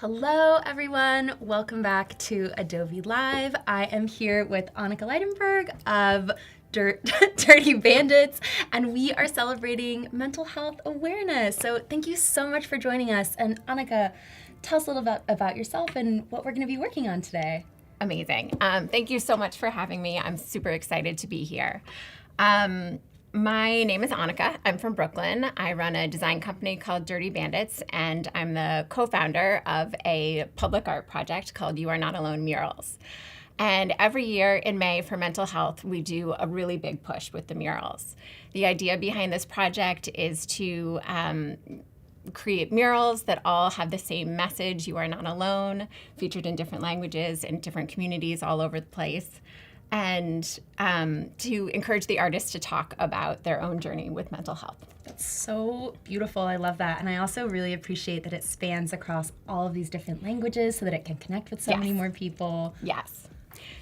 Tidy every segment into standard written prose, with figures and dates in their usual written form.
Hello everyone, welcome back to Adobe Live. I am here with Anna-Alexia Basile of Dirty Bandits, and we are celebrating mental health awareness. So thank you so much for joining us. And Annika, tell us a little bit about yourself and what we're going to be working on today. Amazing. Thank you so much for having me. I'm super excited to be here. My name is Annika. I'm from Brooklyn. I run a design company called Dirty Bandits, and I'm the co-founder of a public art project called You Are Not Alone Murals. And every year in May for mental health, we do a really big push with the murals. The idea behind this project is to create murals that all have the same message, you are not alone, featured in different languages in different communities all over the place, and to encourage the artists to talk about their own journey with mental health. That's so beautiful. I love that. And I also really appreciate that it spans across all of these different languages so that it can connect with so many more people. Yes.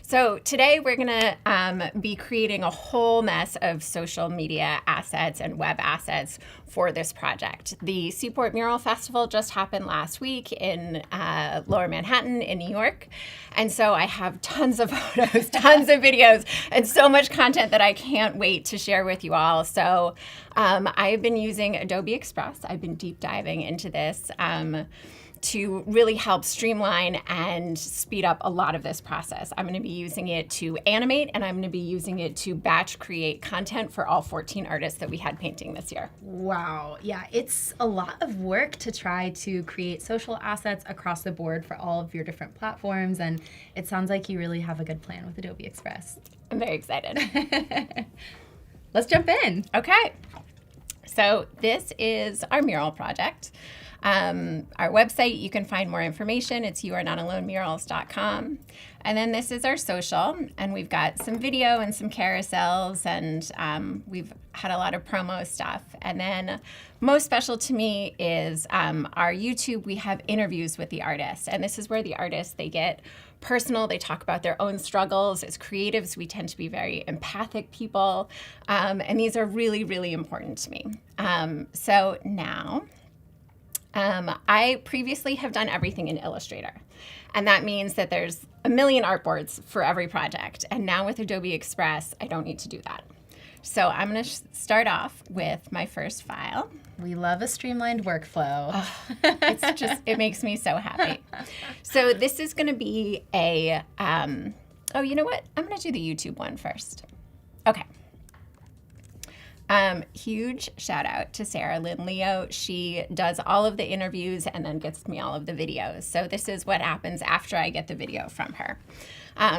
So today we're going to be creating a whole mess of social media assets and web assets for this project. The Seaport Mural Festival just happened last week in Lower Manhattan in New York. And so I have tons of photos, tons of videos, and so much content that I can't wait to share with you all. So I've been using Adobe Express. I've been deep diving into this to really help streamline and speed up a lot of this process. I'm going to be using it to animate, and I'm going to be using it to batch create content for all 14 artists that we had painting this year. Wow. Yeah, it's a lot of work to try to create social assets across the board for all of your different platforms, and it sounds like you really have a good plan with Adobe Express. I'm very excited. Let's jump in. Okay. So this is our mural project. Our website, you can find more information. It's youarenotalone.murals.com. And then this is our social, and we've got some video and some carousels, and we've had a lot of promo stuff. And then most special to me is our YouTube. We have interviews with the artists, and this is where the artists, they get personal. They talk about their own struggles. As creatives, we tend to be very empathic people, and these are really, really important to me. So now, I previously have done everything in Illustrator, and that means that there's a million artboards for every project. And now with Adobe Express, I don't need to do that. So I'm going to start off with my first file. We love a streamlined workflow. It's just, it makes me so happy. So this is going to be a, oh, you know what? I'm going to do the YouTube one first. Okay. Huge shout out to Sarah Lynn Leo. She does all of the interviews and then gets me all of the videos. So this is what happens after I get the video from her.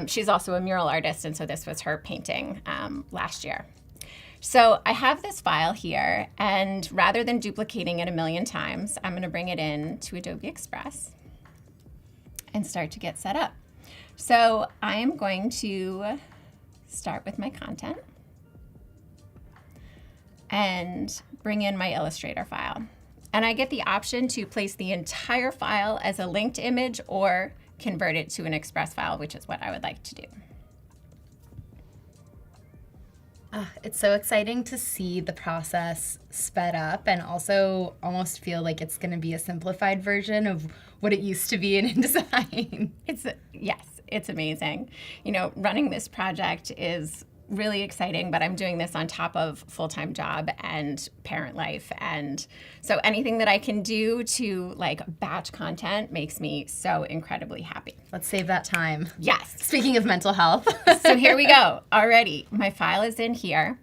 She's also a mural artist, and so this was her painting last year. So I have this file here, and rather than duplicating it a million times, I'm going to bring it in to Adobe Express and start to get set up. So I'm going to start with my content and bring in my Illustrator file. And I get the option to place the entire file as a linked image or convert it to an Express file, which is what I would like to do. It's so exciting to see the process sped up and also almost feel like it's going to be a simplified version of what it used to be in InDesign. Yes, it's amazing. You know, running this project is really exciting, but I'm doing this on top of full-time job and parent life. And so anything that I can do to like batch content makes me so incredibly happy. Let's save that time. Yes. Speaking of mental health. So here we go. Already, my file is in here.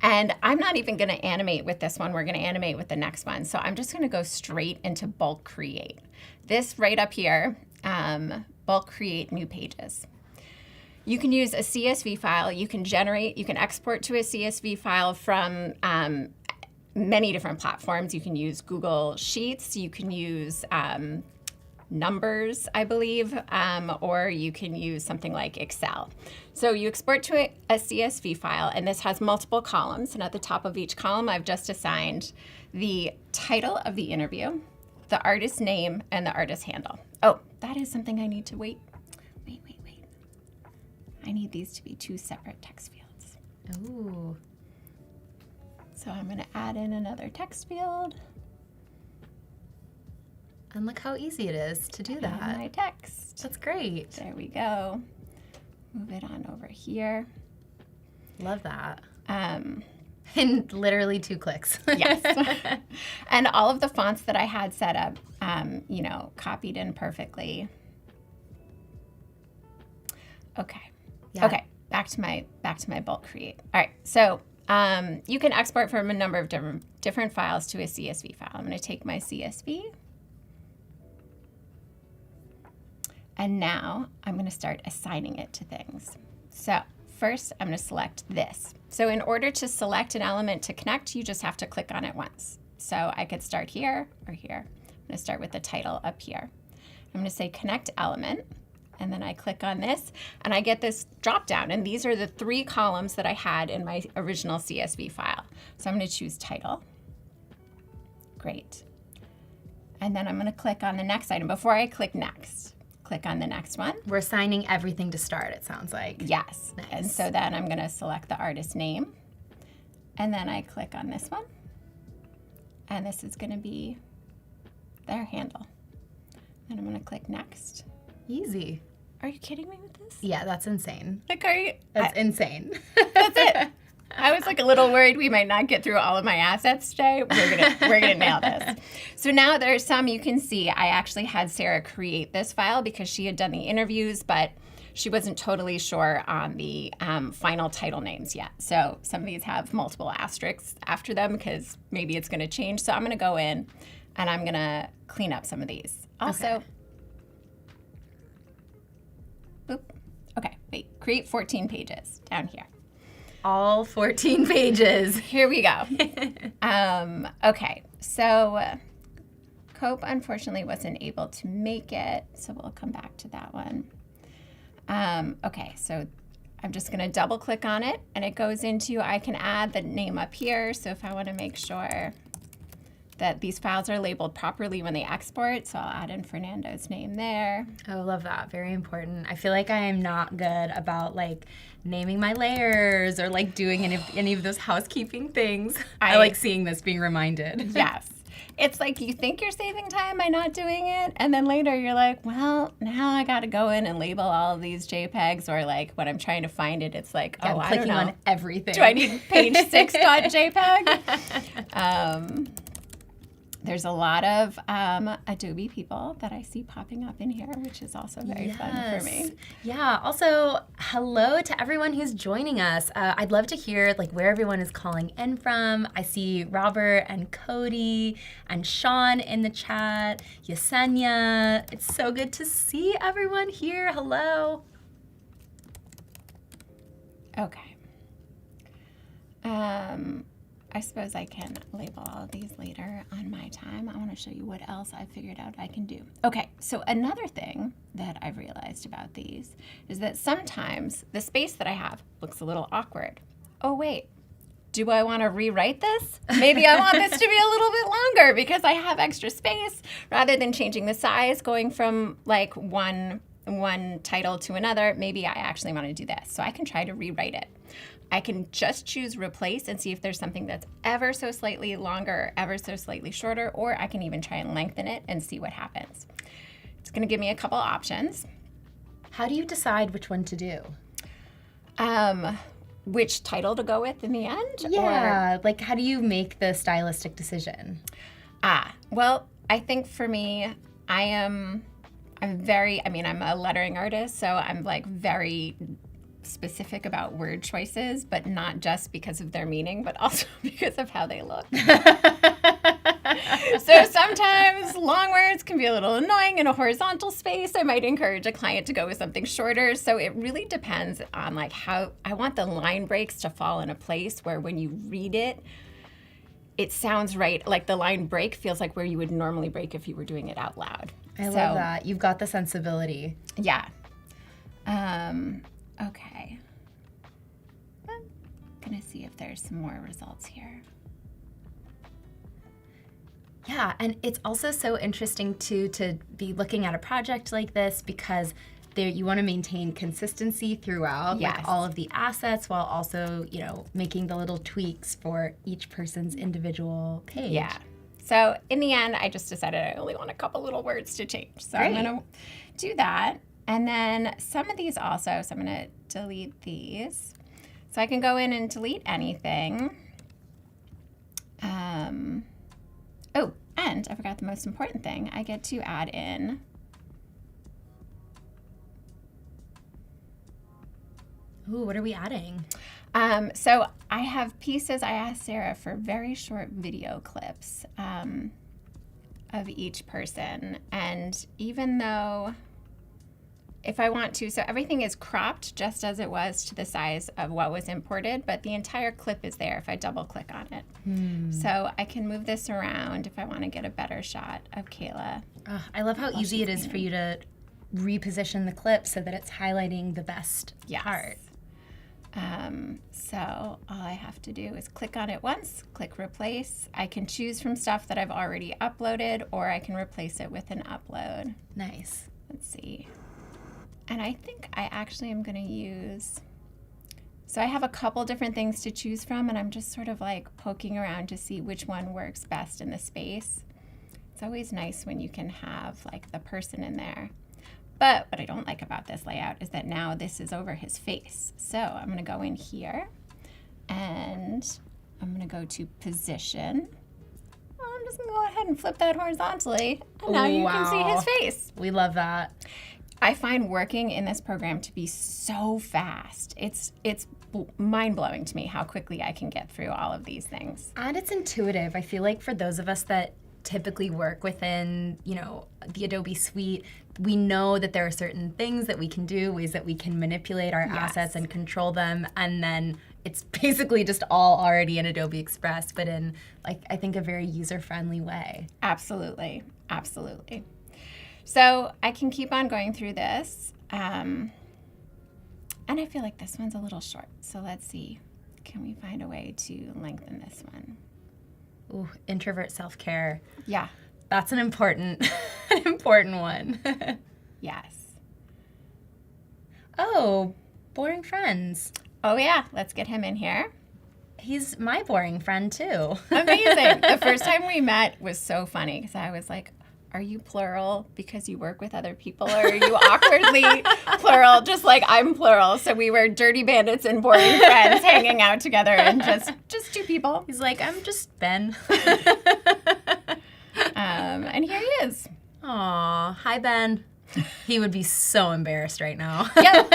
And I'm not even going to animate with this one. We're going to animate with the next one. So I'm just going to go straight into bulk create. This right up here, bulk create new pages. You can use a CSV file. You can export to a CSV file from many different platforms. You can use Google Sheets. You can use Numbers, I believe, or you can use something like Excel. So you export to a CSV file, and this has multiple columns. And at the top of each column, I've just assigned the title of the interview, the artist name, and the artist handle. Oh, that is something I need to wait. I need these to be two separate text fields. Ooh. So I'm going to add in another text field. And look how easy it is to do that. And my text. That's great. There we go. Move it on over here. Love that. In literally 2 clicks. Yes. And all of the fonts that I had set up, copied in perfectly. Okay. Yeah. Okay. Back to my bulk create. All right. So you can export from a number of different files to a CSV file. I'm going to take my CSV. And now I'm going to start assigning it to things. So first, I'm going to select this. So in order to select an element to connect, you just have to click on it once. So I could start here or here. I'm going to start with the title up here. I'm going to say connect element, and then I click on this, and I get this drop down. And these are the 3 columns that I had in my original CSV file. So I'm going to choose title. Great. And then I'm going to click on the next item. Before I click next, click on the next one. We're assigning everything to start, it sounds like. Yes. Nice. And so then I'm going to select the artist name. And then I click on this one. And this is going to be their handle. And I'm going to click next. Easy. Are you kidding me with this? Yeah, that's insane. Like, are you? That's insane. That's it. I was like a little worried we might not get through all of my assets today. We're gonna nail this. So now there's some you can see. I actually had Sarah create this file because she had done the interviews, but she wasn't totally sure on the final title names yet. So some of these have multiple asterisks after them because maybe it's gonna change. So I'm gonna go in and I'm gonna clean up some of these. Also, okay, wait, create 14 pages down here. All 14 pages. Here we go. Okay, so Cope unfortunately wasn't able to make it, so we'll come back to that one. Okay, so I'm just going to double click on it, and it goes into, I can add the name up here, so if I want to make sure that these files are labeled properly when they export, so I'll add in Fernando's name there. Oh, love that. Very important. I feel like I am not good about like naming my layers or like doing any of those housekeeping things. I like seeing this, being reminded. Yes. It's like you think you're saving time by not doing it, and then later you're like, well, now I got to go in and label all of these JPEGs, or like when I'm trying to find it, it's like, I'm I clicking don't know. on everything. Do I need page 6.jpg? There's a lot of Adobe people that I see popping up in here, which is also very fun for me. Yeah. Also, hello to everyone who's joining us. I'd love to hear like where everyone is calling in from. I see Robert and Cody and Sean in the chat. Yesenia. It's so good to see everyone here. Hello. Okay. I suppose I can label all of these later on my time. I want to show you what else I've figured out I can do. Okay, so another thing that I've realized about these is that sometimes the space that I have looks a little awkward. Oh, wait. Do I want to rewrite this? Maybe I want this to be a little bit longer because I have extra space rather than changing the size, going from like one title to another. Maybe I actually want to do this. So I can try to rewrite it. I can just choose replace and see if there's something that's ever so slightly longer, ever so slightly shorter, or I can even try and lengthen it and see what happens. It's going to give me a couple options. How do you decide which one to do? Which title to go with in the end? Yeah, like how do you make the stylistic decision? Well, I think for me, I'm a lettering artist, so I'm like very specific about word choices, but not just because of their meaning, but also because of how they look. So sometimes long words can be a little annoying in a horizontal space. I might encourage a client to go with something shorter. So it really depends on like how I want the line breaks to fall in a place where when you read it, it sounds right. Like the line break feels like where you would normally break if you were doing it out loud. I love that. You've got the sensibility. Yeah. Okay. I'm gonna see if there's some more results here. Yeah, and it's also so interesting to be looking at a project like this because you want to maintain consistency throughout like all of the assets while also, making the little tweaks for each person's individual page. Yeah. So in the end, I just decided I only want a couple little words to change. So I'm going to do that. And then some of these also, so I'm going to delete these. So I can go in and delete anything. Oh, and I forgot the most important thing. I get to add in Ooh, what are we adding? So I have pieces. I asked Sarah for very short video clips of each person. And even though if I want to, so everything is cropped just as it was to the size of what was imported, but the entire clip is there if I double click on it. So I can move this around if I want to get a better shot of Kayla. I love how easy it is for you to reposition the clip so that it's highlighting the best part. So all I have to do is click on it once, click replace. I can choose from stuff that I've already uploaded, or I can replace it with an upload. Nice. Let's see. And I think I actually am going to use, so I have a couple different things to choose from, and I'm just sort of like poking around to see which one works best in the space. It's always nice when you can have like the person in there. But what I don't like about this layout is that now this is over his face. So I'm going to go in here and I'm going to go to position. I'm just going to go ahead and flip that horizontally. And now you can see his face. We love that. I find working in this program to be so fast. It's mind-blowing to me how quickly I can get through all of these things. And it's intuitive. I feel like for those of us that typically work within, the Adobe suite, we know that there are certain things that we can do, ways that we can manipulate our assets and control them, and then it's basically just all already in Adobe Express, but in, I think a very user-friendly way. Absolutely, absolutely. So I can keep on going through this, and I feel like this one's a little short, so let's see. Can we find a way to lengthen this one? Ooh, introvert self-care. Yeah. That's an important one. Yes. Oh, boring friends. Oh yeah, let's get him in here. He's my boring friend too. Amazing. The first time we met was so funny because I was like, are you plural because you work with other people, or are you awkwardly plural just like I'm plural? So we were dirty bandits and boring friends hanging out together, and just two people. He's like, I'm just Ben. And here he is. Aw, hi Ben. He would be so embarrassed right now. Yep.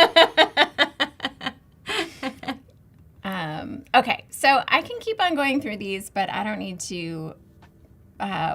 Okay, so I can keep on going through these, but I don't need to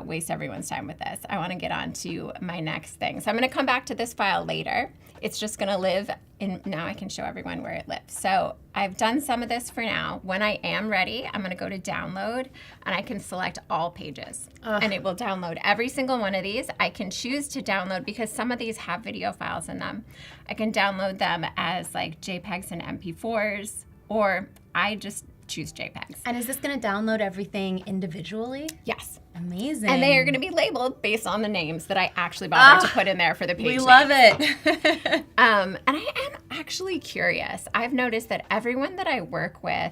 waste everyone's time with this. I want to get on to my next thing. So I'm going to come back to this file later. It's just going to live in, now I can show everyone where it lives. So I've done some of this for now. When I am ready, I'm going to go to download, and I can select all pages. And it will download every single one of these. I can choose to download, because some of these have video files in them. I can download them as like JPEGs and MP4s, or I just choose JPEGs. And is this going to download everything individually? Yes. Amazing. And they are going to be labeled based on the names that I actually bothered to put in there for the page. We love it. And I am actually curious. I've noticed that everyone that I work with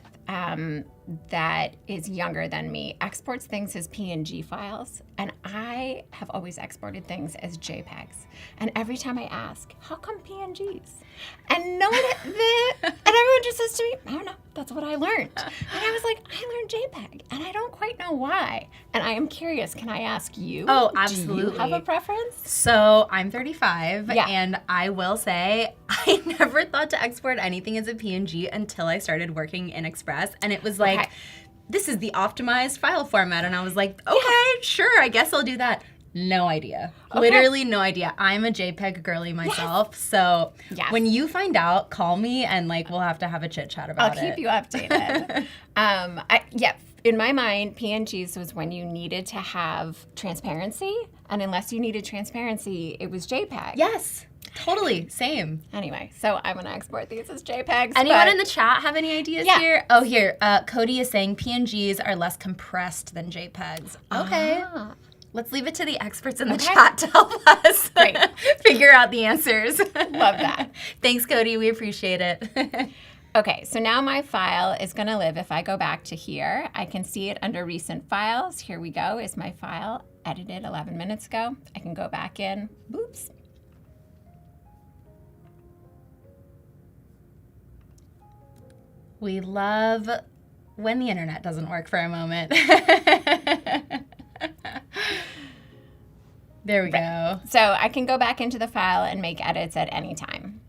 that is younger than me exports things as PNG files, and I have always exported things as JPEGs. And every time I ask, how come PNGs? And no one, and everyone just says to me, I don't know, that's what I learned. And I was like, I learned JPEG, and I don't quite know why. And I am curious, can I ask you? Oh, absolutely. Do you have a preference? So I'm 35, and I will say I never thought to export anything as a PNG until I started working in Express, and it was like, this is the optimized file format, and I was like, okay, sure, I guess I'll do that. No idea. Literally no idea. I'm a JPEG girly myself, so when you find out, call me, and we'll have to have a chit chat about it. I'll keep you updated. In my mind, PNGs was when you needed to have transparency, and unless you needed transparency, it was JPEG. Yes. Totally. Same. Anyway, so I'm going to export these as JPEGs. Anyone in the chat have any ideas here? Oh, here. Cody is saying PNGs are less compressed than JPEGs. Okay. Let's leave it to the experts in the chat to help us figure out the answers. Love that. Thanks, Cody. We appreciate it. Okay, so now my file is going to live. If I go back to here, I can see it under recent files. Here we go, is my file edited 11 minutes ago. I can go back in. Oops. We love when the internet doesn't work for a moment. There we go. So I can go back into the file and make edits at any time.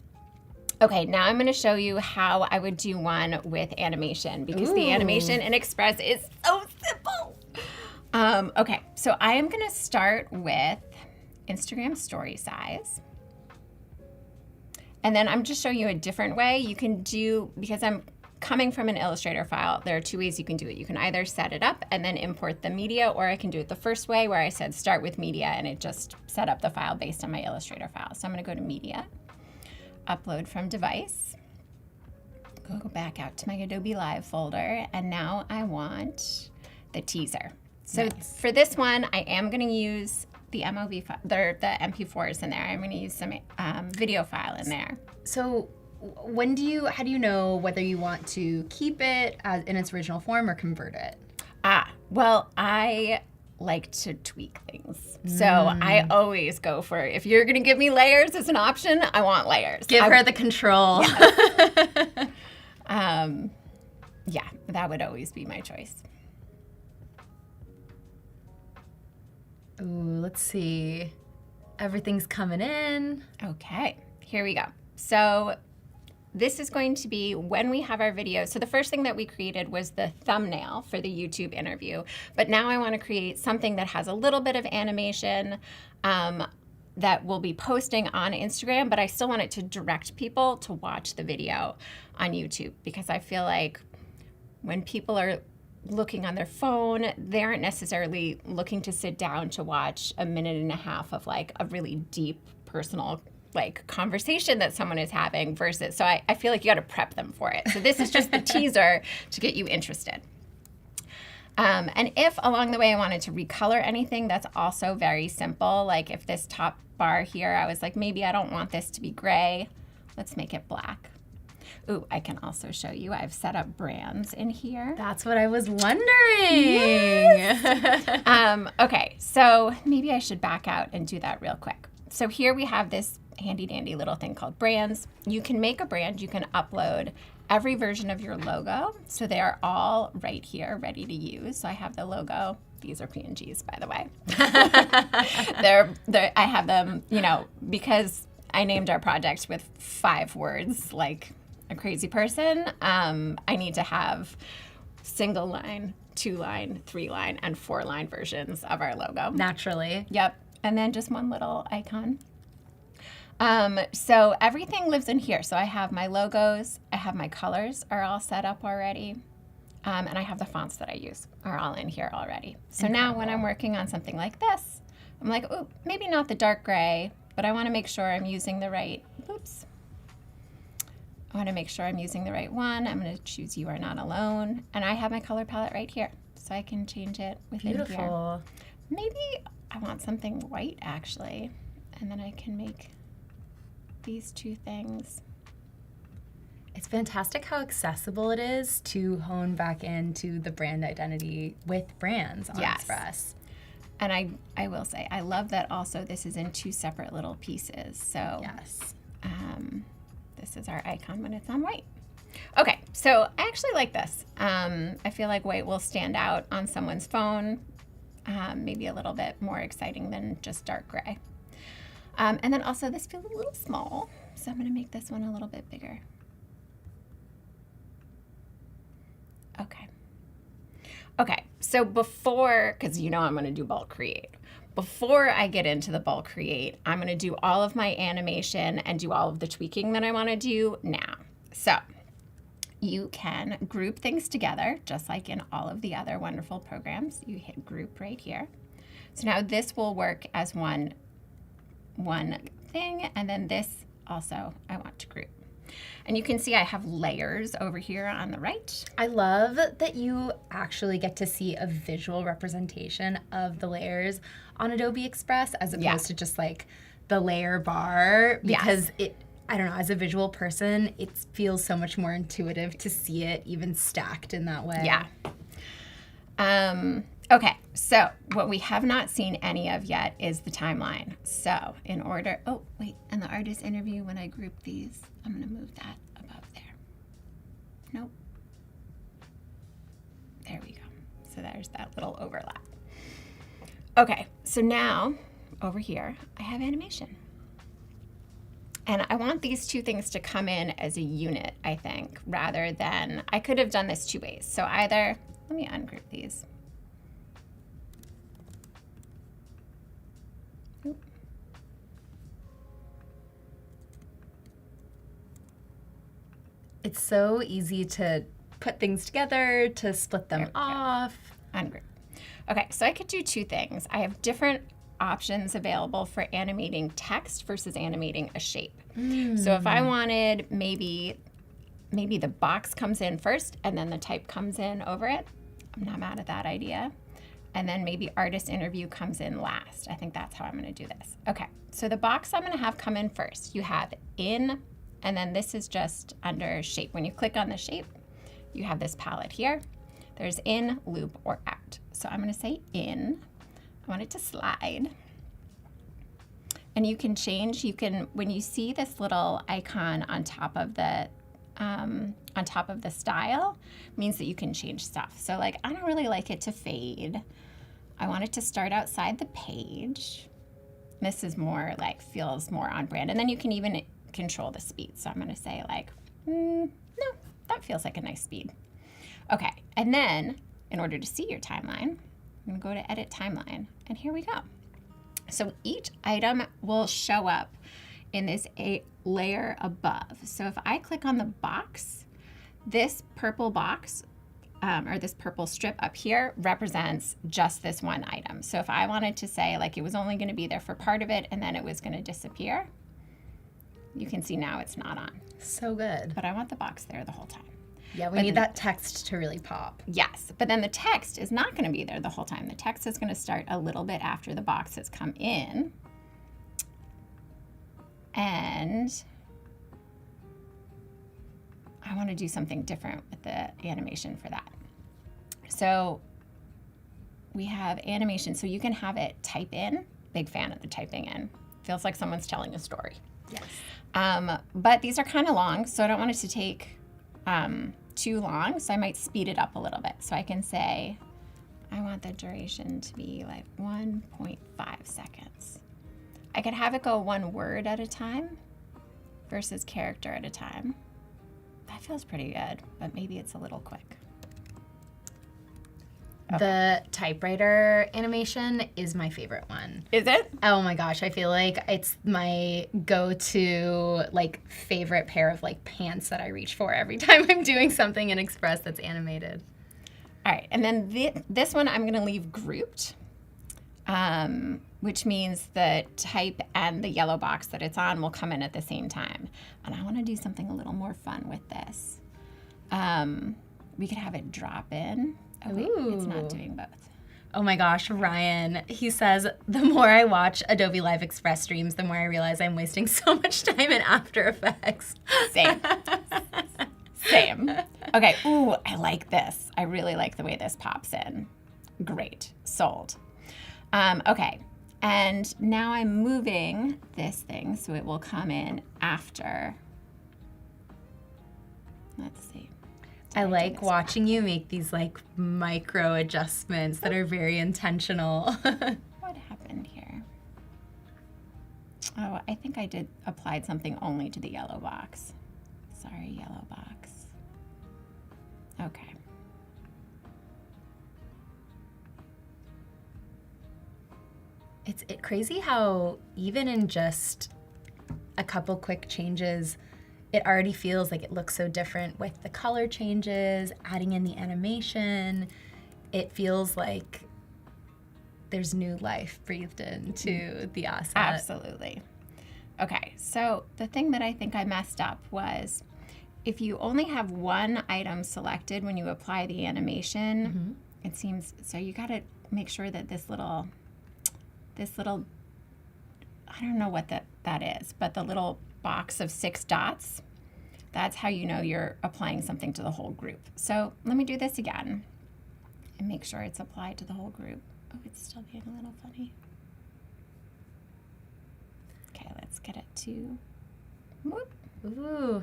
Okay, now I'm going to show you how I would do one with animation, because the animation in Express is so simple. Okay, so I am going to start with Instagram story size. And then I'm just showing you a different way you can do, because I'm coming from an Illustrator file, there are two ways you can do it. You can either set it up and then import the media, or I can do it the first way where I said start with media and it just set up the file based on my Illustrator file. So I'm going to go to media, upload from device, go back out to my Adobe Live folder, and now I want the teaser. So for this one, I am going to use the MOV file, the MP4s in there. I'm going to use some video file in there. So how do you know whether you want to keep it in its original form or convert it? Well, I like to tweak things. So I always go for, if you're going to give me layers as an option, I want layers. Give her the control. Yeah, that would always be my choice. Ooh, let's see. Everything's coming in. Okay, here we go. So this is going to be when we have our video. So the first thing that we created was the thumbnail for the YouTube interview. But now I want to create something that has a little bit of animation that we'll be posting on Instagram, but I still want it to direct people to watch the video on YouTube, because I feel like when people are looking on their phone, they aren't necessarily looking to sit down to watch a minute and a half of like a really deep personal like conversation that someone is having versus, so I feel like you got to prep them for it. So this is just the teaser to get you interested. And if along the way I wanted to recolor anything, that's also very simple. Like if this top bar here, I was like, maybe I don't want this to be gray. Let's make it black. Ooh, I can also show you, I've set up brands in here. That's what I was wondering. Yes. Okay, so maybe I should back out and do that real quick. So here we have this handy dandy little thing called brands. You can make a brand, you can upload every version of your logo. So they are all right here, ready to use. So I have the logo. These are PNGs, by the way. I have them, because I named our project with 5 words, like a crazy person. I need to have single line, 2-line, 3-line, and 4-line versions of our logo. Naturally. Yep. And then just one little icon. So everything lives in here. So I have my logos, I have my colors are all set up already. And I have the fonts that I use are all in here already. So Incredible. Now when I'm working on something like this, I'm like, ooh, maybe not the dark gray, but I want to make sure I'm using the right, I want to make sure I'm using the right one. I'm going to choose You Are Not Alone. And I have my color palette right here. So I can change it within Beautiful. here. Maybe I want something white actually. And then I can make these 2 things. It's fantastic how accessible it is to hone back into the brand identity with brands on Express. And I will say, I love that also this is in 2 separate little pieces. So yes. This is our icon when it's on white. Okay, so I actually like this. I feel like white will stand out on someone's phone, maybe a little bit more exciting than just dark gray. And then also this feels a little small, so I'm going to make this one a little bit bigger. Okay, so before, because I'm going to do bulk create. Before I get into the bulk create, I'm going to do all of my animation and do all of the tweaking that I want to do now. So you can group things together, just like in all of the other wonderful programs. You hit group right here. So now this will work as one thing, and then this also I want to group. And you can see I have layers over here on the right. I love that you actually get to see a visual representation of the layers on Adobe Express as opposed to just like the layer bar, because I don't know, as a visual person, it feels so much more intuitive to see it even stacked in that way. Yeah. Okay, so what we have not seen any of yet is the timeline. So in order, oh, wait, and the artist interview, when I group these, I'm going to move that above there. Nope. There we go. So there's that little overlap. Okay, so now over here, I have animation. And I want these two things to come in as a unit, I think, rather than, I could have done this two ways. So either, let me ungroup these. Oop. It's so easy to put things together, to split them off. Ungroup. Okay, so I could do two things. I have different options available for animating text versus animating a shape. So if I wanted maybe the box comes in first and then the type comes in over it, I'm not mad at that idea. And then maybe artist interview comes in last. I think that's how I'm going to do this. Okay, so the box I'm going to have come in first. You have in, and then this is just under shape. When you click on the shape, you have this palette here. There's in, loop, or out. So I'm going to say in. I want it to slide. And you can change, when you see this little icon on top of the style, means that you can change stuff. So like, I don't really like it to fade. I want it to start outside the page. This is more like, feels more on brand. And then you can even control the speed. So I'm going to say like, no, that feels like a nice speed. Okay, and then in order to see your timeline, I'm going to go to edit timeline, and here we go. So each item will show up in this layer above. So if I click on the box, this purple box or this purple strip up here represents just this one item. So if I wanted to say like it was only going to be there for part of it and then it was going to disappear, you can see now it's not on. So good. But I want the box there the whole time. Yeah, we need that text to really pop. Yes, but then the text is not going to be there the whole time. The text is going to start a little bit after the box has come in. And I want to do something different with the animation for that. So we have animation, so you can have it type in. Big fan of the typing in. Feels like someone's telling a story. Yes. But these are kind of long, so I don't want it to take too long, so I might speed it up a little bit. So I can say, I want the duration to be like 1.5 seconds. I could have it go one word at a time versus character at a time. That feels pretty good, but maybe it's a little quick. Okay. The typewriter animation is my favorite one. Is it? Oh my gosh, I feel like it's my go-to like favorite pair of like pants that I reach for every time I'm doing something in Express that's animated. All right, and then this one I'm gonna leave grouped, which means the type and the yellow box that it's on will come in at the same time. And I wanna do something a little more fun with this. We could have it drop in. Oh wait, it's not doing both. Oh my gosh, Ryan, he says, the more I watch Adobe Live Express streams, the more I realize I'm wasting so much time in After Effects. Same. Same. Okay, ooh, I like this. I really like the way this pops in. Great, sold. Okay, and now I'm moving this thing so it will come in after. Let's see. I like watching you make these like micro adjustments that are very intentional. What happened here? Oh, I think I applied something only to the yellow box. Sorry, yellow box. Okay. It's crazy how even in just a couple quick changes, it already feels like it looks so different with the color changes, adding in the animation. It feels like there's new life breathed into the asset. Absolutely. Okay, so the thing that I think I messed up was if you only have one item selected when you apply the animation, it seems, so you gotta make sure that this little, I don't know what that is, but the little box of 6 dots, that's how you know you're applying something to the whole group. So let me do this again and make sure it's applied to the whole group. Oh, it's still being a little funny. Okay, let's get it to, whoop. Ooh.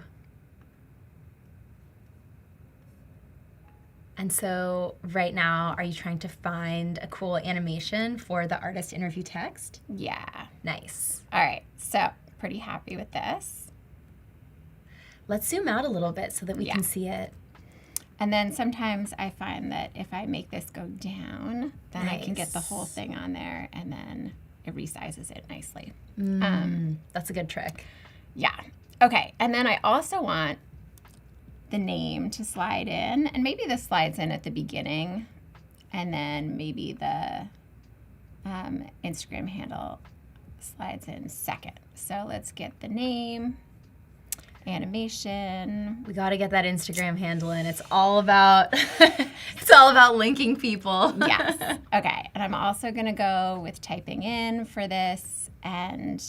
And so right now, are you trying to find a cool animation for the artist interview text? Yeah. Nice. All right, so pretty happy with this. Let's zoom out a little bit so that we can see it. And then sometimes I find that if I make this go down, then I can get the whole thing on there, and then it resizes it nicely. That's a good trick. Yeah. Okay, and then I also want the name to slide in, and maybe this slides in at the beginning, and then maybe the Instagram handle slides in second. So let's get the name, animation. We got to get that Instagram handle in. It's all about it's all about linking people. Yes. Okay, and I'm also going to go with typing in for this, and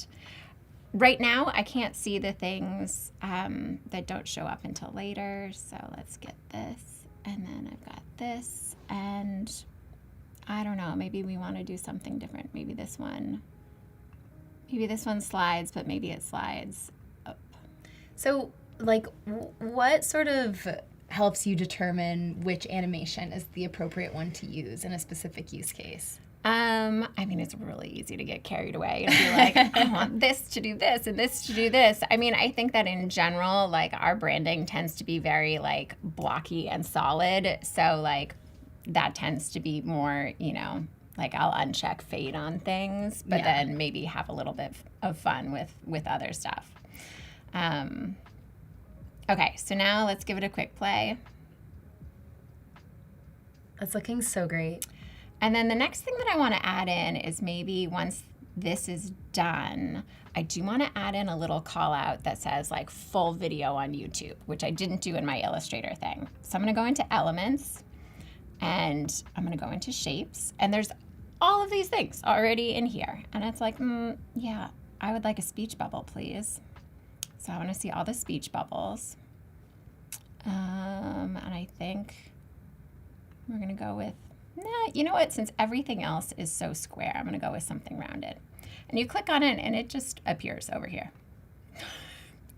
right now, I can't see the things that don't show up until later. So let's get this, and then I've got this, and I don't know, maybe we want to do something different. Maybe this one slides, but maybe it slides up. So, like, what sort of helps you determine which animation is the appropriate one to use in a specific use case? I mean, it's really easy to get carried away and be like, I want this to do this and this to do this. I mean, I think that in general, like, our branding tends to be very, like, blocky and solid. So, like, that tends to be more, you know, like, I'll uncheck fade on things, but then maybe have a little bit of fun with other stuff. Okay, so now let's give it a quick play. That's looking so great. And then the next thing that I want to add in is maybe once this is done, I do want to add in a little call out that says like full video on YouTube, which I didn't do in my Illustrator thing. So I'm going to go into elements, and I'm going to go into shapes, and there's all of these things already in here. And it's like, yeah, I would like a speech bubble, please. So I want to see all the speech bubbles. And I think we're going to go with, you know what? Since everything else is so square, I'm going to go with something rounded. And you click on it, and it just appears over here.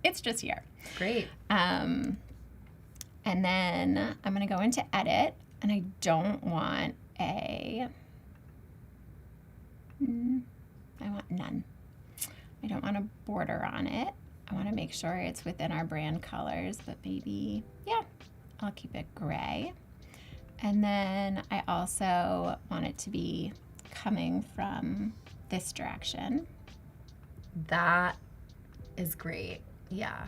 It's just here. Great. And then I'm going to go into edit, and I don't want I want none. I don't want a border on it. I want to make sure it's within our brand colors, but maybe, yeah, I'll keep it gray. And then I also want it to be coming from this direction. That is great. Yeah.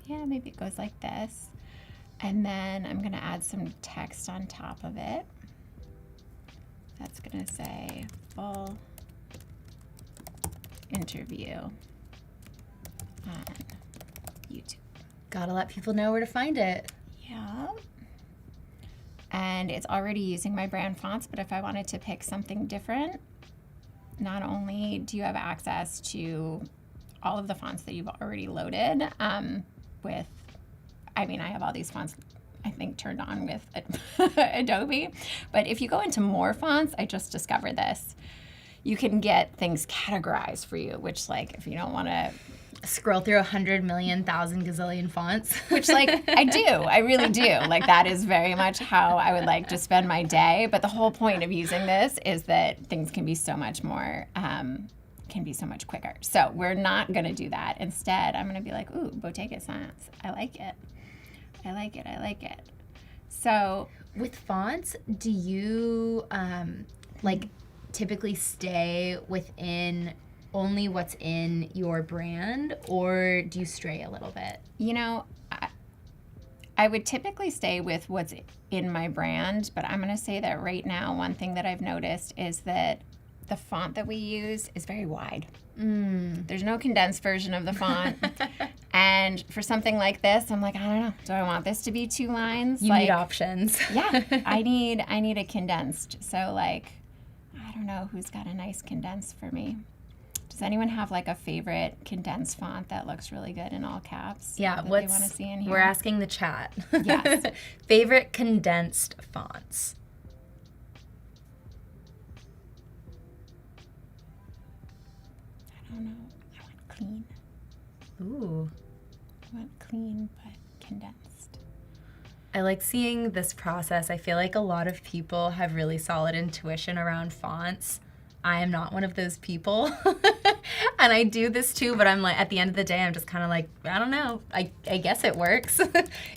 Yeah, maybe it goes like this. And then I'm going to add some text on top of it. That's going to say full interview on YouTube. Gotta let people know where to find it. Yeah. And it's already using my brand fonts, but if I wanted to pick something different, not only do you have access to all of the fonts that you've already loaded with, I mean, I have all these fonts, I think, turned on with Adobe. But if you go into more fonts, I just discovered this, you can get things categorized for you, which, like, if you don't want to scroll through 100,000,000 gazillion fonts. Which, like, I do. I really do. Like, that is very much how I would like to spend my day. But the whole point of using this is that things can be so much more, can be so much quicker. So we're not going to do that. Instead, I'm going to be like, ooh, Bottega Science. I like it. I like it. I like it. So with fonts, do you, like, typically stay within only what's in your brand, or do you stray a little bit? You know, I would typically stay with what's in my brand, but I'm going to say that right now, one thing that I've noticed is that the font that we use is very wide. There's no condensed version of the font. And for something like this, I'm like, I don't know. Do I want this to be 2 lines? You need options. Yeah, I need a condensed. So, like, I don't know who's got a nice condensed for me. Does anyone have like a favorite condensed font that looks really good in all caps? Yeah, that they want to see in here? We're asking the chat. Yes. Favorite condensed fonts. I don't know. I want clean. Ooh. I want clean but condensed. I like seeing this process. I feel like a lot of people have really solid intuition around fonts. I am not one of those people. And I do this too, but I'm like, at the end of the day, I'm just kind of like, I don't know. I guess it works.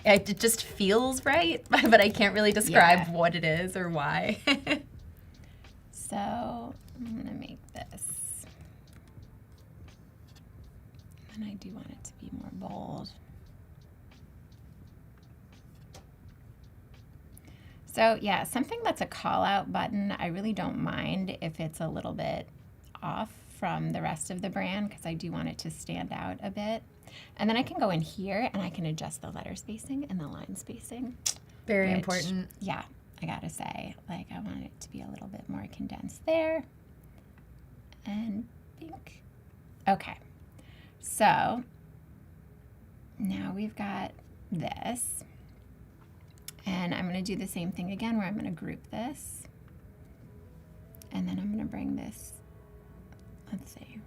It just feels right, but I can't really describe what it is or why. So I'm going to make this. And I do want it to be more bold. So yeah, something that's a call out button, I really don't mind if it's a little bit off from the rest of the brand because I do want it to stand out a bit. And then I can go in here and I can adjust the letter spacing and the line spacing. Very important. Yeah, I gotta say, like I want it to be a little bit more condensed there. And pink. Okay, so now we've got this. And I'm going to do the same thing again where I'm going to group this. And then I'm going to bring this, let's see.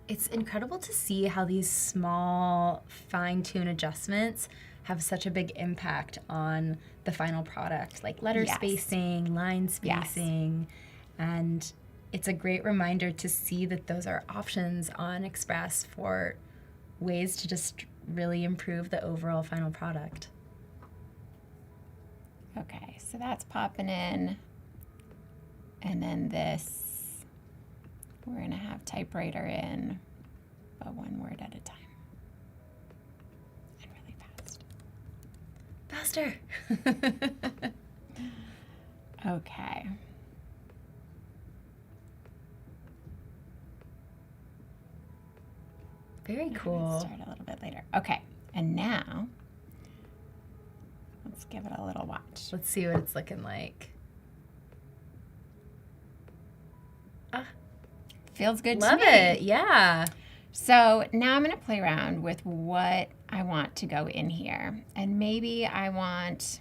It's incredible to see how these small fine-tune adjustments have such a big impact on the final product, like letter spacing, line spacing. And it's a great reminder to see that those are options on Express for ways to just really improve the overall final product. Okay, so that's popping in. And then this, we're going to have typewriter in, but one word at a time. And really fast. Faster. Okay. Very cool. Start a little bit later. Okay, and now let's give it a little watch. Let's see what it's looking like. Feels good to Love me. it, yeah. So now I'm going to play around with what I want to go in here. And maybe I want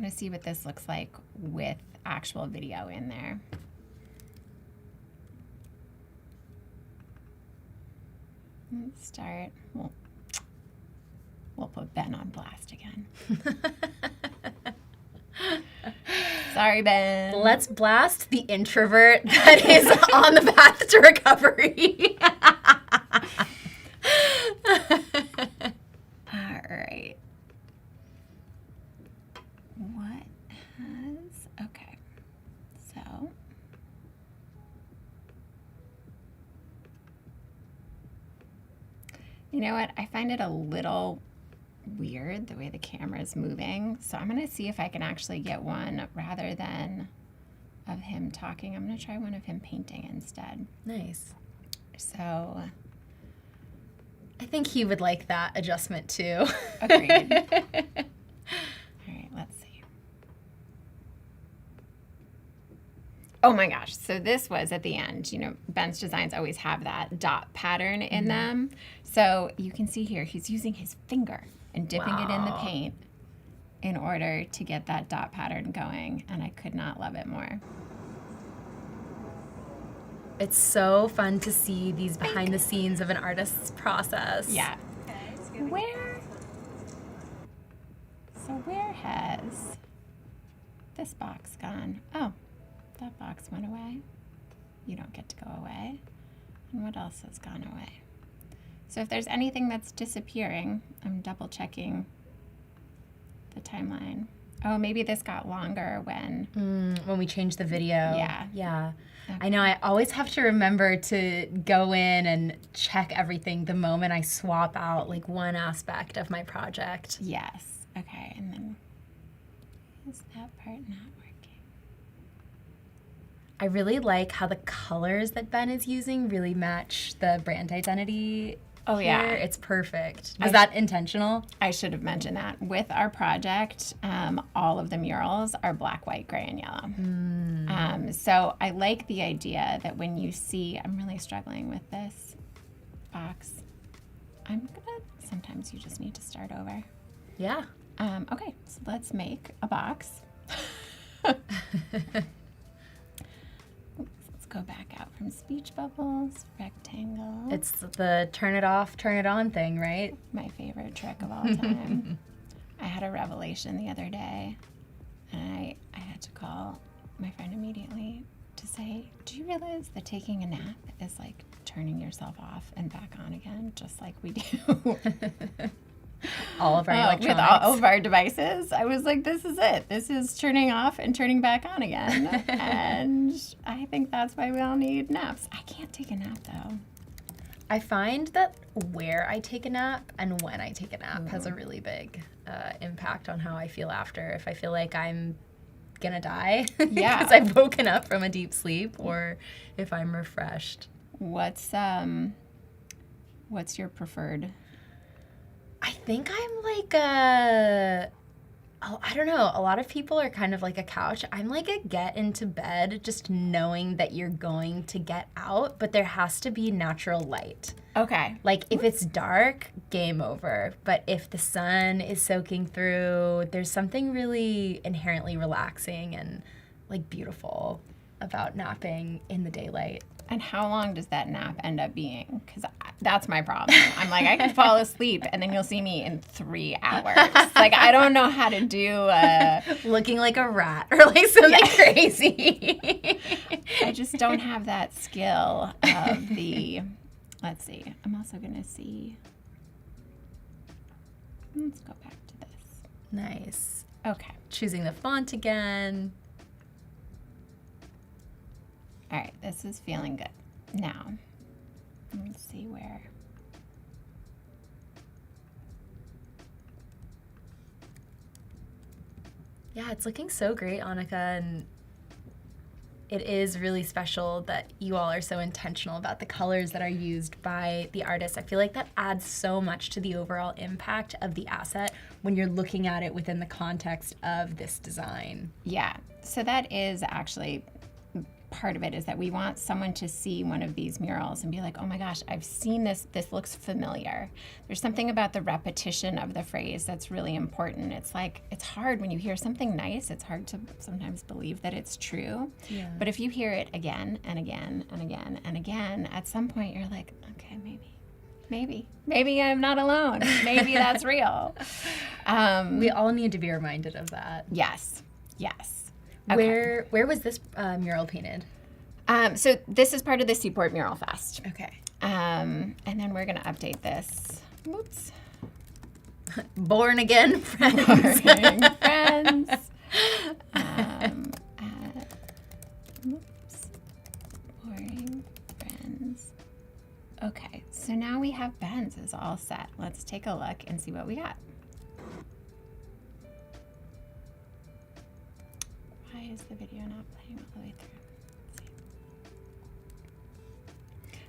to see what this looks like with actual video in there. Let's start. We'll put Ben on blast again. Sorry, Ben. Let's blast the introvert that is on the path to recovery. All right. What has... Okay. So... You know what? I find it a little weird the way the camera is moving. So I'm going to see if I can actually get one rather than of him talking. I'm going to try one of him painting instead. Nice. So I think he would like that adjustment too. agreed. All right, let's see. Oh my gosh. So this was at the end. You know, Ben's designs always have that dot pattern in them. So you can see here, he's using his finger and dipping it in the paint in order to get that dot pattern going. And I could not love it more. It's so fun to see these behind the scenes of an artist's process. Yeah. Where has this box gone? Oh, that box went away. You don't get to go away. And what else has gone away? So if there's anything that's disappearing, I'm double checking the timeline. Oh, maybe this got longer when we changed the video. Yeah. Yeah. Okay. I know I always have to remember to go in and check everything the moment I swap out like one aspect of my project. Yes. Okay, and then is that part not working? I really like how the colors that Ben is using really match the brand identity Oh, yeah. here. It's perfect. Was that intentional? I should have mentioned that. With our project, all of the murals are black, white, gray, and yellow. So I like the idea that when you see, I'm really struggling with this box. Sometimes you just need to start over. Yeah. Okay, so let's make a box. Let's go back out from speech bubbles, rectangle. It's the turn it off, turn it on thing, right? My favorite trick of all time. I had a revelation the other day, and I had to call my friend immediately to say, do you realize that taking a nap is like turning yourself off and back on again, just like we do? All of our electronics. With all of our devices. I was like, this is it. This is turning off and turning back on again. And I think that's why we all need naps. I can't take a nap, though. I find that where I take a nap and when I take a nap has a really big impact on how I feel after. If I feel like I'm gonna die because I've woken up from a deep sleep, or if I'm refreshed. What's your preferred? I think I'm like I don't know. A lot of people are kind of like a couch. I'm like a get into bed just knowing that you're going to get out, but there has to be natural light. Okay. Like if it's dark, game over. But if the sun is soaking through, there's something really inherently relaxing and like beautiful about napping in the daylight. And how long does that nap end up being? Because that's my problem. I'm like, I can fall asleep, and then you'll see me in 3 hours. Like, I don't know how to do looking like a rat or like something crazy. I just don't have that skill of the... Let's see. I'm also going to see... Let's go back to this. Nice. Okay. Choosing the font again. All right, this is feeling good. Now, let's see where. Yeah, it's looking so great, Annika, and it is really special that you all are so intentional about the colors that are used by the artists. I feel like that adds so much to the overall impact of the asset when you're looking at it within the context of this design. Yeah, so that is actually... part of it is that we want someone to see one of these murals and be like, oh my gosh, I've seen this. This looks familiar. There's something about the repetition of the phrase that's really important. It's like, it's hard when you hear something nice. It's hard to sometimes believe that it's true. Yeah. But if you hear it again and again and again and again, at some point you're like, okay, maybe I'm not alone. Maybe that's real. We all need to be reminded of that. Yes. Okay. Where was this mural painted? So this is part of the Seaport Muralfest. Okay. And then we're going to update this. Whoops. Born again friends. Boring friends. Okay, so now we have Ben's is all set. Let's take a look and see what we got. Why is the video not playing all the way through? Let's see.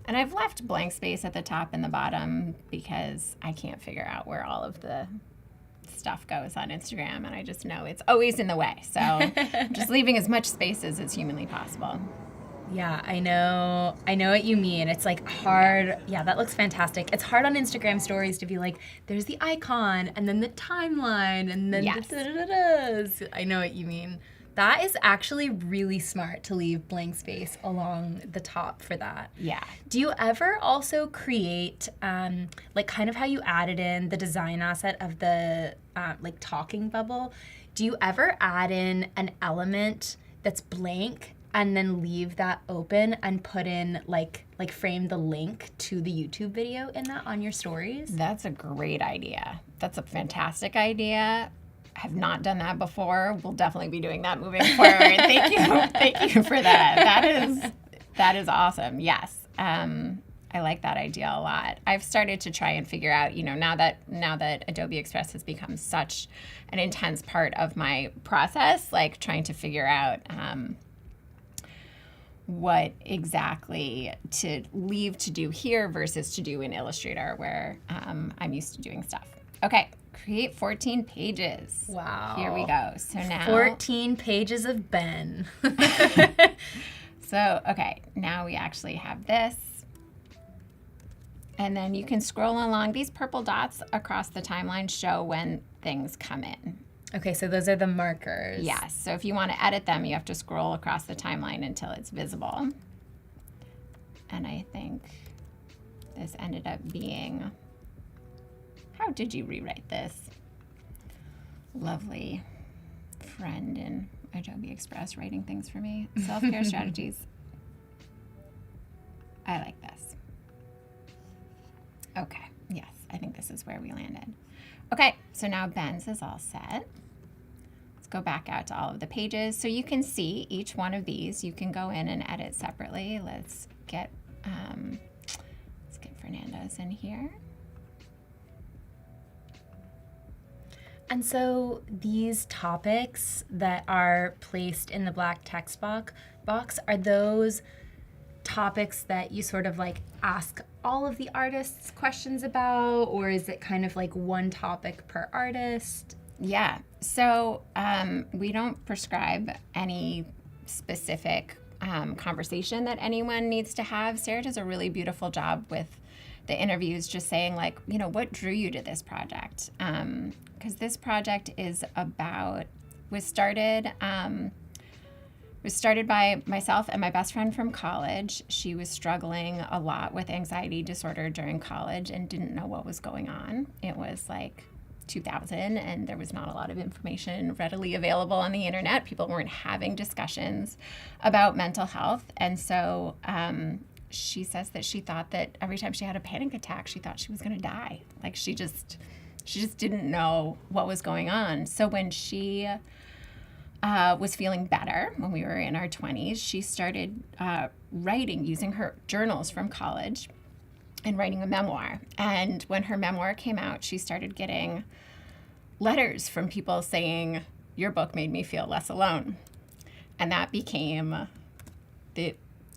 And I've left blank space at the top and the bottom because I can't figure out where all of the stuff goes on Instagram, and I just know it's always in the way. So I'm just leaving as much space as is humanly possible. Yeah, I know what you mean. It's like hard. Yeah, that looks fantastic. It's hard on Instagram stories to be like, there's the icon and then the timeline and then yes. the da-da-da-das. I know what you mean. That is actually really smart to leave blank space along the top for that. Yeah. Do you ever also create, like kind of how you added in the design asset of the like talking bubble, do you ever add in an element that's blank and then leave that open and put in like frame the link to the YouTube video in that on your stories? That's a great idea. That's a fantastic idea. I have not done that before. We'll definitely be doing that moving forward. Thank you for that. That is awesome. Yes. I like that idea a lot. I've started to try and figure out, now that Adobe Express has become such an intense part of my process, like trying to figure out what exactly to leave to do here versus to do in Illustrator, where I'm used to doing stuff. Okay, create 14 pages. Wow. Here we go. So now 14 pages of Ben. So, okay, now we actually have this. And then you can scroll along. These purple dots across the timeline show when things come in. Okay, so those are the markers. Yes. So if you want to edit them, you have to scroll across the timeline until it's visible. And I think this ended up being, how did you rewrite this? Lovely friend in Adobe Express writing things for me. Self-care strategies. I like this. Okay. Yes, I think this is where we landed. Okay, so now Ben's is all set. Let's go back out to all of the pages. So you can see each one of these. You can go in and edit separately. Let's get Fernando's in here. And so these topics that are placed in the black text box, are those topics that you sort of like ask all of the artists questions about, or is it kind of like one topic per artist? Yeah, so we don't prescribe any specific conversation that anyone needs to have. Sarah does a really beautiful job with the interviews, just saying like, you know, what drew you to this project? Because this project is about, was started by myself and my best friend from college. She was struggling a lot with anxiety disorder during college and didn't know what was going on. It was like 2000 and there was not a lot of information readily available on the internet. People weren't having discussions about mental health. And so she says that she thought that every time she had a panic attack, she thought she was going to die. Like she just didn't know what was going on. So when she was feeling better, when we were in our 20s, she started writing using her journals from college and writing a memoir. And when her memoir came out, she started getting letters from people saying, your book made me feel less alone. And that became the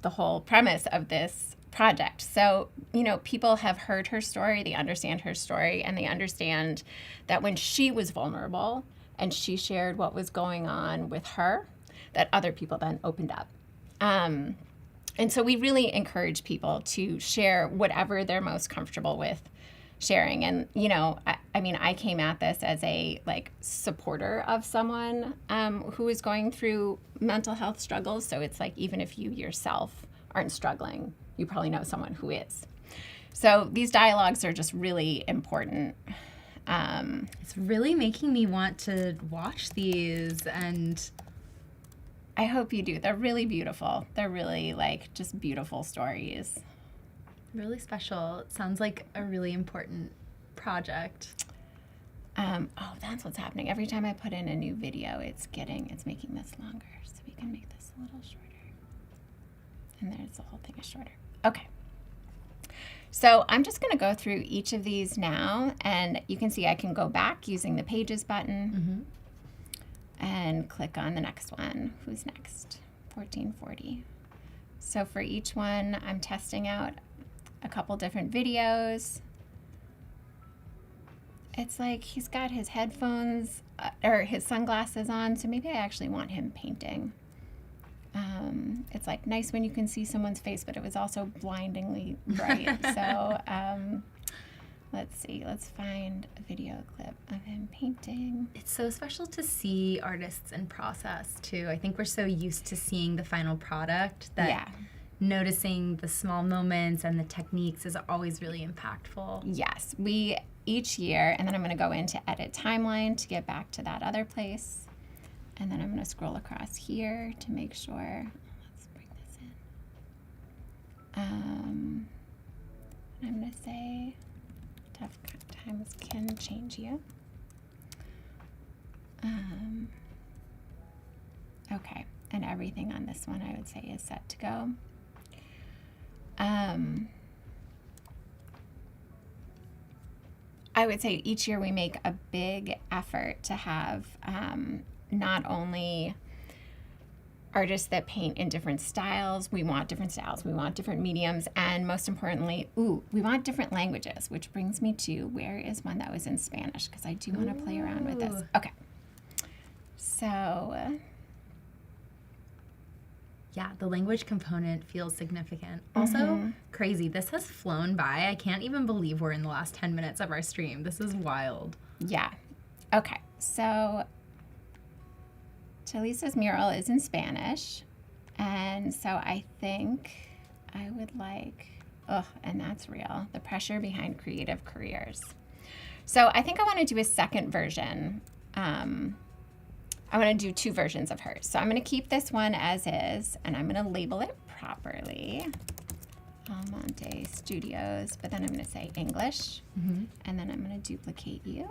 whole premise of this project. So, you know, people have heard her story, they understand her story, and they understand that when she was vulnerable and she shared what was going on with her, that other people then opened up. And so we really encourage people to share whatever they're most comfortable with sharing. And, you know, I mean, I came at this as a like supporter of someone who is going through mental health struggles. So it's like, even if you yourself aren't struggling, you probably know someone who is. So these dialogues are just really important. It's really making me want to watch these, and I hope you do. They're really beautiful. They're really like just beautiful stories. really special. It sounds like a really important project. Oh, that's what's happening. Every time I put in a new video, it's making this longer. So we can make this a little shorter. And there's the whole thing is shorter. Okay. So I'm just going to go through each of these now, and you can see I can go back using the Pages button and click on the next one. Who's next? 1440. So for each one, I'm testing out a couple different videos. It's like he's got his headphones or his sunglasses on, so maybe I actually want him painting. It's like nice when you can see someone's face, but it was also blindingly bright. So let's see. Let's find a video clip of him painting. It's so special to see artists in process, too. I think we're so used to seeing the final product that noticing the small moments and the techniques is always really impactful. Yes. We each year, and then I'm going to go into Edit Timeline to get back to that other place. And then I'm going to scroll across here to make sure. Let's bring this in. I'm going to say tough times can change you. Okay. And everything on this one I would say is set to go. I would say each year we make a big effort to have not only artists that paint in different styles. We want different styles. We want different mediums. And most importantly, we want different languages, which brings me to where is one that was in Spanish? Because I do want to play around with this. Okay. So... yeah, the language component feels significant. Also, crazy. This has flown by. I can't even believe we're in the last 10 minutes of our stream. This is wild. Yeah. Okay. So Lisa's mural is in Spanish. And so I think I would like, and that's real, the pressure behind creative careers. So I think I want to do a second version. I want to do 2 versions of hers. So I'm going to keep this one as is, and I'm going to label it properly. Almonte Studios, but then I'm going to say English, and then I'm going to duplicate you.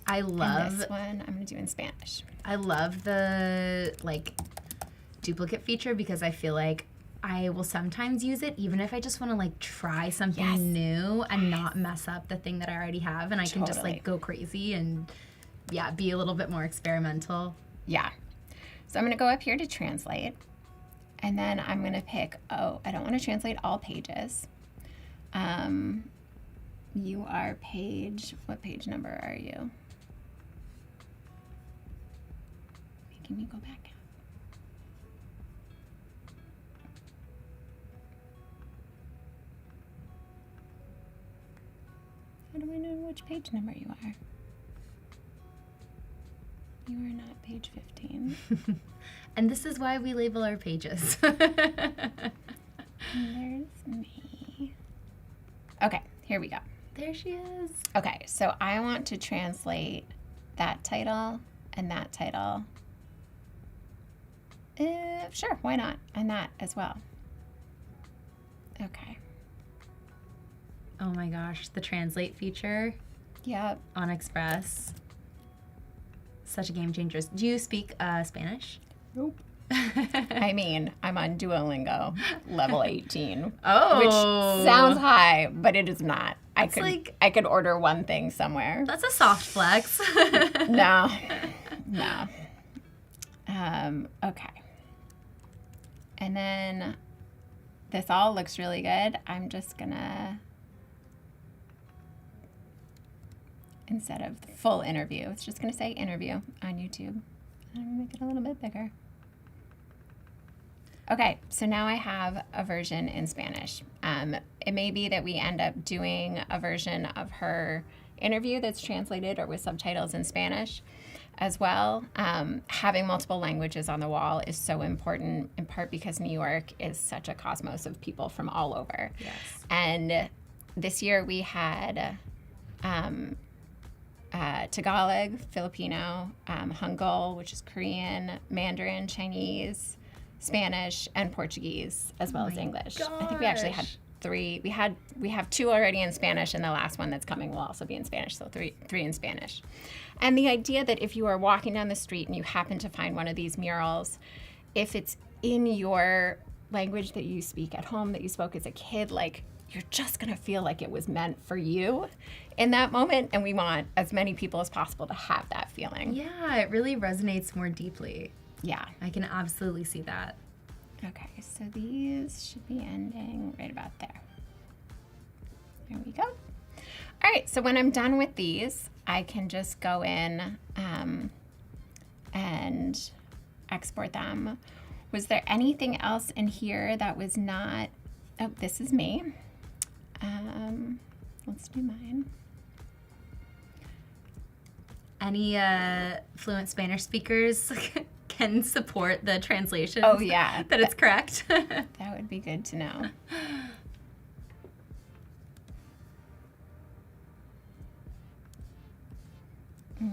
I love... and this one I'm going to do in Spanish. I love the, like, duplicate feature because I feel like I will sometimes use it even if I just want to, like, try something new and not mess up the thing that I already have, and I can just, like, go crazy and... yeah, be a little bit more experimental. Yeah. So I'm going to go up here to translate. And then I'm going to pick, I don't want to translate all pages. You are page, what page number are you? Making me go back out. How do I know which page number you are? You are not page 15. And this is why we label our pages. There's me. Okay, here we go. There she is. Okay, so I want to translate that title and that title. Sure, why not? And that as well. Okay. Oh my gosh, the translate feature Yep. on Express. Such a game changer. Do you speak Spanish? Nope. I mean, I'm on Duolingo, level 18. Oh. Which sounds high, but it is not. I could order one thing somewhere. That's a soft flex. No. Okay. And then this all looks really good. I'm just gonna, instead of the full interview, it's just gonna say interview on YouTube. I'm gonna make it a little bit bigger. Okay, so now I have a version in Spanish. It may be that we end up doing a version of her interview that's translated or with subtitles in Spanish as well. Having multiple languages on the wall is so important, in part because New York is such a cosmos of people from all over. Yes. And this year we had Tagalog, Filipino, Hangul, which is Korean, Mandarin, Chinese, Spanish, and Portuguese, as well as English. Gosh. I think we actually had 3. We have 2 already in Spanish, and the last one that's coming will also be in Spanish, so 3 in Spanish. And the idea that if you are walking down the street and you happen to find one of these murals, if it's in your language that you speak at home, that you spoke as a kid, like, you're just gonna feel like it was meant for you in that moment, and we want as many people as possible to have that feeling. Yeah, it really resonates more deeply. Yeah. I can absolutely see that. Okay, so these should be ending right about there. There we go. All right, so when I'm done with these, I can just go in and export them. Was there anything else in here that was not, oh, this is me. Let's do mine. Any fluent Spanish speakers can support the translation. Oh, yeah. That it's correct. That would be good to know.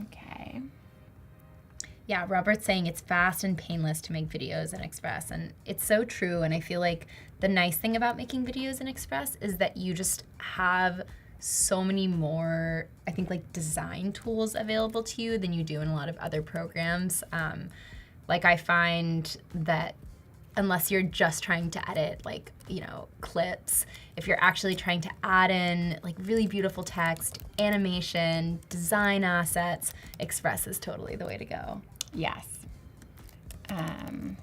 Okay. Yeah, Robert's saying it's fast and painless to make videos in Express, and it's so true. And I feel like the nice thing about making videos in Express is that you just have so many more, I think, like design tools available to you than you do in a lot of other programs. Like I find that unless you're just trying to edit, like, you know, clips, if you're actually trying to add in like really beautiful text, animation, design assets, Express is totally the way to go. Yes. Okay,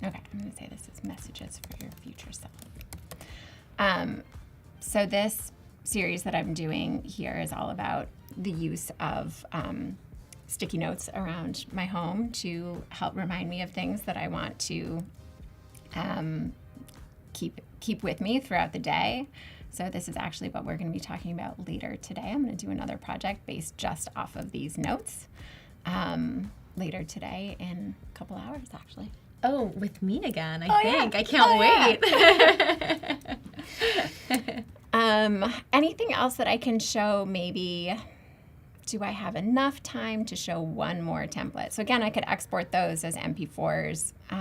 I'm going to say this is messages for your future self. So this series that I'm doing here is all about the use of sticky notes around my home to help remind me of things that I want to keep with me throughout the day. So this is actually what we're going to be talking about later today. I'm going to do another project based just off of these notes later today in a couple hours, actually. Oh, with me again, I think. Yeah. I can't wait. Anything else that I can show? Maybe, do I have enough time to show one more template? So again, I could export those as MP4s. Do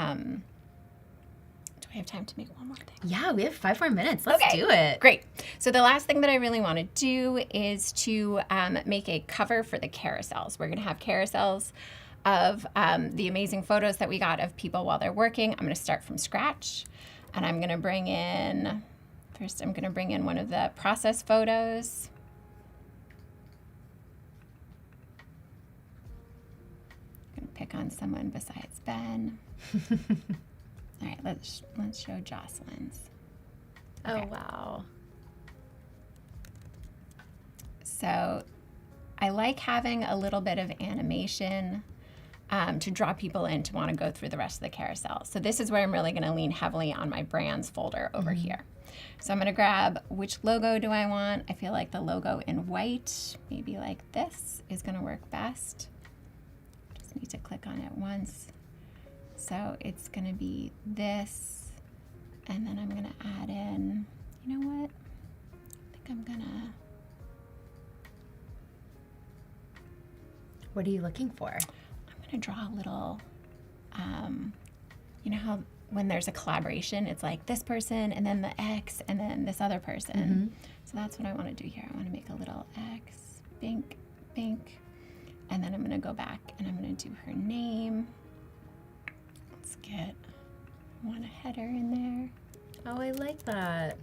I have time to make one more thing? Yeah, we have 5 more minutes. Let's do it. Great. So the last thing that I really want to do is to make a cover for the carousels. We're going to have carousels of the amazing photos that we got of people while they're working. I'm going to start from scratch, and I'm going to bring in, first I'm going to bring in one of the process photos. I'm going to pick on someone besides Ben. All right, let's show Jocelyn's. Okay. Oh, wow. So I like having a little bit of animation to draw people in to want to go through the rest of the carousel. So this is where I'm really going to lean heavily on my brands folder over here. So I'm going to grab, which logo do I want? I feel like the logo in white, maybe like this, is going to work best. Just need to click on it once. So it's going to be this, and then I'm going to add in, you know what? I think I'm going to... What are you looking for? To draw a little, you know how when there's a collaboration, it's like this person and then the X and then this other person. So that's what I want to do here. I want to make a little X, bink, bink, and then I'm going to go back and I'm going to do her name. Let's get one header in there. Oh, I like that.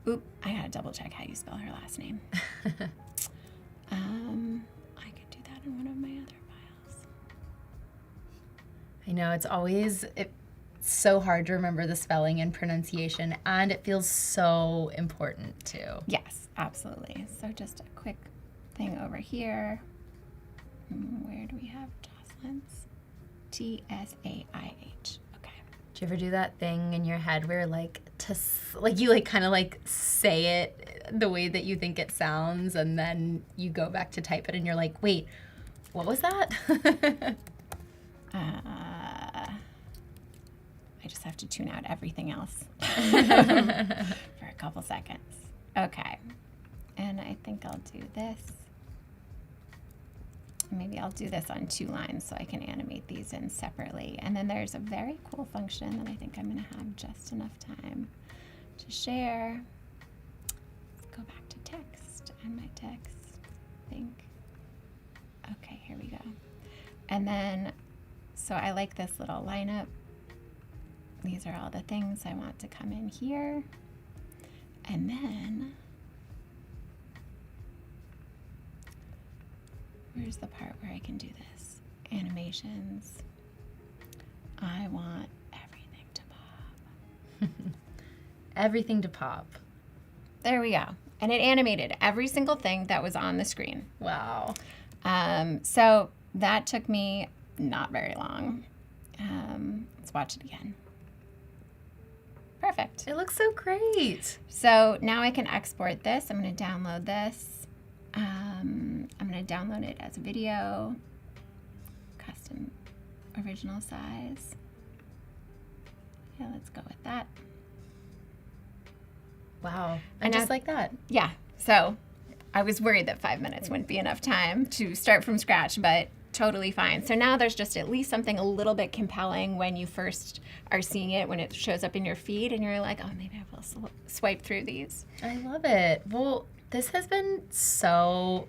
Oop, I gotta double check how you spell her last name. I could do that in one of my other files. I know, it's so hard to remember the spelling and pronunciation, and it feels so important too. Yes, absolutely. So just a quick thing over here. Where do we have Jocelyn's? T-S-A-I-H. Okay. Do you ever do that thing in your head where you kind of say it the way that you think it sounds, and then you go back to type it and you're like, wait, what was that? I just have to tune out everything else for a couple seconds. Okay. And I think I'll do this. Maybe I'll do this on 2 lines so I can animate these in separately. And then there's a very cool function that I think I'm going to have just enough time to share. Let's go back to text and my text. Okay, here we go. And then, so I like this little lineup. These are all the things I want to come in here. And then, where's the part where I can do this? Animations. I want everything to pop. Everything to pop. There we go. And it animated every single thing that was on the screen. Wow. So that took me not very long. Let's watch it again. Perfect. It looks so great. So now I can export this. I'm going to download this. I'm going to download it as a video, custom original size. Yeah, let's go with that. Wow. And just like that. Yeah. So I was worried that 5 minutes wouldn't be enough time to start from scratch, but totally fine. So now there's just at least something a little bit compelling when you first are seeing it, when it shows up in your feed and you're like, oh, maybe I will swipe through these. I love it. Well, this has been so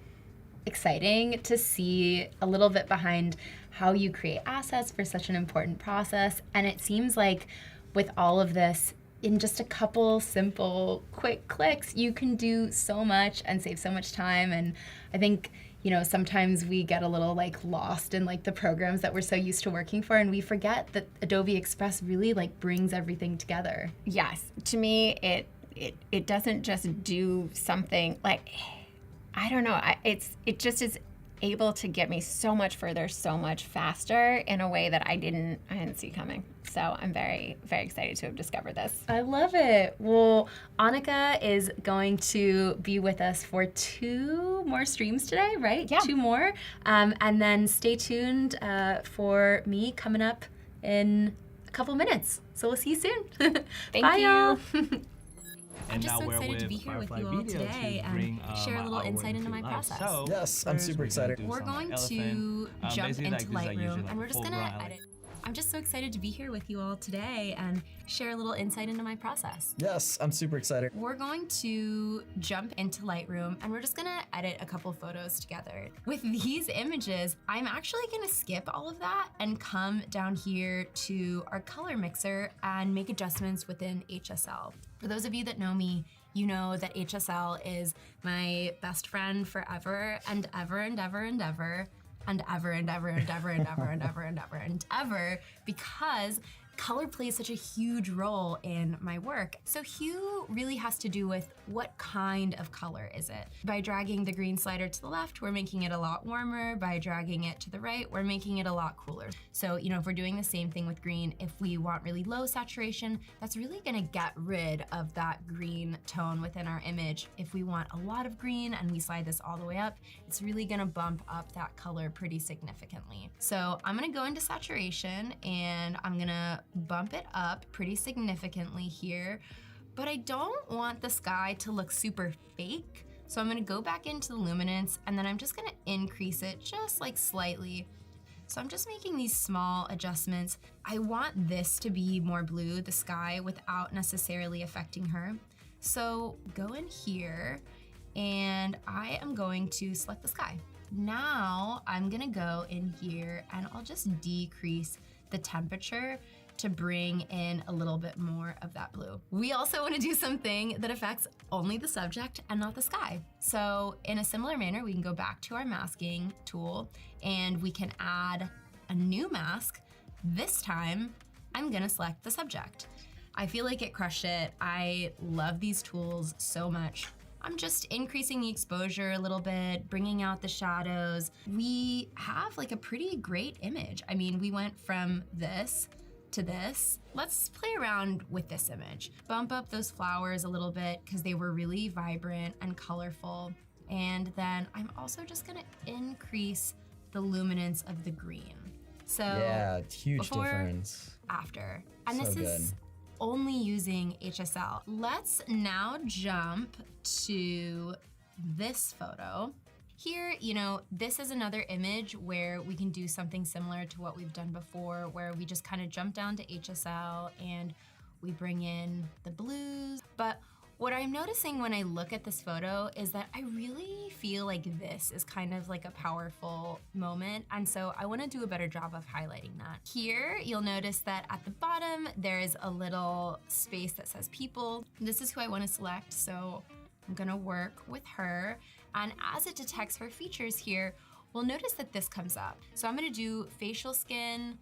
exciting to see a little bit behind how you create assets for such an important process. And it seems like with all of this, in just a couple simple, quick clicks, you can do so much and save so much time. And I think, you know, sometimes we get a little like lost in like the programs that we're so used to working for, and we forget that Adobe Express really like brings everything together. Yes, to me, it doesn't just do something like, I don't know, it just is able to get me so much further, so much faster in a way that I didn't see coming. So I'm very, very excited to have discovered this. I love it. Well, Annika is going to be with us for 2 more streams today, right? Yeah. 2 more. And then stay tuned for me coming up in a couple minutes. So we'll see you soon. Thank Bye, you. y'all. And I'm just now so we're excited to with be here with Firefly you all Video today to and bring, share a little our insight work into to my life. process. So, Yes, I'm first super we're gonna excited. do We're some going to elephant. jump Basically, into like, these are usually Lightroom, and we're just full gonna grown edit. I'm just so excited to be here with you all today and share a little insight into my process. Yes, I'm super excited. We're going to jump into Lightroom and we're just gonna edit a couple photos together. With these images, I'm actually gonna skip all of that and come down here to our color mixer and make adjustments within HSL. For those of you that know me, you know that HSL is my best friend forever and ever and ever and ever and ever and ever and ever and ever and ever and ever and ever, because color plays such a huge role in my work. So hue really has to do with what kind of color is it. By dragging the green slider to the left, we're making it a lot warmer. By dragging it to the right, we're making it a lot cooler. So, you know, if we're doing the same thing with green, if we want really low saturation, that's really gonna get rid of that green tone within our image. If we want a lot of green and we slide this all the way up, it's really gonna bump up that color pretty significantly. So I'm gonna go into saturation and I'm gonna bump it up pretty significantly here, but I don't want the sky to look super fake. So I'm gonna go back into the luminance and then I'm just gonna increase it just like slightly. So I'm just making these small adjustments. I want this to be more blue, the sky, without necessarily affecting her. So go in here and I am going to select the sky. Now I'm gonna go in here and I'll just decrease the temperature to bring in a little bit more of that blue. We also want to do something that affects only the subject and not the sky. So in a similar manner, we can go back to our masking tool and we can add a new mask. This time, I'm gonna select the subject. I feel like it crushed it. I love these tools so much. I'm just increasing the exposure a little bit, bringing out the shadows. We have like a pretty great image. I mean, we went from this to this. Let's play around with this image. Bump up those flowers a little bit because they were really vibrant and colorful. And then I'm also just gonna increase the luminance of the green. So Yeah, huge before, difference. after. And So this good. is only using HSL. Let's now jump to this photo. Here, you know, this is another image where we can do something similar to what we've done before, where we just kind of jump down to HSL and we bring in the blues. But what I'm noticing when I look at this photo is that I really feel like this is kind of like a powerful moment. And so I want to do a better job of highlighting that. Here, you'll notice that at the bottom, there's a little space that says people. This is who I want to select. So I'm gonna work with her. And as it detects her features here, we'll notice that this comes up. So I'm gonna do facial skin,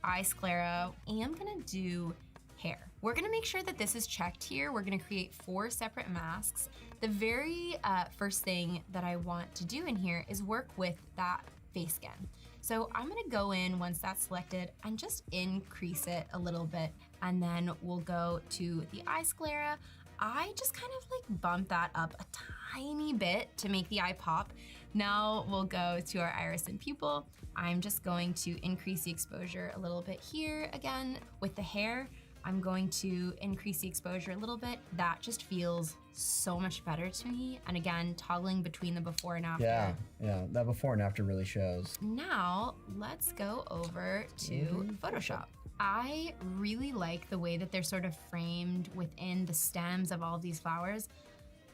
eye sclera, and I'm gonna do hair. We're gonna make sure that this is checked here. We're gonna create 4 separate masks. The very first thing that I want to do in here is work with that face skin. So I'm gonna go in once that's selected and just increase it a little bit. And then we'll go to the eye sclera. I just kind of like bump that up a tiny bit to make the eye pop. Now we'll go to our iris and pupil. I'm just going to increase the exposure a little bit here. Again, with the hair, I'm going to increase the exposure a little bit. That just feels so much better to me. And again, toggling between the before and after. Yeah, that before and after really shows. Now, let's go over to Photoshop. I really like the way that they're sort of framed within the stems of all of these flowers,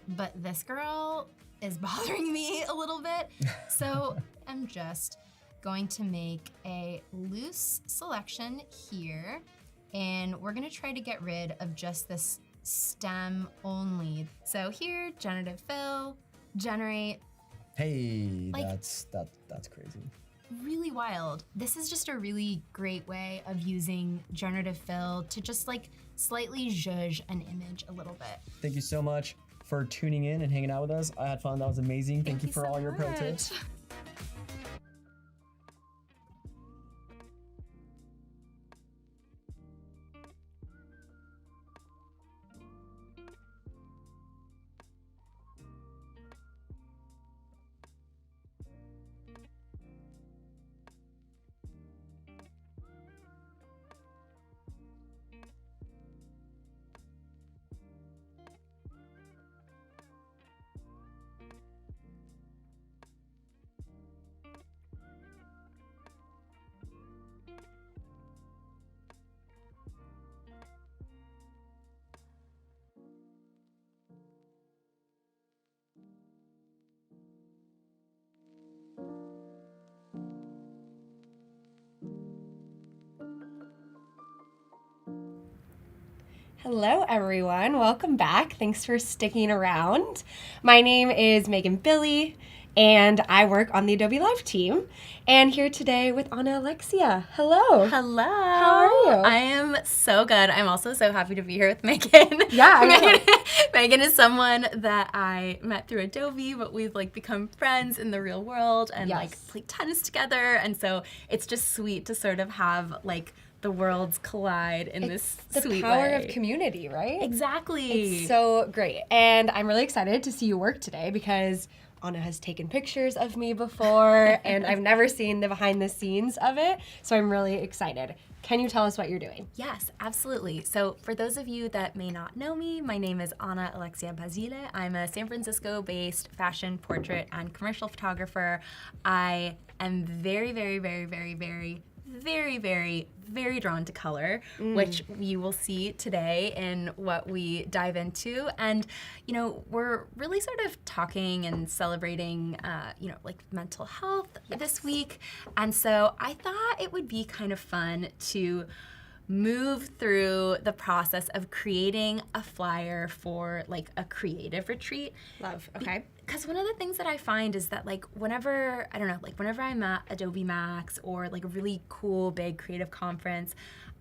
but this girl is bothering me a little bit. So I'm just going to make a loose selection here, and we're gonna try to get rid of just this stem only. So here, generative fill, generate, Hey, Like- that's crazy. Really wild. This is just a really great way of using generative fill to just like slightly zhuzh an image a little bit. Thank you so much for tuning in and hanging out with us. I had fun. That was amazing. Thank you for so all your pro much. tips. Hello, everyone. Welcome back. Thanks for sticking around. My name is Meghan Bille, and I work on the Adobe Live team. And here today with Anna-Alexia. Hello. Hello. How are you? I am so good. I'm also so happy to be here with Meghan. Yeah, I know. Meghan is someone that I met through Adobe, but we've like become friends in the real world and Yes. like played tennis together. And so it's just sweet to sort of have like the worlds collide in this The sweet power way. of community, right? Exactly. It's so great. And I'm really excited to see you work today because Anna has taken pictures of me before, and I've never seen the behind the scenes of it. So I'm really excited. Can you tell us what you're doing? Yes, absolutely. So for those of you that may not know me, my name is Anna-Alexia Basile. I'm a San Francisco-based fashion, portrait, and commercial photographer. I am very, very, very, very, very, very, very, very drawn to color, which you will see today in what we dive into. And, you know, we're really sort of talking and celebrating, you know, like mental health this week. And so I thought it would be kind of fun to move through the process of creating a flyer for like a creative retreat. Love. Okay. Because one of the things that I find is that like whenever, I don't know, like whenever I'm at Adobe Max or like a really cool big creative conference,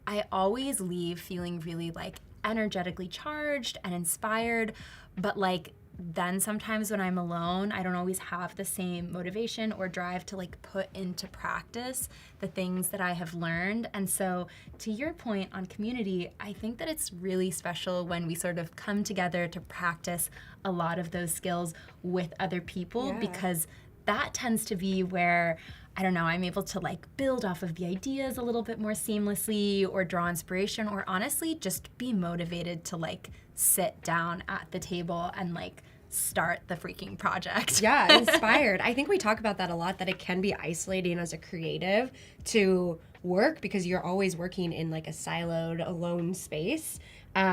I always leave feeling really like energetically charged and inspired, but like then sometimes when I'm alone, I don't always have the same motivation or drive to like put into practice the things that I have learned. And so to your point on community, I think that it's really special when we sort of come together to practice a lot of those skills with other people, Yeah. because that tends to be where, I don't know, I'm able to like build off of the ideas a little bit more seamlessly or draw inspiration or honestly just be motivated to like sit down at the table and like start the freaking project. Yeah, inspired. I think we talk about that a lot, that it can be isolating as a creative to work because you're always working in like a siloed, alone space.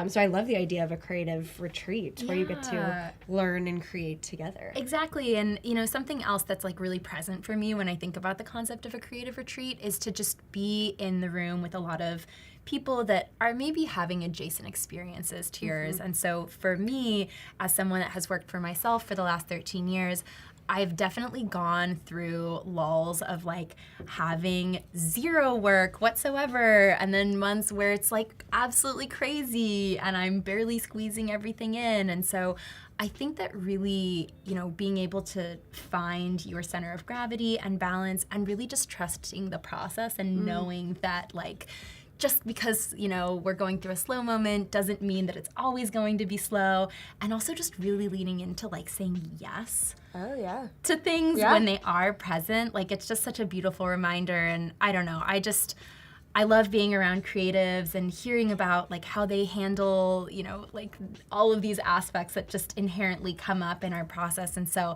So I love the idea of a creative retreat where you get to Yeah. learn and create together. Exactly. And, you know, something else that's like really present for me when I think about the concept of a creative retreat is to just be in the room with a lot of people that are maybe having adjacent experiences to yours. And so for me, as someone that has worked for myself for the last 13 years, I've definitely gone through lulls of like having zero work whatsoever, and then months where it's like absolutely crazy and I'm barely squeezing everything in. And so I think that really, you know, being able to find your center of gravity and balance and really just trusting the process and knowing that like just because, you know, we're going through a slow moment doesn't mean that it's always going to be slow. And also just really leaning into like saying yes Oh, yeah. to things Yeah. when they are present. Like it's just such a beautiful reminder. And I don't know, I love being around creatives and hearing about like how they handle, you know, like all of these aspects that just inherently come up in our process. And so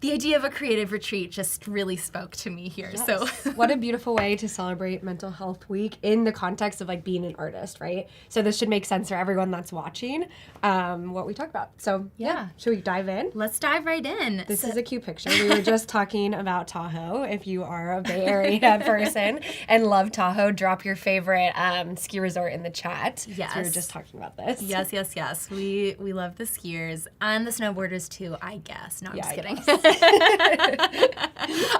the idea of a creative retreat just really spoke to me here. So What a beautiful way to celebrate Mental Health Week in the context of like being an artist, right? So this should make sense for everyone that's watching what we talk about. So Yeah. should we dive in? let's dive right in. This is a cute picture. We were just talking about Tahoe. If you are a Bay Area person and love Tahoe, drop your favorite ski resort in the chat. So we were Yes. just talking about this. Yes. We love the skiers and the snowboarders too, I guess. No, I'm Yeah, just I kidding. guess.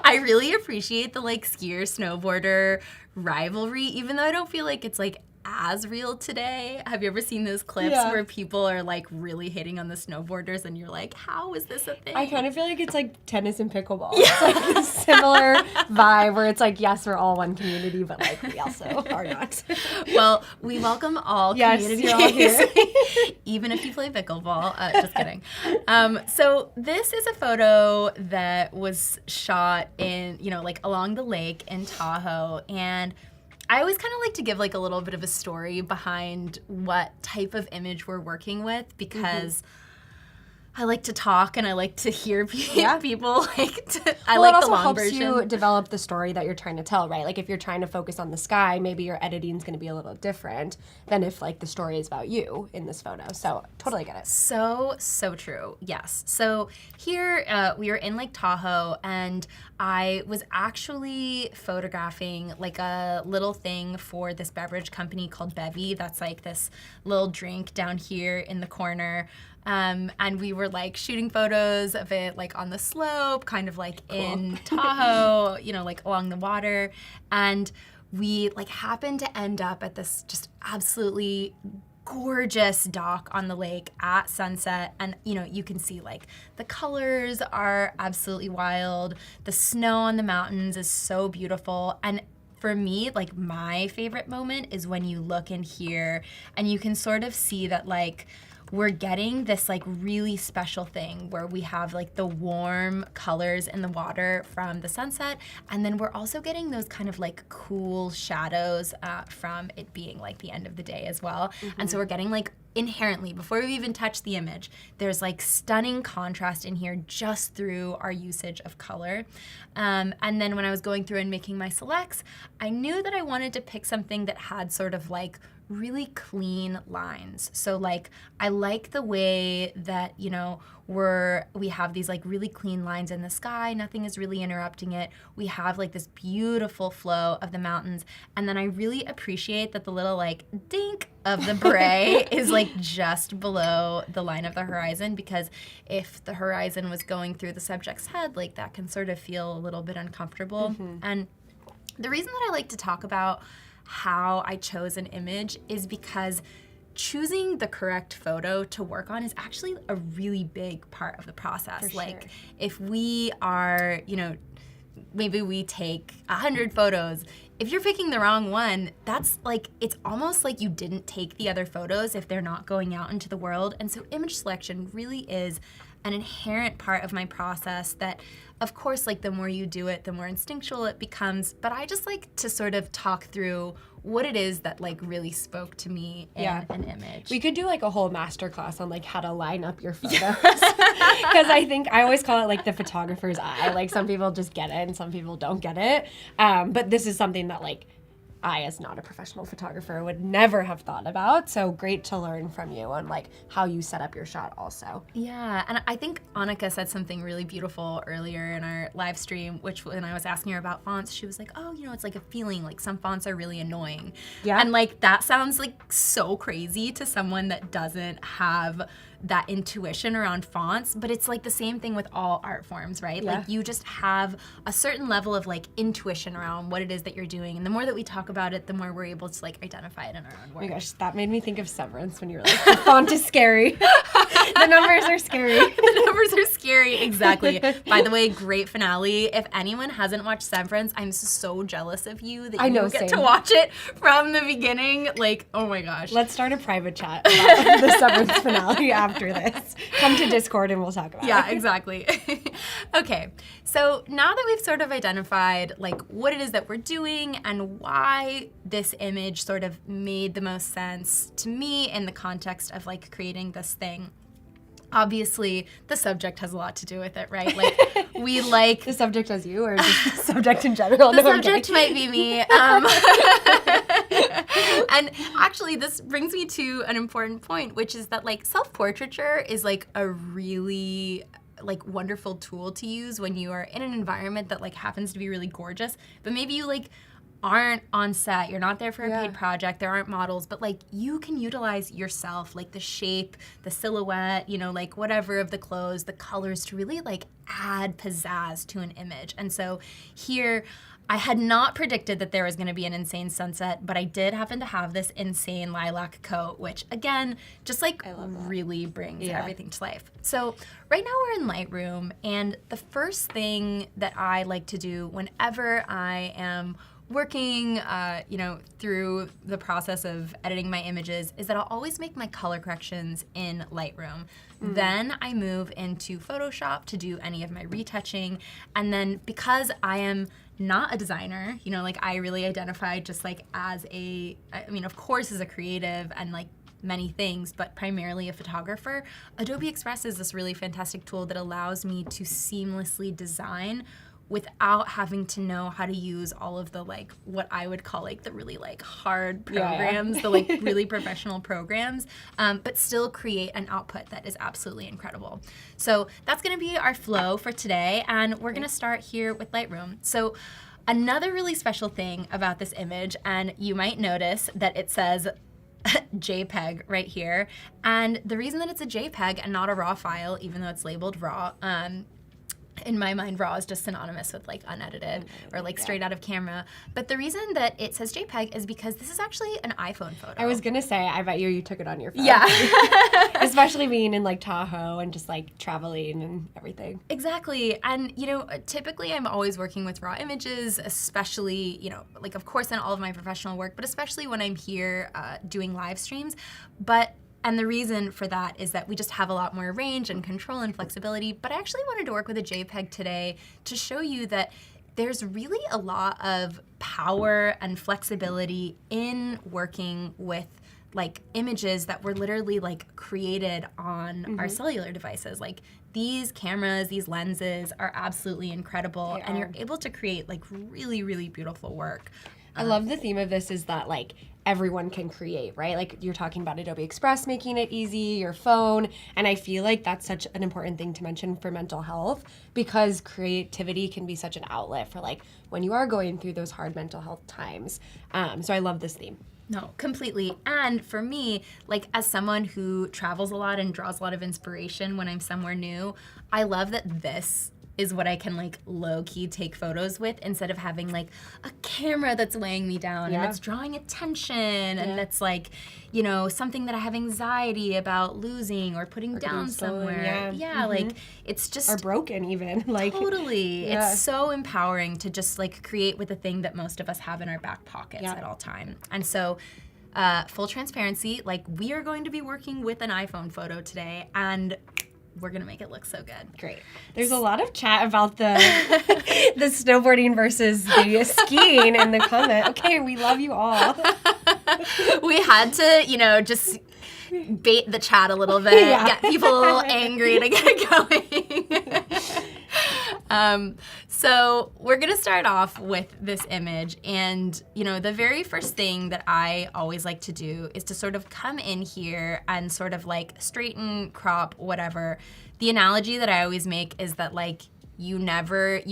I really appreciate the like skier snowboarder rivalry, even though I don't feel like it's like as real today. Have you ever seen those clips where people are like really hitting on the snowboarders and you're like, how is this a thing? I kind of feel like it's like tennis and pickleball. It's like a similar vibe where it's like, yes, we're all one community, but like we also are not. Well, we welcome all communities, you're all here. even if you play pickleball. Just kidding. So this is a photo that was shot in, you know, like along the lake in Tahoe, and I always kind of like to give like a little bit of a story behind what type of image we're working with, because I like to talk and I like to hear people like to, I like the long version. It also helps you develop the story that you're trying to tell, right? Like if you're trying to focus on the sky, maybe your editing is going to be a little different than if like the story is about you in this photo. So totally get it. So true. Yes. So here we are in Lake Tahoe, and I was actually photographing like a little thing for this beverage company called Bevy. That's like this little drink down here in the corner. And we were like shooting photos of it like on the slope, kind of like in Tahoe, you know, like along the water. And we like happened to end up at this just absolutely gorgeous dock on the lake at sunset. And, you know, you can see like the colors are absolutely wild. The snow on the mountains is so beautiful. And for me, like my favorite moment is when you look in here and you can sort of see that like we're getting this like really special thing where we have like the warm colors in the water from the sunset, and then we're also getting those kind of like cool shadows from it being like the end of the day as well. And so we're getting like inherently, before we even touch the image, there's like stunning contrast in here just through our usage of color. And then when I was going through and making my selects, I knew that I wanted to pick something that had sort of like really clean lines. So like I like the way that, you know, we have these like really clean lines in the sky, nothing is really interrupting it. We have like this beautiful flow of the mountains, and then I really appreciate that the little like dink of the beret is like just below the line of the horizon, because if the horizon was going through the subject's head, like that can sort of feel a little bit uncomfortable. And the reason that I like to talk about how I chose an image is because choosing the correct photo to work on is actually a really big part of the process. For like sure. if we are, you know, maybe we take 100 photos. If you're picking the wrong one, that's like, it's almost like you didn't take the other photos if they're not going out into the world. And so image selection really is an inherent part of my process that, of course, like the more you do it, the more instinctual it becomes. But I just like to sort of talk through what it is that like really spoke to me in an image. We could do like a whole masterclass on like how to line up your photos. Because I think I always call it like the photographer's eye. Like some people just get it and some people don't get it. But this is something that like I, as not a professional photographer, would never have thought about. So great to learn from you on like how you set up your shot also. Yeah, and I think Annika said something really beautiful earlier in our live stream, which when I was asking her about fonts, she was like, oh, you know, it's like a feeling, like some fonts are really annoying. Yeah. And like that sounds like so crazy to someone that doesn't have that intuition around fonts, but it's like the same thing with all art forms, right? Yeah. Like you just have a certain level of like intuition around what it is that you're doing, and the more that we talk about it, the more we're able to like identify it in our own Oh work. my gosh, that made me think of Severance when you were like, the font is scary. The numbers are scary. The numbers are scary, exactly. By the way, great finale. If anyone hasn't watched Severance, I'm so jealous of you that I know, you get same. to watch it from the beginning. Like, oh my gosh. Let's start a private chat about the Severance finale after this. Come to Discord and we'll talk about Yeah, it. exactly. Okay, so now that we've sort of identified like what it is that we're doing and why this image sort of made the most sense to me in the context of like creating this thing, obviously the subject has a lot to do with it, right? Like we like The subject as you, or just the subject in general? the No, I'm subject kidding. might be me. And actually, this brings me to an important point, which is that like self-portraiture is like a really like wonderful tool to use when you are in an environment that like happens to be really gorgeous, but maybe you like aren't on set, you're not there for a Yeah. paid project, there aren't models, but like you can utilize yourself, like the shape, the silhouette, you know, like whatever of the clothes, the colors to really like add pizzazz to an image. And so here, I had not predicted that there was going to be an insane sunset, but I did happen to have this insane lilac coat, which again, just like really brings everything to life. So right now we're in Lightroom, and the first thing that I like to do whenever I am working, you know, through the process of editing my images is that I'll always make my color corrections in Lightroom. Then I move into Photoshop to do any of my retouching. And then because I am not a designer, you know, like I really identify just like as I mean, of course as a creative and like many things, but primarily a photographer, Adobe Express is this really fantastic tool that allows me to seamlessly design without having to know how to use all of the like what I would call like the really like hard programs, the like really professional programs, but still create an output that is absolutely incredible. So that's gonna be our flow for today, and we're gonna start here with Lightroom. So another really special thing about this image, and you might notice that it says JPEG right here, and the reason that it's a JPEG and not a RAW file, even though it's labeled RAW, in my mind, RAW is just synonymous with like unedited or like straight out of camera. But the reason that it says JPEG is because this is actually an iPhone photo. I was gonna say, I bet you took it on your phone. Yeah. Especially being in like Tahoe and just like traveling and everything. Exactly. And, you know, typically I'm always working with raw images, especially, you know, like of course in all of my professional work, but especially when I'm here doing live streams. And the reason for that is that we just have a lot more range and control and flexibility. But I actually wanted to work with a JPEG today to show you that there's really a lot of power and flexibility in working with like images that were literally like created on our cellular devices. Like these cameras, these lenses are absolutely incredible, and you're able to create like really, really beautiful work. I love the theme of this is that like everyone can create, right? Like you're talking about Adobe Express making it easy, your phone, and I feel like that's such an important thing to mention for mental health, because creativity can be such an outlet for like when you are going through those hard mental health times. So I love this theme. No, completely. And for me, like as someone who travels a lot and draws a lot of inspiration when I'm somewhere new, I love that this is what I can like low-key take photos with instead of having like a camera that's weighing me down and that's drawing attention and that's like, you know, something that I have anxiety about losing or putting down somewhere. Like it's just or broken even. Like totally. It's so empowering to just like create with a thing that most of us have in our back pockets at all time. And so full transparency, like we are going to be working with an iPhone photo today, and we're gonna make it look so good. Great. There's a lot of chat about the the snowboarding versus the skiing in the comment. Okay, we love you all. We had to, you know, just bait the chat a little bit, get people angry to get going. So we're gonna start off with this image, and you know, the very first thing that I always like to do is to sort of come in here and sort of like straighten, crop, whatever. The analogy that I always make is that like you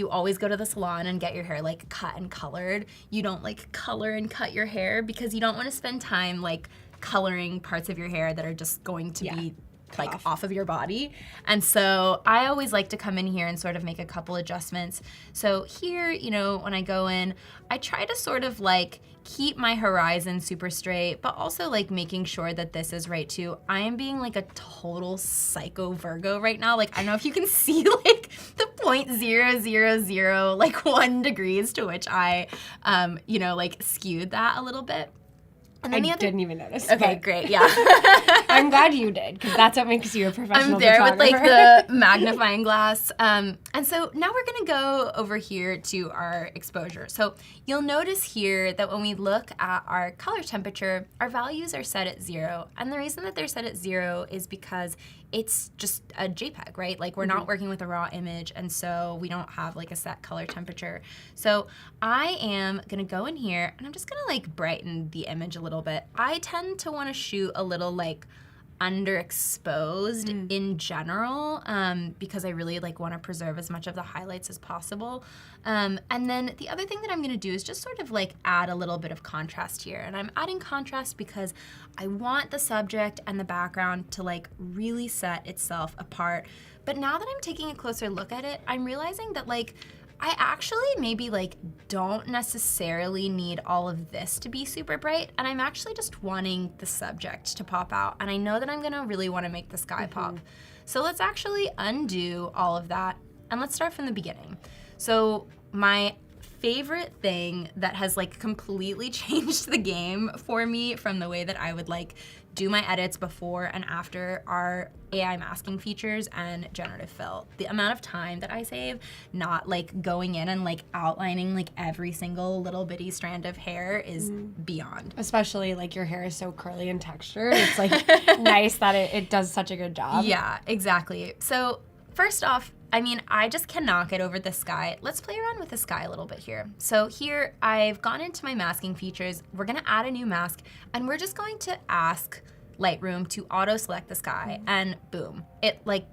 always go to the salon and get your hair like cut and colored. You don't like color and cut your hair because you don't want to spend time like coloring parts of your hair that are just going to be like off of your body. And so I always like to come in here and sort of make a couple adjustments. So here, you know, when I go in, I try to sort of like keep my horizon super straight, but also like making sure that this is right too. I am being like a total psycho Virgo right now. Like, I don't know if you can see like the 0.000 like 1 degrees to which I, you know, like skewed that a little bit. And then I didn't even notice. Okay, great, yeah. I'm glad you did, because that's what makes you a professional I'm there with like photographer. the magnifying glass. And so now we're gonna go over here to our exposure. So you'll notice here that when we look at our color temperature, our values are set at 0. And the reason that they're set at 0 is because it's just a JPEG, right? Like we're not working with a raw image, and so we don't have like a set color temperature. So I am gonna go in here and I'm just gonna like brighten the image a little bit. I tend to wanna shoot a little like underexposed in general, because I really like want to preserve as much of the highlights as possible. And then the other thing that I'm gonna do is just sort of like add a little bit of contrast here. And I'm adding contrast because I want the subject and the background to like really set itself apart. But now that I'm taking a closer look at it, I'm realizing that like I actually maybe like don't necessarily need all of this to be super bright, and I'm actually just wanting the subject to pop out, and I know that I'm gonna really wanna make the sky pop. So let's actually undo all of that, and let's start from the beginning. So my favorite thing that has like completely changed the game for me from the way that I would like do my edits before and after are AI masking features and generative fill. The amount of time that I save not like going in and like outlining like every single little bitty strand of hair is beyond. Especially like your hair is so curly and textured. It's like nice that it does such a good job. Yeah, exactly. So first off, I mean, I just cannot get over the sky. Let's play around with the sky a little bit here. So here, I've gone into my masking features. We're gonna add a new mask, and we're just going to ask Lightroom to auto-select the sky, and boom. It like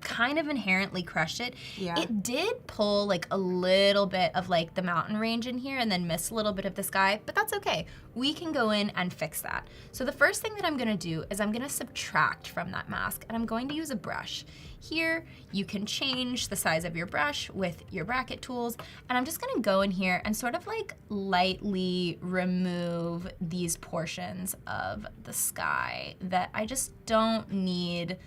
kind of inherently crushed it. Yeah. It did pull like a little bit of like the mountain range in here and then miss a little bit of the sky, but that's okay. We can go in and fix that. So the first thing that I'm gonna do is I'm gonna subtract from that mask, and I'm going to use a brush. Here, you can change the size of your brush with your bracket tools, and I'm just gonna go in here and sort of like lightly remove these portions of the sky that I just don't need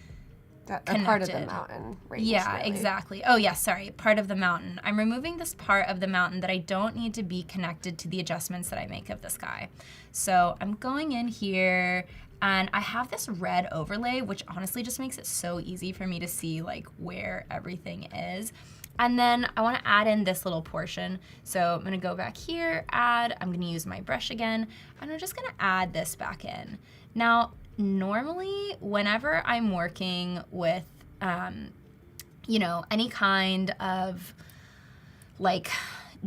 A part of the connected. mountain range. Yeah, really. exactly. Oh yeah, sorry, part of the mountain. I'm removing this part of the mountain that I don't need to be connected to the adjustments that I make of the sky. So I'm going in here, and I have this red overlay, which honestly just makes it so easy for me to see like where everything is. And then I wanna add in this little portion. So I'm gonna go back here, add, I'm gonna use my brush again, and I'm just gonna add this back in. Now, normally, whenever I'm working with, you know, any kind of like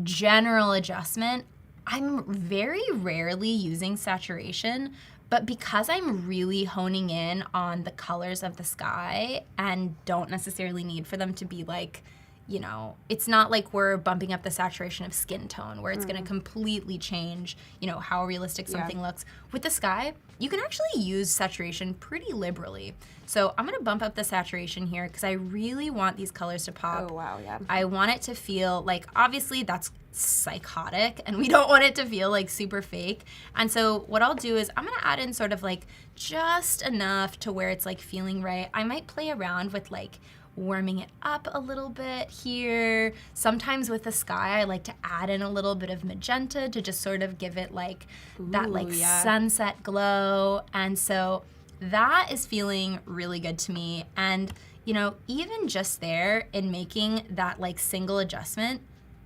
general adjustment, I'm very rarely using saturation, but because I'm really honing in on the colors of the sky and don't necessarily need for them to be like, you know, it's not like we're bumping up the saturation of skin tone where it's gonna completely change, you know, how realistic something looks. With the sky, you can actually use saturation pretty liberally. So I'm gonna bump up the saturation here because I really want these colors to pop. Oh, wow, yeah. I want it to feel like, obviously that's psychotic and we don't want it to feel like super fake. And so what I'll do is I'm gonna add in sort of like just enough to where it's like feeling right. I might play around with like warming it up a little bit here. Sometimes with the sky, I like to add in a little bit of magenta to just sort of give it like that like sunset glow. And so that is feeling really good to me. And you know, even just there in making that like single adjustment,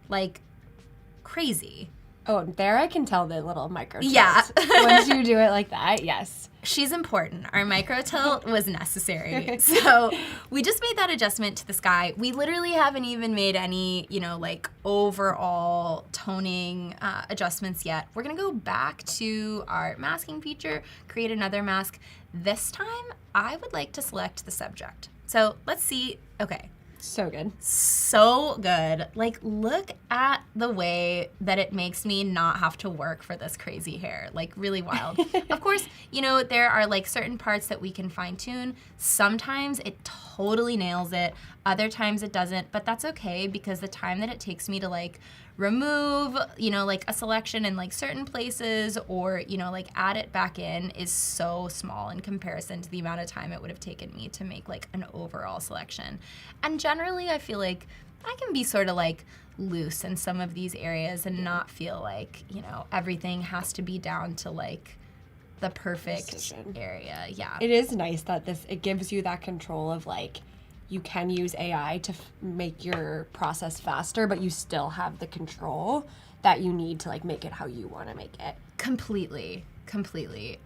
like crazy. Oh, there I can tell the little micro tilt. Yeah. Once you do it like that, yes. She's important. Our micro tilt was necessary. So we just made that adjustment to the sky. We literally haven't even made any, you know, like overall toning adjustments yet. We're gonna go back to our masking feature, create another mask. This time, I would like to select the subject. So let's see, okay. So good. So good. Like, look at the way that it makes me not have to work for this crazy hair. Like, really wild. Of course, you know, there are like certain parts that we can fine tune. Sometimes it totally nails it. Other times it doesn't, but that's okay because the time that it takes me to like remove, you know, like a selection in like certain places or, you know, like add it back in is so small in comparison to the amount of time it would have taken me to make like an overall selection. And generally I feel like I can be sort of like loose in some of these areas and not feel like, you know, everything has to be down to like the perfect Precision. area. Yeah. It is nice that it gives you that control of like, you can use AI to make your process faster, but you still have the control that you need to like make it how you want to make it. Completely.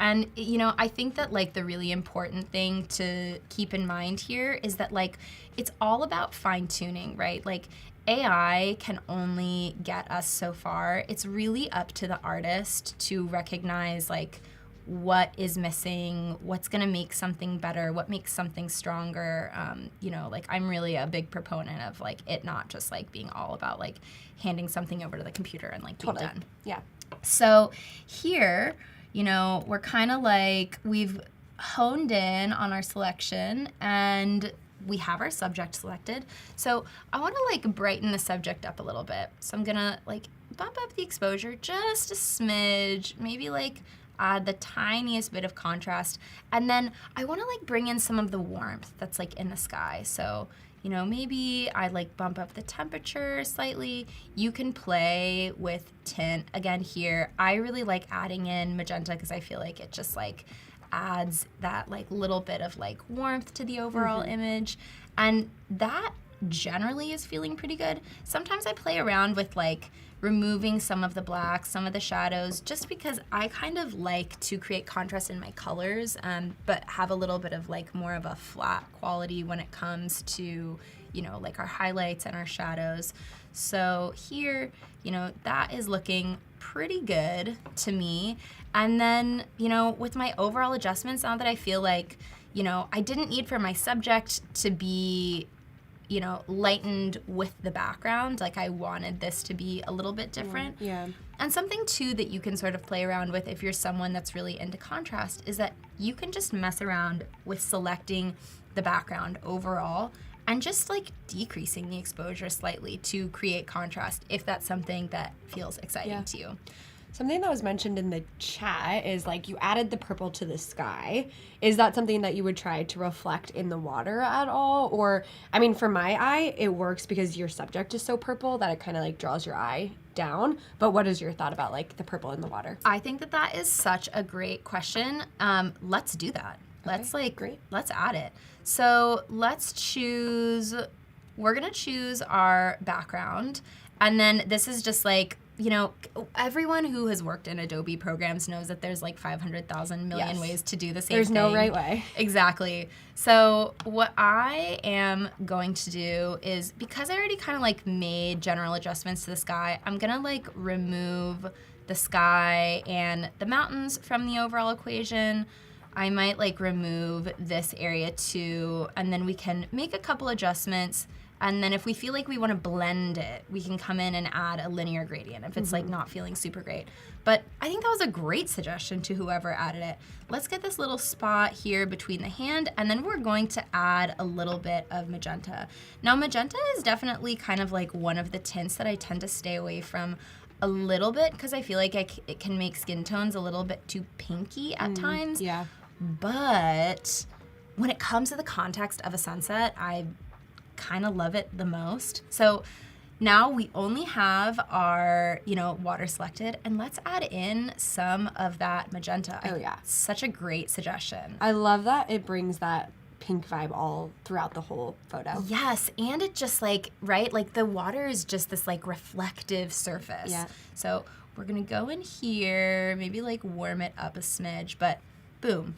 And you know, I think that like the really important thing to keep in mind here is that like it's all about fine tuning, right? Like AI can only get us so far. It's really up to the artist to recognize like what is missing, what's gonna make something better, what makes something stronger. You know, like I'm really a big proponent of like it not just like being all about like handing something over to the computer and like being done. Yeah. So here, you know, we're kind of like, we've honed in on our selection and we have our subject selected. So I want to like brighten the subject up a little bit. So I'm gonna like bump up the exposure just a smidge, maybe like add the tiniest bit of contrast. And then I want to like bring in some of the warmth that's like in the sky. So, you know, maybe I like bump up the temperature slightly. You can play with tint. Again, here, I really like adding in magenta because I feel like it just like adds that like little bit of like warmth to the overall image. And that generally is feeling pretty good. Sometimes I play around with like removing some of the blacks, some of the shadows, just because I kind of like to create contrast in my colors, but have a little bit of like more of a flat quality when it comes to, you know, like our highlights and our shadows. So here, you know, that is looking pretty good to me. And then, you know, with my overall adjustments, now that I feel like, you know, I didn't need for my subject to be, you know, lightened with the background. Like I wanted this to be a little bit different. Yeah. And something too that you can sort of play around with if you're someone that's really into contrast is that you can just mess around with selecting the background overall and just like decreasing the exposure slightly to create contrast if that's something that feels exciting to you. Something that was mentioned in the chat is like you added the purple to the sky. Is that something that you would try to reflect in the water at all? Or, I mean, for my eye, it works because your subject is so purple that it kind of like draws your eye down. But what is your thought about like the purple in the water? I think that that is such a great question. Let's do that. Let's let's add it. So let's choose, we're gonna choose our background. And then this is just like, you know, everyone who has worked in Adobe programs knows that there's like 500,000 million ways to do the same thing. There's no right way. Exactly. So what I am going to do is, because I already kind of like made general adjustments to the sky, I'm gonna like remove the sky and the mountains from the overall equation. I might like remove this area too, and then we can make a couple adjustments. And then if we feel like we want to blend it, we can come in and add a linear gradient if it's like not feeling super great. But I think that was a great suggestion to whoever added it. Let's get this little spot here between the hand, and then we're going to add a little bit of magenta. Now magenta is definitely kind of like one of the tints that I tend to stay away from a little bit because I feel like it can make skin tones a little bit too pinky at times. Yeah. But when it comes to the context of a sunset, I kind of love it the most. So now we only have our, you know, water selected, and let's add in some of that magenta. Oh, yeah. Such a great suggestion. I love that it brings that pink vibe all throughout the whole photo. Yes, and it just like, right, like the water is just this like reflective surface. Yeah. So we're gonna go in here, maybe like warm it up a smidge, but boom.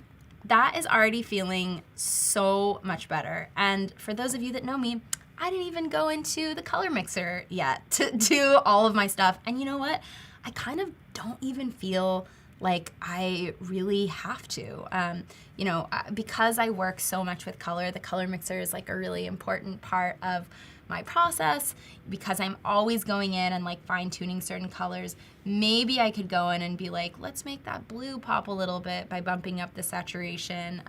That is already feeling so much better. And for those of you that know me, I didn't even go into the color mixer yet to do all of my stuff. And you know what? I kind of don't even feel like I really have to. You know, because I work so much with color, the color mixer is like a really important part of my process. Because I'm always going in and like fine tuning certain colors, maybe I could go in and be like, let's make that blue pop a little bit by bumping up the saturation.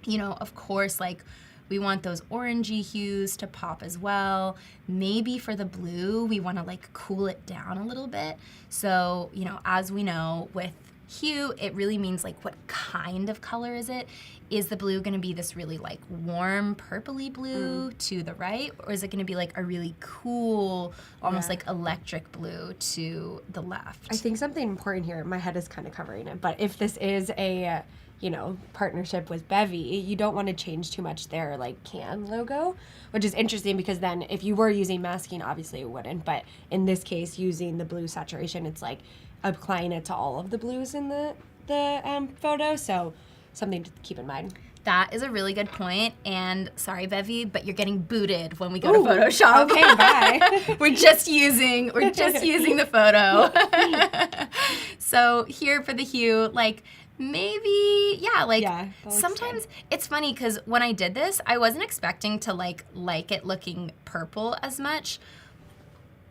You know, of course, like we want those orangey hues to pop as well. Maybe for the blue, we want to like cool it down a little bit. So, you know, as we know with hue, it really means like what kind of color is it? Is the blue going to be this really like warm purpley blue to the right, or is it going to be like a really cool, almost like electric blue to the left? I think something important here, my head is kind of covering it, but if this is a, you know, partnership with Bevy, you don't want to change too much their like can logo, which is interesting because then if you were using masking, obviously it wouldn't, but in this case, using the blue saturation, it's like applying it to all of the blues in the photo, so something to keep in mind. That is a really good point. And sorry, Bevy, but you're getting booted when we go to Photoshop. Okay, bye. we're just using the photo. So here for the hue, like maybe, yeah, like Yeah, that looks sometimes it's funny because when I did this, I wasn't expecting to like it looking purple as much.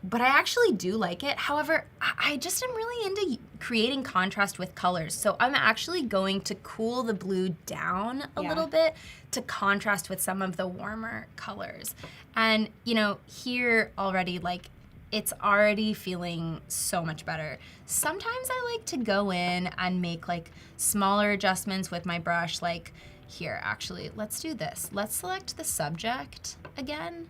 But I actually do like it. However, I just am really into creating contrast with colors. So I'm actually going to cool the blue down a little bit to contrast with some of the warmer colors. And, you know, here already, like, it's already feeling so much better. Sometimes I like to go in and make, like, smaller adjustments with my brush. Like, here, actually, let's do this. Let's select the subject again.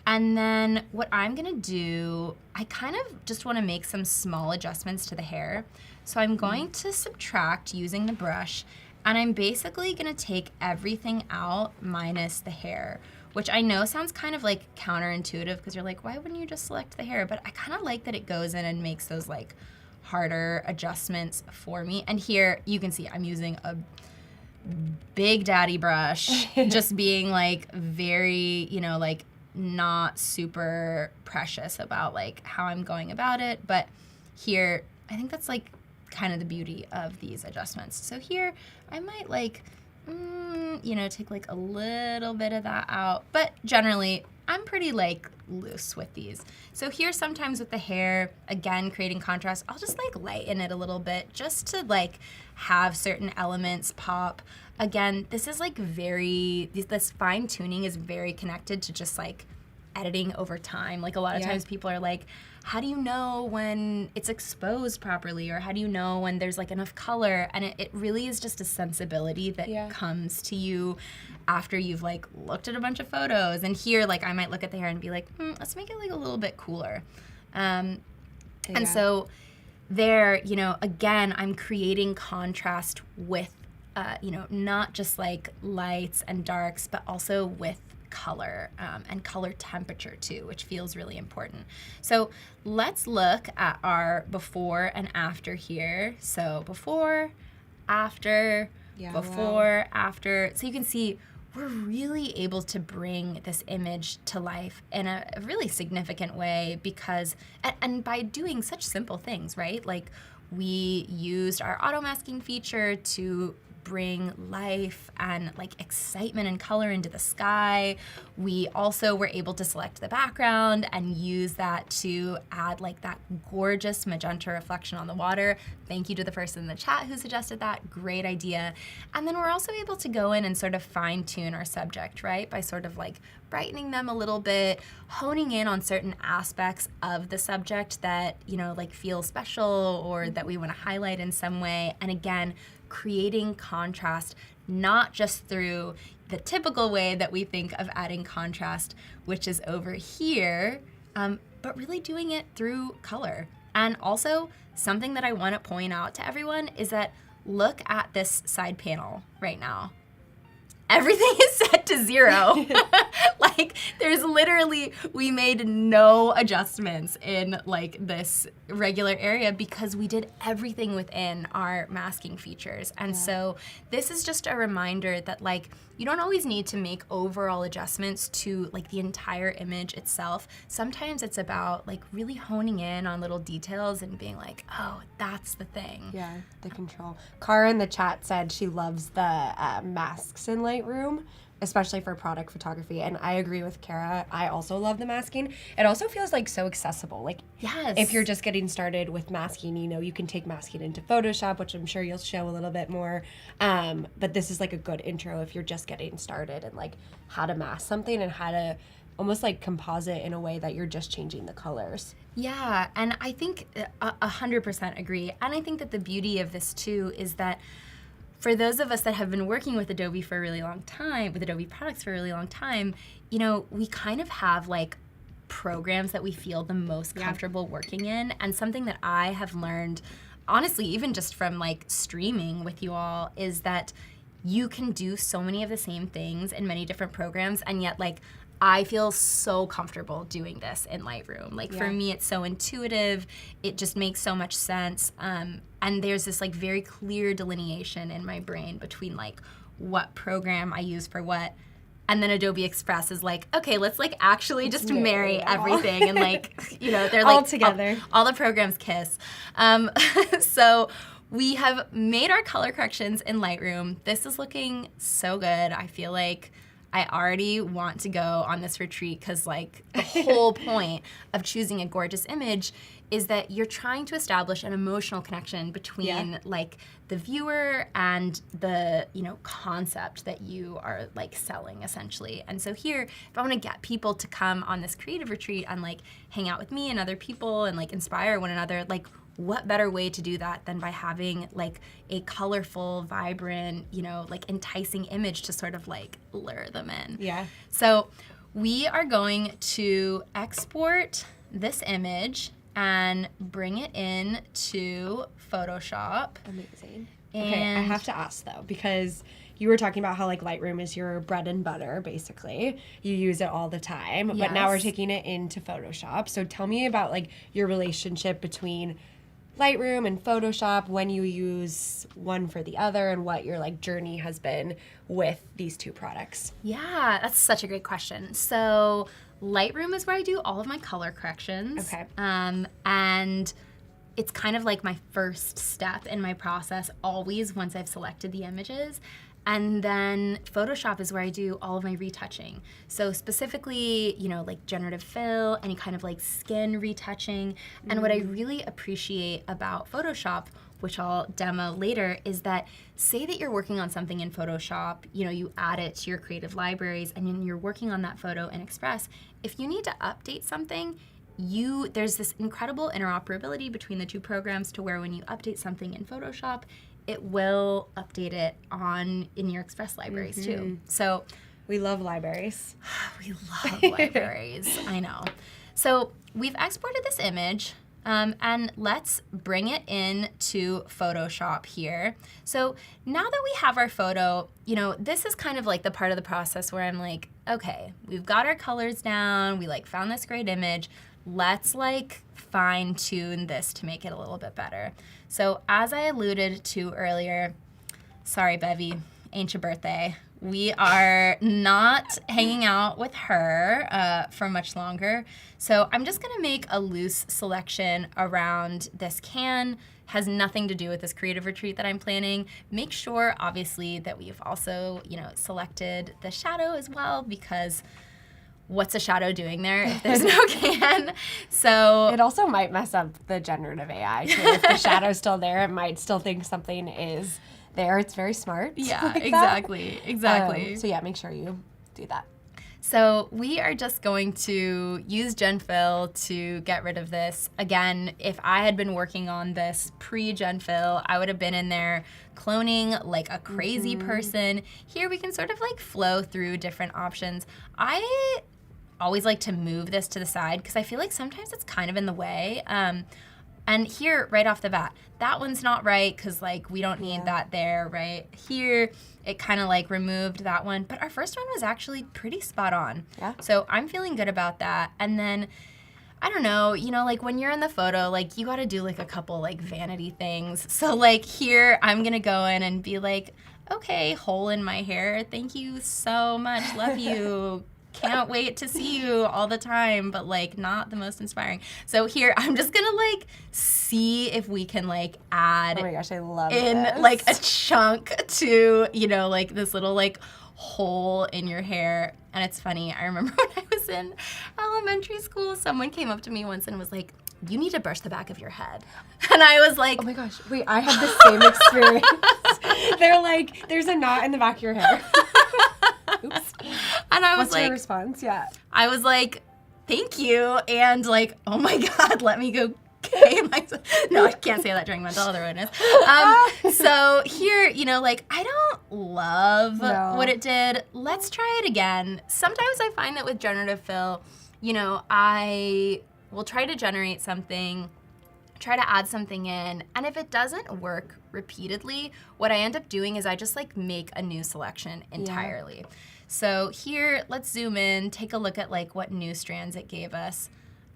And then what I'm gonna do, I kind of just wanna make some small adjustments to the hair. So I'm going to subtract using the brush, and I'm basically gonna take everything out minus the hair, which I know sounds kind of like counterintuitive because you're like, why wouldn't you just select the hair? But I kind of like that it goes in and makes those like harder adjustments for me. And here you can see I'm using a big daddy brush, just being like very, you know, like not super precious about like how I'm going about it. But here, I think that's like kind of the beauty of these adjustments. So here, I might like, you know, take like a little bit of that out. But generally, I'm pretty like loose with these. So here, sometimes with the hair, again, creating contrast, I'll just like lighten it a little bit just to like have certain elements pop. Again, this is like this fine tuning is very connected to just like editing over time. Like a lot of times people are like, how do you know when it's exposed properly? Or how do you know when there's like enough color? And it really is just a sensibility that comes to you after you've like looked at a bunch of photos. And here, like I might look at the hair and be like, let's make it like a little bit cooler. And so there, you know, again, I'm creating contrast with you know, not just like lights and darks, but also with color and color temperature too, which feels really important. So let's look at our before and after here. So before, after, after. So you can see we're really able to bring this image to life in a really significant way because, and by doing such simple things, right? Like we used our auto masking feature to bring life and like excitement and color into the sky. We also were able to select the background and use that to add like that gorgeous magenta reflection on the water. Thank you to the person in the chat who suggested that. Great idea. And then we're also able to go in and sort of fine tune our subject, right? By sort of like brightening them a little bit, honing in on certain aspects of the subject that, you know, like feel special or that we want to highlight in some way. And again, creating contrast, not just through the typical way that we think of adding contrast, which is over here, but really doing it through color. And also, something that I want to point out to everyone is that look at this side panel right now. Everything is set to 0. Like there's literally, we made no adjustments in like this regular area because we did everything within our masking features. And so this is just a reminder that like, you don't always need to make overall adjustments to like the entire image itself. Sometimes it's about like really honing in on little details and being like, oh, that's the thing. Yeah, the control. Cara in the chat said she loves the masks in Lightroom, especially for product photography. And I agree with Cara. I also love the masking. It also feels like so accessible. Like if you're just getting started with masking, you know, you can take masking into Photoshop, which I'm sure you'll show a little bit more. But this is like a good intro if you're just getting started and like how to mask something and how to almost like composite in a way that you're just changing the colors. Yeah, and I think 100% agree. And I think that the beauty of this too is that for those of us that have been working with Adobe for a really long time, with Adobe products for a really long time, you know, we kind of have like programs that we feel the most comfortable working in. And something that I have learned, honestly, even just from like streaming with you all, is that you can do so many of the same things in many different programs, and yet like I feel so comfortable doing this in Lightroom. Like for me, it's so intuitive. It just makes so much sense. And there's this like very clear delineation in my brain between like what program I use for what. And then Adobe Express is like, okay, let's like actually just marry everything and like, you know, they're like all together. All the programs kiss. So we have made our color corrections in Lightroom. This is looking so good. I feel like I already want to go on this retreat because like the whole point of choosing a gorgeous image is that you're trying to establish an emotional connection between like the viewer and the, you know, concept that you are like selling essentially. And so here, if I want to get people to come on this creative retreat and like hang out with me and other people and like inspire one another, like what better way to do that than by having like a colorful, vibrant, you know, like enticing image to sort of like lure them in. Yeah. So we are going to export this image and bring it in to Photoshop. Amazing. And Okay, I have to ask though, because you were talking about how like Lightroom is your bread and butter, basically. You use it all the time, but now we're Yes. taking it into Photoshop. So tell me about like your relationship between Lightroom and Photoshop, when you use one for the other, and what your like journey has been with these two products. Yeah, that's such a great question. So Lightroom is where I do all of my color corrections. Okay. And it's kind of like my first step in my process always once I've selected the images. And then Photoshop is where I do all of my retouching. So specifically, you know, like generative fill, any kind of like skin retouching. And what I really appreciate about Photoshop, which I'll demo later, is that say that you're working on something in Photoshop, you know, you add it to your creative libraries and then you're working on that photo in Express. If you need to update something, there's this incredible interoperability between the two programs to where when you update something in Photoshop, it will update it in your Express libraries too. So We love libraries. we love libraries, I know. So we've exported this image, and let's bring it into Photoshop here. So now that we have our photo, you know, this is kind of like the part of the process where I'm like, okay, we've got our colors down, we like found this great image, let's like fine tune this to make it a little bit better. So as I alluded to earlier, sorry Bevy, ain't your birthday. We are not hanging out with her for much longer. So I'm just gonna make a loose selection around this can. Has nothing to do with this creative retreat that I'm planning. Make sure, obviously, that we've also, you know, selected the shadow as well, because what's a shadow doing there if there's no can? So It also might mess up the generative AI too. If the shadow's still there, it might still think something is there. It's very smart. yeah, like that. exactly. So yeah, make sure you do that. So we are just going to use GenFill to get rid of this. Again, if I had been working on this pre-GenFill, I would have been in there cloning like a crazy person. Here we can sort of like flow through different options. I always like to move this to the side because I feel like sometimes it's kind of in the way. And here, right off the bat, that one's not right because like we don't need that there, right? Here, it kind of like removed that one. But our first one was actually pretty spot on. Yeah. So I'm feeling good about that. And then, I don't know, you know, like when you're in the photo, like you got to do like a couple like vanity things. So like here, I'm going to go in and be like, okay, hole in my hair. Thank you so much. Love you. Can't wait to see you all the time, but like not the most inspiring. So here, I'm just gonna like see if we can like add Oh my gosh, I love in this. like a chunk to, you know, like this little like hole in your hair. And it's funny, I remember when I was in elementary school, someone came up to me once and was like, you need to brush the back of your head. And I was like, Oh my gosh, wait, I had the same experience. They're like, there's a knot in the back of your hair. Oops. and I was What's your like, response? Yeah. I was like, thank you. And like, oh my God, let me go pay myself. No, I can't say that during mental health awareness. So here, you know, like I don't love what it did. Let's try it again. Sometimes I find that with generative fill, you know, I will try to generate something, try to add something in, and if it doesn't work repeatedly, what I end up doing is I just like make a new selection entirely. So here, let's zoom in, take a look at like what new strands it gave us.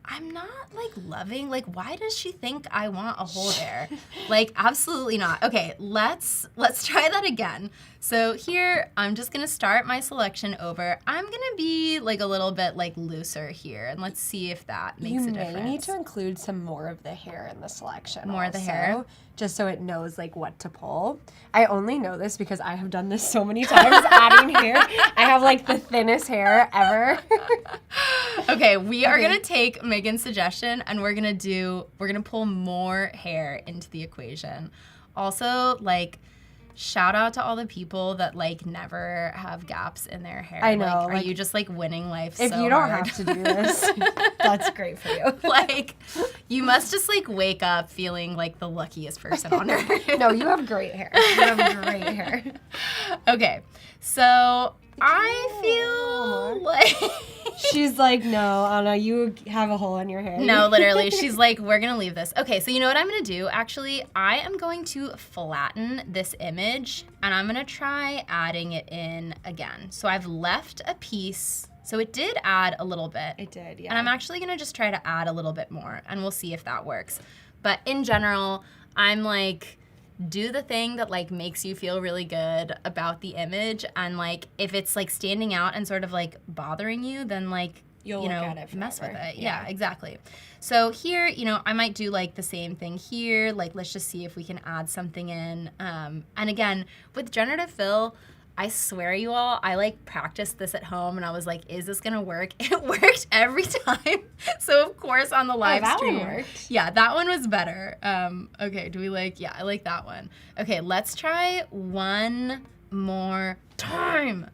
I'm not like loving, like, why does she think I want a hole there? Like, absolutely not. Okay, let's try that again. So here, I'm just gonna start my selection over. I'm gonna be like a little bit like looser here, and let's see if that makes a difference. You may need to include some more of the hair in the selection. More of the hair? Just so it knows like what to pull. I only know this because I have done this so many times adding hair. I have like the thinnest hair ever. Okay, we are gonna take Megan's suggestion and we're gonna pull more hair into the equation. Also, like, shout out to all the people that like never have gaps in their hair. I know. Like, are you just like winning life If so you don't hard? have to do this, that's great for you. Like, you must just like wake up feeling like the luckiest person on earth. No, you have great hair. You have great hair. Okay, so I feel like She's like, no, Anna, you have a hole in your hair. no, literally, she's like, we're gonna leave this. Okay, so you know what I'm gonna do? Actually, I am going to flatten this image and I'm gonna try adding it in again. So I've left a piece. So it did add a little bit. It did, yeah. And I'm actually gonna just try to add a little bit more and we'll see if that works. But in general, I'm like, do the thing that like makes you feel really good about the image, and like if it's like standing out and sort of like bothering you, then like You'll you know, look at it mess with forever. it. Yeah, exactly. So here, you know, I might do like the same thing here. Like, let's just see if we can add something in. And again, with generative fill, I swear you all, I like practiced this at home and I was like, is this gonna work? It worked every time. So of course on the live that stream. one worked. Yeah, that one was better. Okay, do we like, yeah, I like that one. Okay, let's try one more time.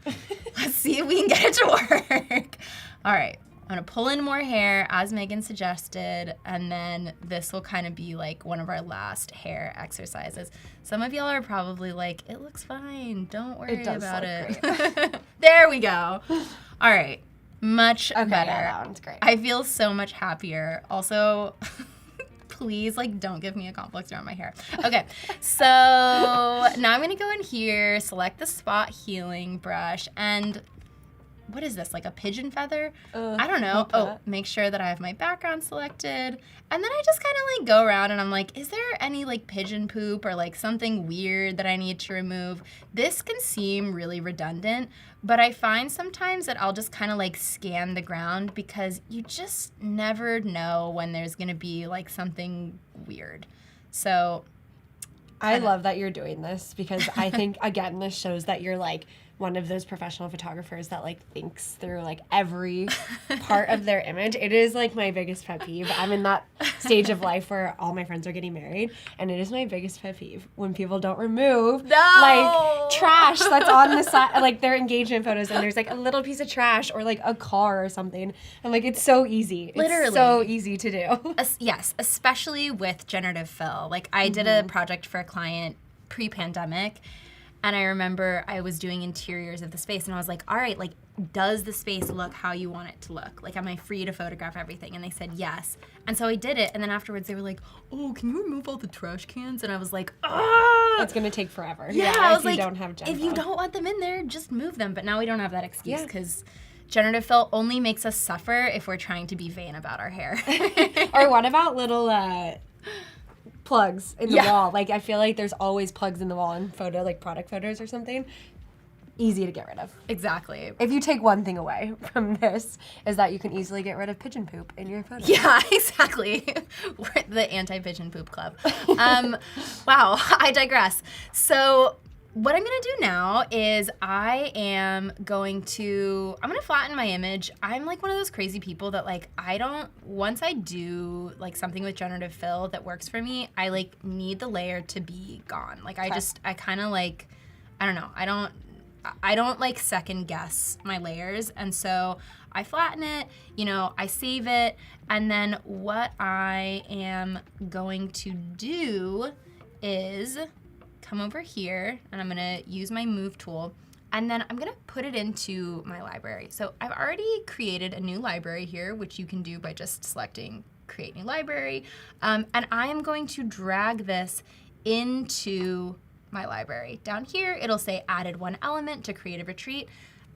Let's see if we can get it to work. All right, I'm gonna pull in more hair as Megan suggested, and then this will kind of be like one of our last hair exercises. Some of y'all are probably like, it looks fine, don't worry It does about look it. There we go. All right, much better. Yeah, that one's great. I feel so much happier. Also, please, like, don't give me a complex around my hair. Okay, so now I'm gonna go in here, select the spot healing brush, and what is this, like a pigeon feather? I don't know. Oh, make sure that I have my background selected. And then I just kind of like go around and I'm like, is there any like pigeon poop or like something weird that I need to remove? This can seem really redundant, but I find sometimes that I'll just kind of like scan the ground because you just never know when there's gonna be like something weird. So I love that you're doing this because I think, again, this shows that you're like one of those professional photographers that like thinks through like every part of their image. It is like my biggest pet peeve. I'm in that stage of life where all my friends are getting married, and it is my biggest pet peeve when people don't remove like trash that's on the side, like their engagement photos, and there's like a little piece of trash or like a car or something. And like it's so easy. Literally. It's so easy to do. Yes, especially with generative fill. Like I did a project for a client pre-pandemic, and I remember I was doing interiors of the space and I was like, all right, like, does the space look how you want it to look? Like, am I free to photograph everything? And they said yes. And so I did it, and then afterwards they were like, oh, can you remove all the trash cans? And I was like, ah! It's gonna take forever. Yeah, I was if like, you don't have Gen if you Photo. don't want them in there, just move them. But now we don't have that excuse Yeah. because generative fill only makes us suffer if we're trying to be vain about our hair. Or what about little plugs in the Yeah. wall? Like, I feel like there's always plugs in the wall in photo, like product photos or something. Easy to get rid of. Exactly. If you take one thing away from this, is that you can easily get rid of pigeon poop in your photos. Yeah, exactly. We're the anti-pigeon poop club. Wow, I digress. So what I'm gonna do now is I'm gonna flatten my image. I'm like one of those crazy people that like, once I do like something with generative fill that works for me, I like need the layer to be gone. Like I kind of like, I don't know, I don't like second guess my layers, and so I flatten it, you know, I save it, and then what I am going to do is come over here, and I'm gonna use my move tool, and then I'm gonna put it into my library. So I've already created a new library here, which you can do by just selecting create new library, and I am going to drag this into my library. Down here, it'll say added one element to create a retreat,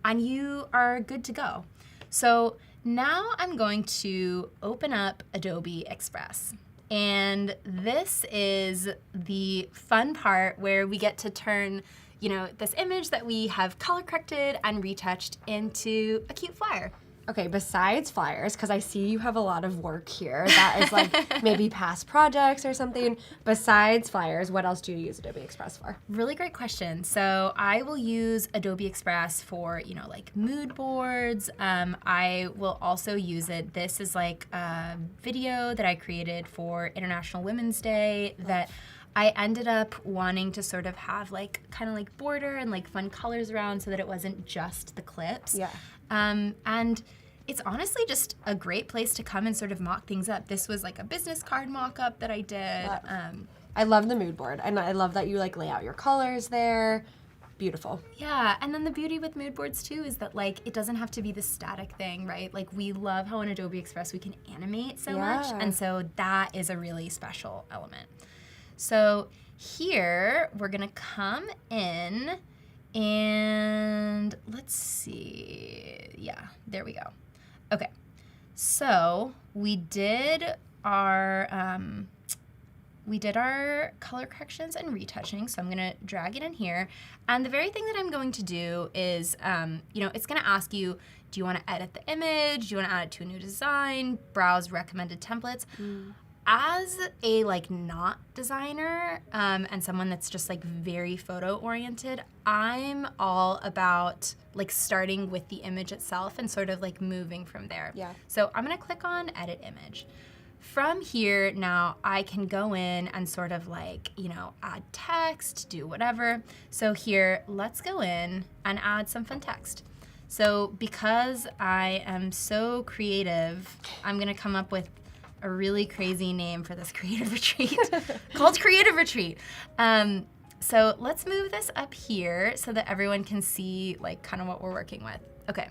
and you are good to go. So now I'm going to open up Adobe Express. And this is the fun part where we get to turn, you know, this image that we have color corrected and retouched into a cute flyer. Okay, besides flyers, because I see you have a lot of work here that is like maybe past projects or something. Besides flyers, what else do you use Adobe Express for? Really great question. So I will use Adobe Express for, you know, like mood boards. I will also use it. This is like a video that I created for International Women's Day that I ended up wanting to sort of have like kind of like border and like fun colors around so that it wasn't just the clips. Yeah. And it's honestly just a great place to come and sort of mock things up. This was like a business card mock-up that I did. I love the mood board, and I love that you like lay out your colors there. Beautiful. Yeah, and then the beauty with mood boards too is that like it doesn't have to be this static thing, right? Like we love how in Adobe Express we can animate so much, and so that is a really special element. So here we're gonna come in and let's see, yeah, there we go. Okay, so we did our color corrections and retouching, so I'm gonna drag it in here. And the very thing that I'm going to do is, you know, it's gonna ask you, do you wanna edit the image? Do you wanna add it to a new design? Browse recommended templates. As a like not designer and someone that's just like very photo oriented, I'm all about like starting with the image itself and sort of like moving from there. Yeah. So I'm gonna click on edit image. From here now I can go in and sort of like, you know, add text, do whatever. So here, let's go in and add some fun text. So because I am so creative, I'm gonna come up with a really crazy name for this creative retreat called Creative Retreat. So let's move this up here so that everyone can see like kind of what we're working with. Okay,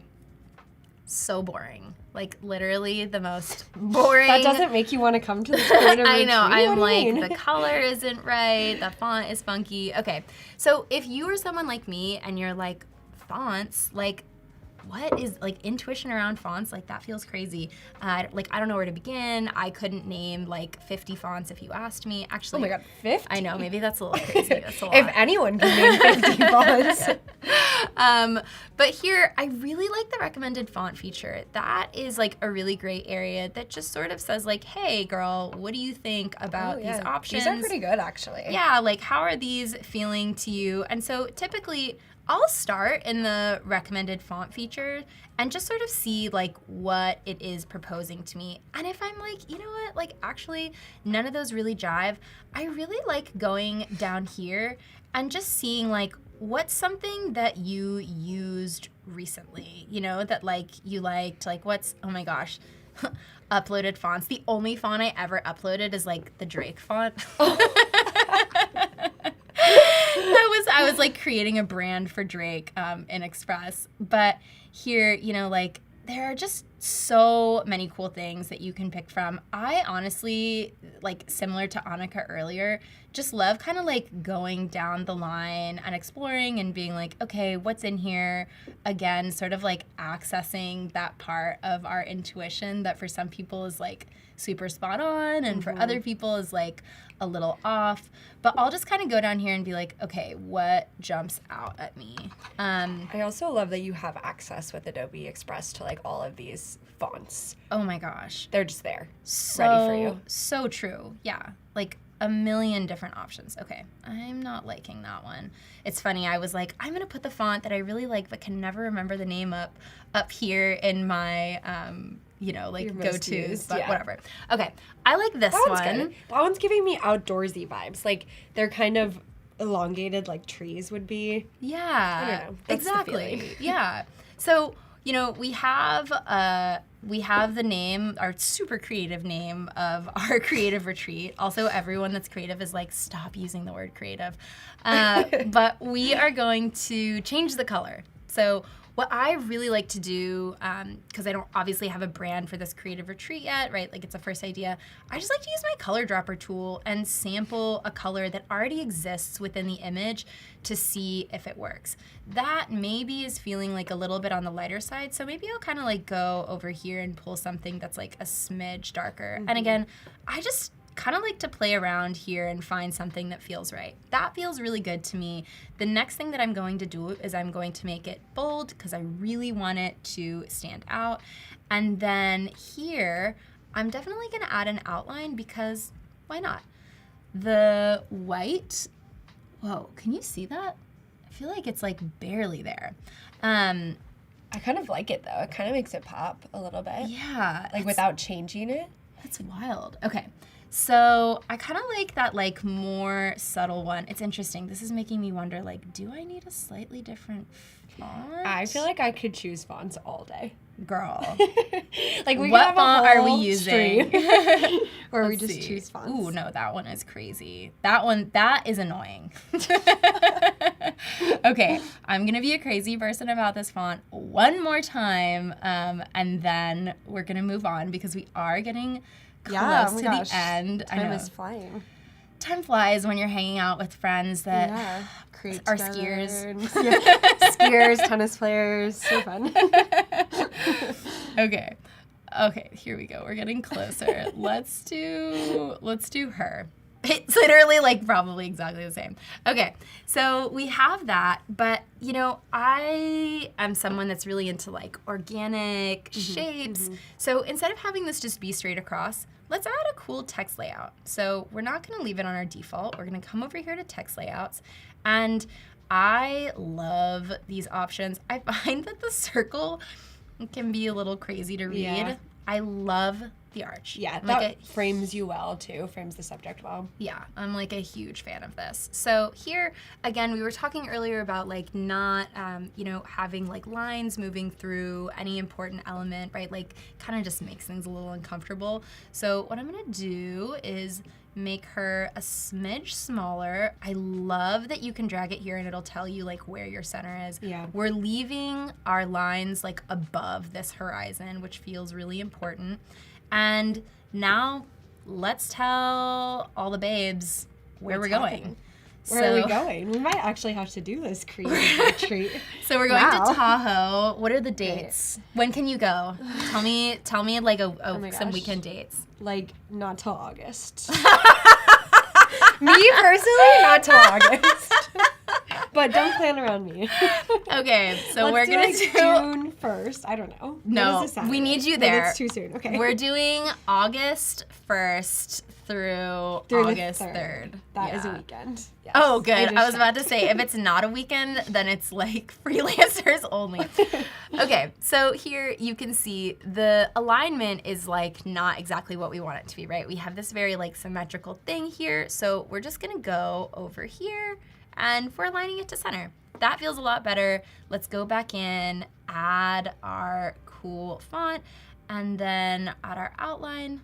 so boring. Like literally the most boring. That doesn't make you want to come to the creative I know, retreat? I'm What do you like, mean? the color isn't right, the font is funky. Okay, so if you are someone like me and you're like, fonts, like, what is like intuition around fonts? Like that feels crazy. Like I don't know where to begin. I couldn't name like 50 fonts if you asked me. Actually, Oh my god, 50? I know, maybe that's a little crazy. That's a lot. If anyone can name 50 fonts. But here, I really like the recommended font feature. That is like a really great area that just sort of says like, hey girl, what do you think about these options? These are pretty good actually. Yeah, like how are these feeling to you? And so typically I'll start in the recommended font feature and just sort of see like what it is proposing to me. And if I'm like, you know what, like actually none of those really jive, I really like going down here and just seeing like what's something that you used recently, you know, that like you liked, like what's, oh my gosh, uploaded fonts. The only font I ever uploaded is like the Drake font. I was like creating a brand for Drake in Express. But here, you know, like there are just so many cool things that you can pick from. I honestly, like similar to Annika earlier, just love kind of like going down the line and exploring and being like, okay, what's in here? Again, sort of like accessing that part of our intuition that for some people is like super spot on and for other people is like a little off. But I'll just kind of go down here and be like, okay, what jumps out at me? I also love that you have access with Adobe Express to like all of these fonts. Oh my gosh. They're just there, So, ready for you. So true. Yeah. Like a million different options. Okay, I'm not liking that one. It's funny, I was like, I'm going to put the font that I really like but can never remember the name up here in my, you know, like Your most go-tos, used, but yeah. whatever. Okay, I like this That one's one. good. That one's giving me outdoorsy vibes. Like they're kind of elongated like trees would be. Yeah, I don't know. That's the exactly. feeling. Yeah. So, you know, we have the name, our super creative name of our creative retreat. Also, everyone that's creative is like, stop using the word creative. But we are going to change the color. So What I really like to do, because I don't obviously have a brand for this creative retreat yet, right? Like it's a first idea. I just like to use my color dropper tool and sample a color that already exists within the image to see if it works. That maybe is feeling like a little bit on the lighter side, so maybe I'll kind of like go over here and pull something that's like a smidge darker. And again, I just kind of like to play around here and find something that feels right. That feels really good to me. The next thing that I'm going to do is I'm going to make it bold because I really want it to stand out. And then here, I'm definitely going to add an outline because why not? The white, whoa, can you see that? I feel like it's like barely there. I kind of like it though. It kind of makes it pop a little bit. Yeah. Like without changing it. That's wild. Okay. So I kind of like that like more subtle one. It's interesting. This is making me wonder like, do I need a slightly different font? I feel like I could choose fonts all day. Girl. Like we What could have font a are whole we using? stream where we Let's just see. choose fonts. Ooh, no, that one is crazy. That is annoying. Okay, I'm gonna be a crazy person about this font one more time, and then we're gonna move on because we are getting close to the end. I Time know. is flying. Time flies when you're hanging out with friends that Create are together skiers. and- skiers, tennis players, so fun. Okay, here we go. We're getting closer. Let's do her. It's literally like probably exactly the same. Okay, so we have that, but you know, I am someone that's really into like organic shapes. So instead of having this just be straight across, let's add a cool text layout. So we're not gonna leave it on our default. We're gonna come over here to text layouts, and I love these options. I find that the circle can be a little crazy to read. Yeah. I love the arch. Yeah, I'm that like frames you well too, frames the subject well. yeah, I'm like a huge fan of this. So here, again, we were talking earlier about like not, having like lines moving through any important element, right? Like kind of just makes things a little uncomfortable. So what I'm gonna do is make her a smidge smaller. I love that you can drag it here and it'll tell you like where your center is. Yeah. We're leaving our lines like above this horizon, which feels really important. And now let's tell all the babes where What's we're going. happening? Where are we going? We might actually have to do this creative retreat. So we're going Wow. to Tahoe. What are the dates? When can you go? Tell me like my some gosh. weekend dates. Like, not till August. Me personally, not till August. But don't plan around me. Okay, so Let's we're do gonna like do June 1st. I don't know. When No, is this we Saturday? need you No, there. that's too soon. Okay. We're doing August 1st through Through the August 3rd. That is a Yeah. weekend. Yes. Oh, good. just I was about checked. to say, if it's not a weekend, then it's like freelancers only. Okay, so here you can see the alignment is like not exactly what we want it to be, right? We have this very like symmetrical thing here, so we're just gonna go over here and we're aligning it to center. That feels a lot better. Let's go back in, add our cool font, and then add our outline.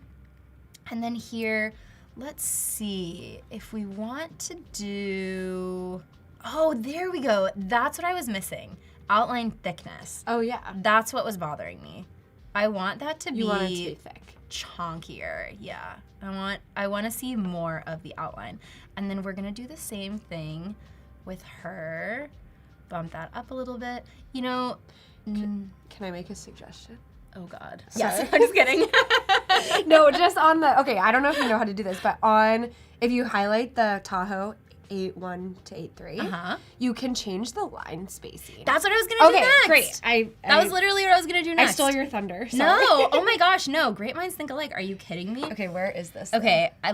And then here, let's see if we want to do, oh, there we go. That's what I was missing. Outline thickness. Oh, yeah. That's what was bothering me. I want that to You want it to be be thick. chunkier. Yeah. I want to see more of the outline. And then we're going to do the same thing with her. Bump that up a little bit. You know, Can I make a suggestion? oh God. Sorry. Yes, I'm just kidding. No, just on the, okay, I don't know if you know how to do this, but if you highlight the Tahoe 8.1 to 8.3, Uh-huh. you can change the line spacing. That's what I was going to do next. Great. That was literally what I was going to do I next. stole your thunder. Sorry. No. Oh my gosh, no. Great minds think alike. Are you kidding me? Okay, where is this? Okay, I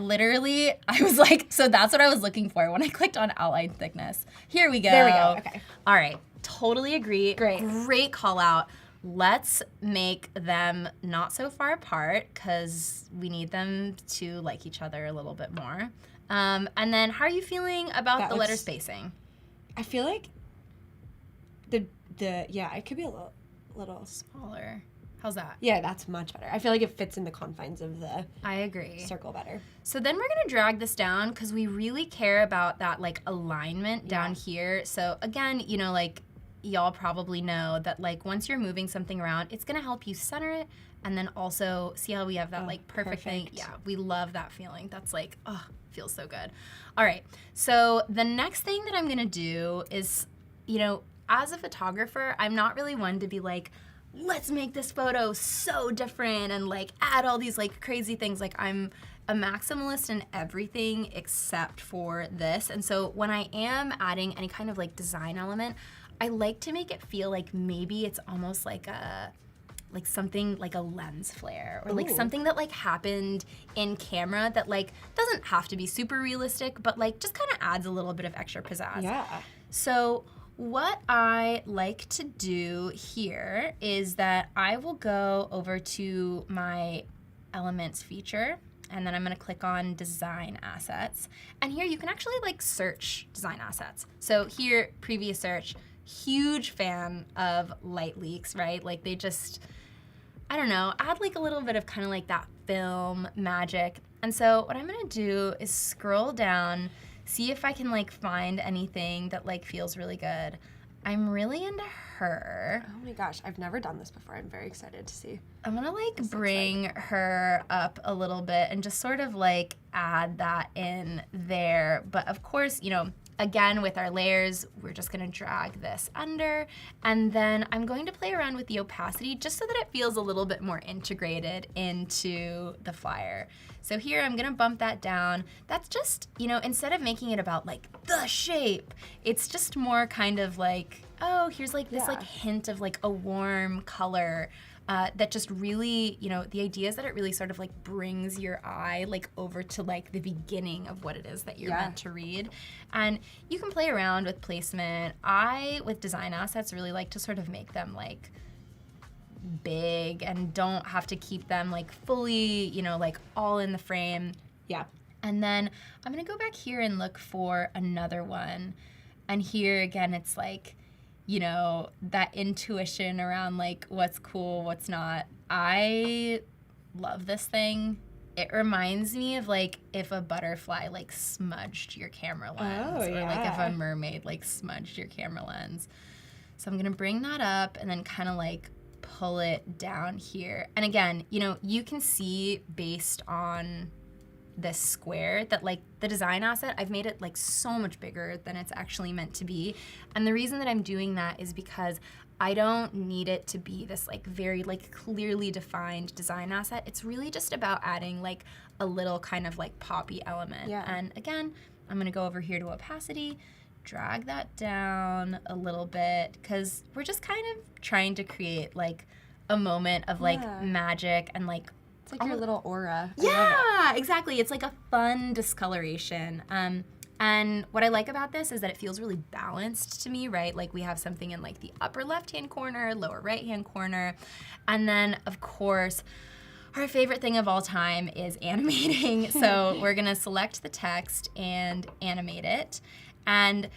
was like, so that's what I was looking for when I clicked on outline thickness. Here we go. There we go. Okay. All right, totally agree. Great. Great call out. Let's make them not so far apart because we need them to like each other a little bit more. And then how are you feeling about That the letter looks- spacing? I feel like it could be a little. Smaller. How's that? Yeah, that's much better. I feel like it fits in the confines of the I agree. circle better. So then we're gonna drag this down because we really care about that like alignment down here. So again, like y'all probably know that like once you're moving something around, it's gonna help you center it, and then also see how we have that like perfect thing. Yeah, we love that feeling. That's like, oh, feels so good. All right, so the next thing that I'm gonna do is, you know, as a photographer, I'm not really one to be like, let's make this photo so different and like add all these like crazy things. Like I'm a maximalist in everything except for this. And so when I am adding any kind of like design element, I like to make it feel like maybe it's almost like something like a lens flare or like something that like happened in camera that like doesn't have to be super realistic, but like just kind of adds a little bit of extra pizzazz. Yeah. So what I like to do here is that I will go over to my Elements feature, and then I'm gonna click on Design Assets. And here you can actually like search design assets. So here, previous search, huge fan of light leaks, right? Like they just, I don't know, add like a little bit of kind of like that film magic. And so what I'm gonna do is scroll down, see if I can like find anything that like feels really good. I'm really into her. Oh my gosh, I've never done this before. I'm very excited to see. I'm gonna like bring her up a little bit and just sort of like add that in there. But of course, you know, again with our layers, we're just gonna drag this under, and then I'm going to play around with the opacity just so that it feels a little bit more integrated into the flyer. So here I'm gonna bump that down. That's just, you know, instead of making it about like the shape, it's just more kind of like, oh, here's like this like hint of like a warm color that just really, you know, the idea is that it really sort of like brings your eye like over to like the beginning of what it is that you're meant to read. And you can play around with placement. I, with design assets, really like to sort of make them like big and don't have to keep them like fully, you know, like all in the frame. Yeah. And then I'm gonna go back here and look for another one. And here again, it's like, you know, that intuition around like what's cool, what's not. I love this thing. It reminds me of like if a butterfly like smudged your camera lens, or like if a mermaid like smudged your camera lens. So I'm gonna bring that up and then kind of like pull it down here. And again, you know, you can see based on this square that like the design asset, I've made it like so much bigger than it's actually meant to be. And the reason that I'm doing that is because I don't need it to be this like very like clearly defined design asset. It's really just about adding like a little kind of like poppy element. Yeah. And again, I'm gonna go over here to opacity, drag that down a little bit, because we're just kind of trying to create like a moment of like magic and like It's like your little aura. yeah, exactly. It's like a fun discoloration. And what I like about this is that it feels really balanced to me, right? Like we have something in like the upper left-hand corner, lower right-hand corner. And then of course, our favorite thing of all time is animating. So we're gonna select the text and animate it. And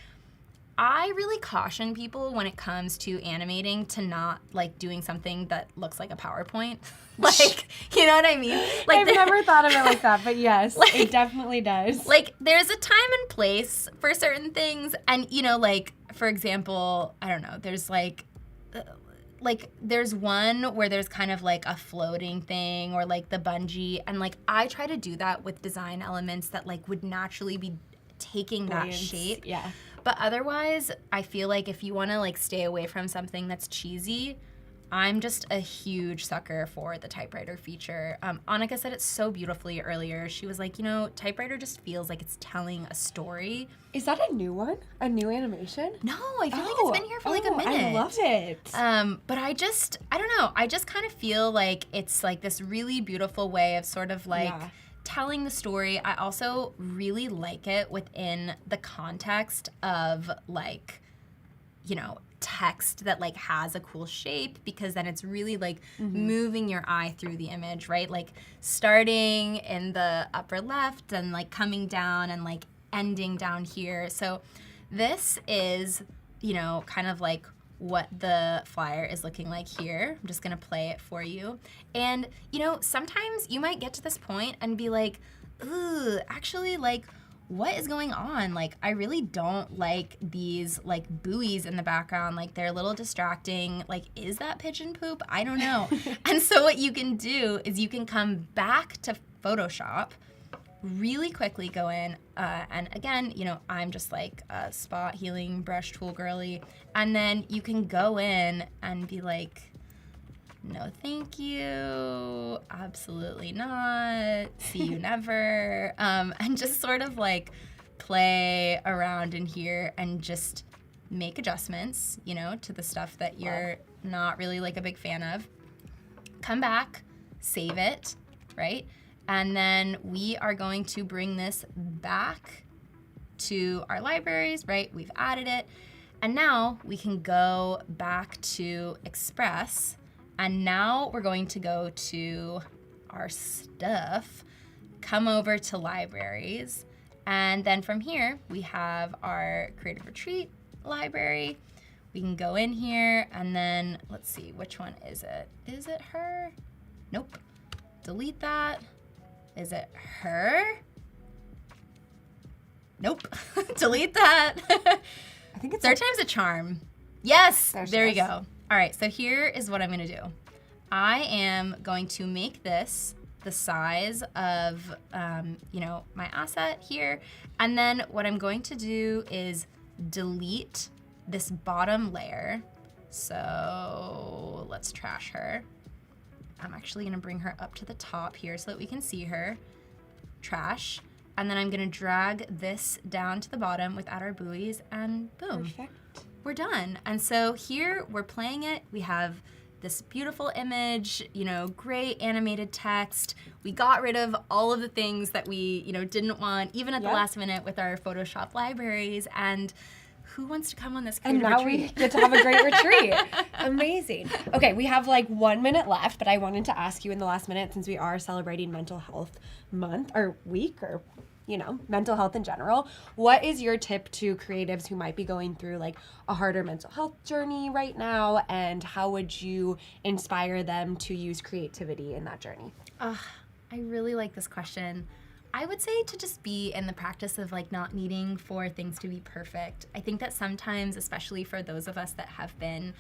I really caution people when it comes to animating to not like doing something that looks like a PowerPoint. Like, you know what I mean? Like I've never thought of it like that, but yes, like, it definitely does. Like there's a time and place for certain things, and you know, like for example, I don't know, there's like there's one where there's kind of like a floating thing or like the bungee, and like I try to do that with design elements that like would naturally be taking that shape. Yeah. But otherwise, I feel like if you want to like stay away from something that's cheesy, I'm just a huge sucker for the typewriter feature. Annika said it so beautifully earlier. She was like, you know, typewriter just feels like it's telling a story. Is that a new one? A new animation? No, I feel like it's been here for like a minute. I love it. But I don't know. I just kind of feel like it's like this really beautiful way of sort of like telling the story. I also really like it within the context of like, you know, text that like has a cool shape, because then it's really like moving your eye through the image, right? Like starting in the upper left and like coming down and like ending down here. So this is, you know, kind of like what the flyer is looking like here. I'm just gonna play it for you. And, you know, sometimes you might get to this point and be like, ooh, actually, like, what is going on? Like, I really don't like these like buoys in the background. Like, they're a little distracting. Like, is that pigeon poop? I don't know. And so what you can do is you can come back to Photoshop, really quickly go in, and again, you know, I'm just like a spot healing brush tool girly. And then you can go in and be like, no, thank you. Absolutely not. See you never. And just sort of like play around in here and just make adjustments, you know, to the stuff that you're not really like a big fan of. Come back, save it, right? And then we are going to bring this back to our libraries, right? We've added it. And now we can go back to Express. And now we're going to go to our stuff, come over to libraries, and then from here we have our Creative Retreat library. We can go in here and then let's see, which one is it? Is it her? Nope. Delete that. Is it her? Nope. Delete that. I think it's Third time's a charm. Yes, There she there you is. go. All right, so here is what I'm gonna do. I am going to make this the size of, you know, my asset here. And then what I'm going to do is delete this bottom layer. So let's trash her. I'm actually gonna bring her up to the top here so that we can see her. Trash. And then I'm gonna drag this down to the bottom without our buoys, and boom. perfect. We're done. And so here we're playing it. We have this beautiful image, you know, great animated text. We got rid of all of the things that we, you know, didn't want, even at the Yep. last minute with our Photoshop libraries. And who wants to come on this And creative now retreat? we get to have a great retreat. Amazing. Okay, we have like 1 minute left, but I wanted to ask you in the last minute, since we are celebrating Mental Health Month or week, or you know, mental health in general. What is your tip to creatives who might be going through like a harder mental health journey right now, and how would you inspire them to use creativity in that journey? I really like this question. I would say to just be in the practice of like not needing for things to be perfect. I think that sometimes, especially for those of us that have been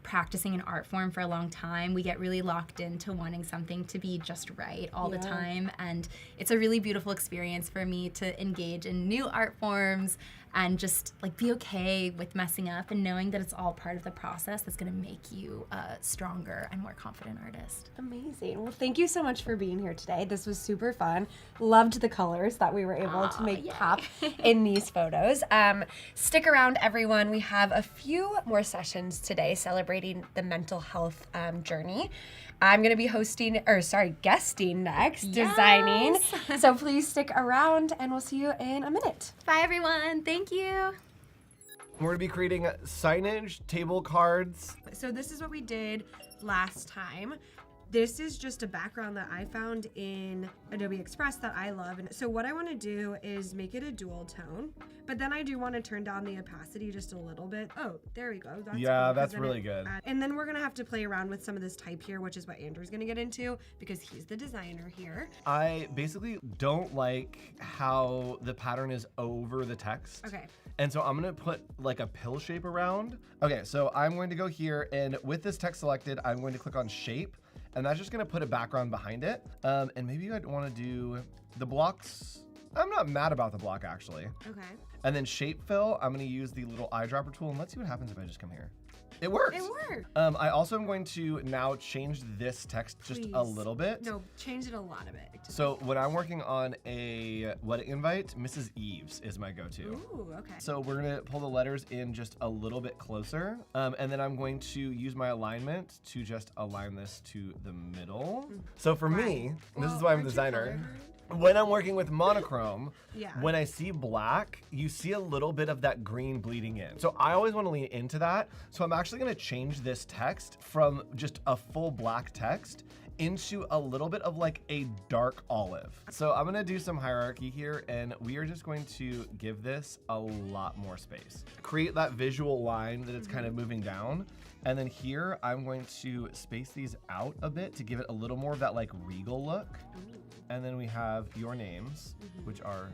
practicing an art form for a long time, we get really locked into wanting something to be just right all the time. And it's a really beautiful experience for me to engage in new art forms and just like be okay with messing up and knowing that it's all part of the process that's gonna make you a stronger and more confident artist. Amazing. Well, thank you so much for being here today. This was super fun. Loved the colors that we were able to make pop in these photos. Stick around, everyone. We have a few more sessions today celebrating the mental health journey. I'm going to be guesting next, designing. So please stick around, and we'll see you in a minute. Bye everyone, thank you. We're gonna be creating signage, table cards. So this is what we did last time. This is just a background that I found in Adobe Express that I love. And so what I want to do is make it a dual tone, but then I do want to turn down the opacity just a little bit. Oh, there we go. That's Yeah, cool, 'cause that's then really it good. And then we're going to have to play around with some of this type here, which is what Andrew's going to get into because he's the designer here. I basically don't like how the pattern is over the text. Okay. And so I'm gonna put like a pill shape around. Okay, so I'm going to go here, and with this text selected, I'm going to click on shape, and that's just gonna put a background behind it. And maybe I'd wanna do the blocks. I'm not mad about the block actually. Okay. And then shape fill, I'm gonna use the little eyedropper tool, and let's see what happens if I just come here. It works. It worked. I also am going to now change this text just a Please. little bit. No, change it a lot of it. So when I'm working on a wedding invite, Mrs. Eves is my go-to. Ooh, okay. So we're gonna pull the letters in just a little bit closer. And then I'm going to use my alignment to just align this to the middle. So for me, this is why I'm a designer. When I'm working with monochrome, when I see black, you see a little bit of that green bleeding in. So I always want to lean into that. So I'm actually going to change this text from just a full black text into a little bit of like a dark olive. So I'm going to do some hierarchy here, and we are just going to give this a lot more space. Create that visual line that it's kind of moving down. And then here, I'm going to space these out a bit to give it a little more of that like regal look. And then we have your names, which are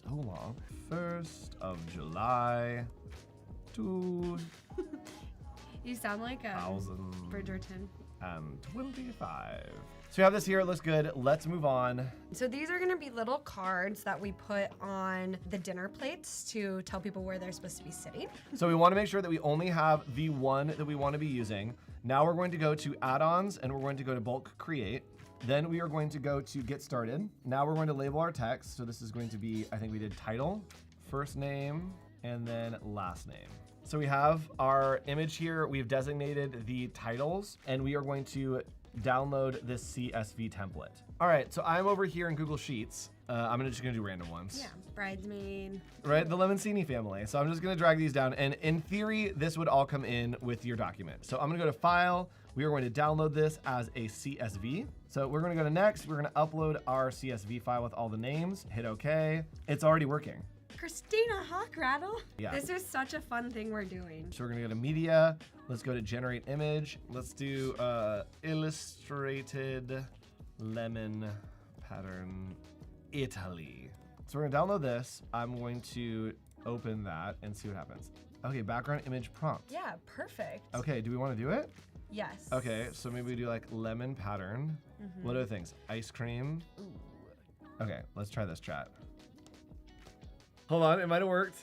so long. 1st of July, 2025. You sound like Bridgerton. So we have this here, it looks good. Let's move on. So these are gonna be little cards that we put on the dinner plates to tell people where they're supposed to be sitting. So we wanna make sure that we only have the one that we wanna be using. Now we're going to go to add-ons and we're going to go to bulk create. Then we are going to go to get started. Now we're going to label our text. So this is going to be, I think we did title, first name, and then last name. So we have our image here. We've designated the titles and we are going to download this CSV template. All right, so I'm over here in Google Sheets. I'm just gonna do random ones. Yeah, bridesmaid. Right, the Lemoncini family. So I'm just gonna drag these down, and in theory, this would all come in with your document. So I'm gonna go to File. We are going to download this as a CSV. So we're gonna go to Next. We're gonna upload our CSV file with all the names. Hit OK. It's already working. Christina Hawkrattle. Yeah. This is such a fun thing we're doing. So we're gonna go to Media. Let's go to Generate Image. Let's do Illustrated Lemon Pattern Italy. So we're gonna download this. I'm going to open that and see what happens. Okay, background image prompt. Yeah, perfect. Okay, do we wanna do it? Yes. Okay, so maybe we do like lemon pattern. What other things? Ice cream. Ooh. Okay, let's try this, chat. Hold on, it might have worked.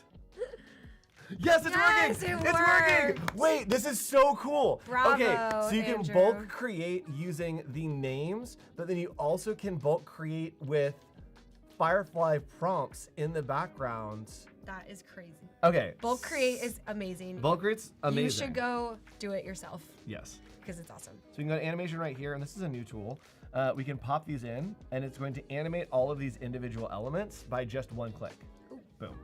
Yes, it's working! It It's working! Wait, this is so cool. Bravo, okay, so you can Andrew. bulk create using the names, but then you also can bulk create with Firefly prompts in the background. That is crazy. Okay. Bulk create is amazing. Bulk create's amazing. You should go do it yourself Yes. because it's awesome. So we can go to animation right here, and this is a new tool. We can pop these in, and it's going to animate all of these individual elements by just one click. Ooh. Boom.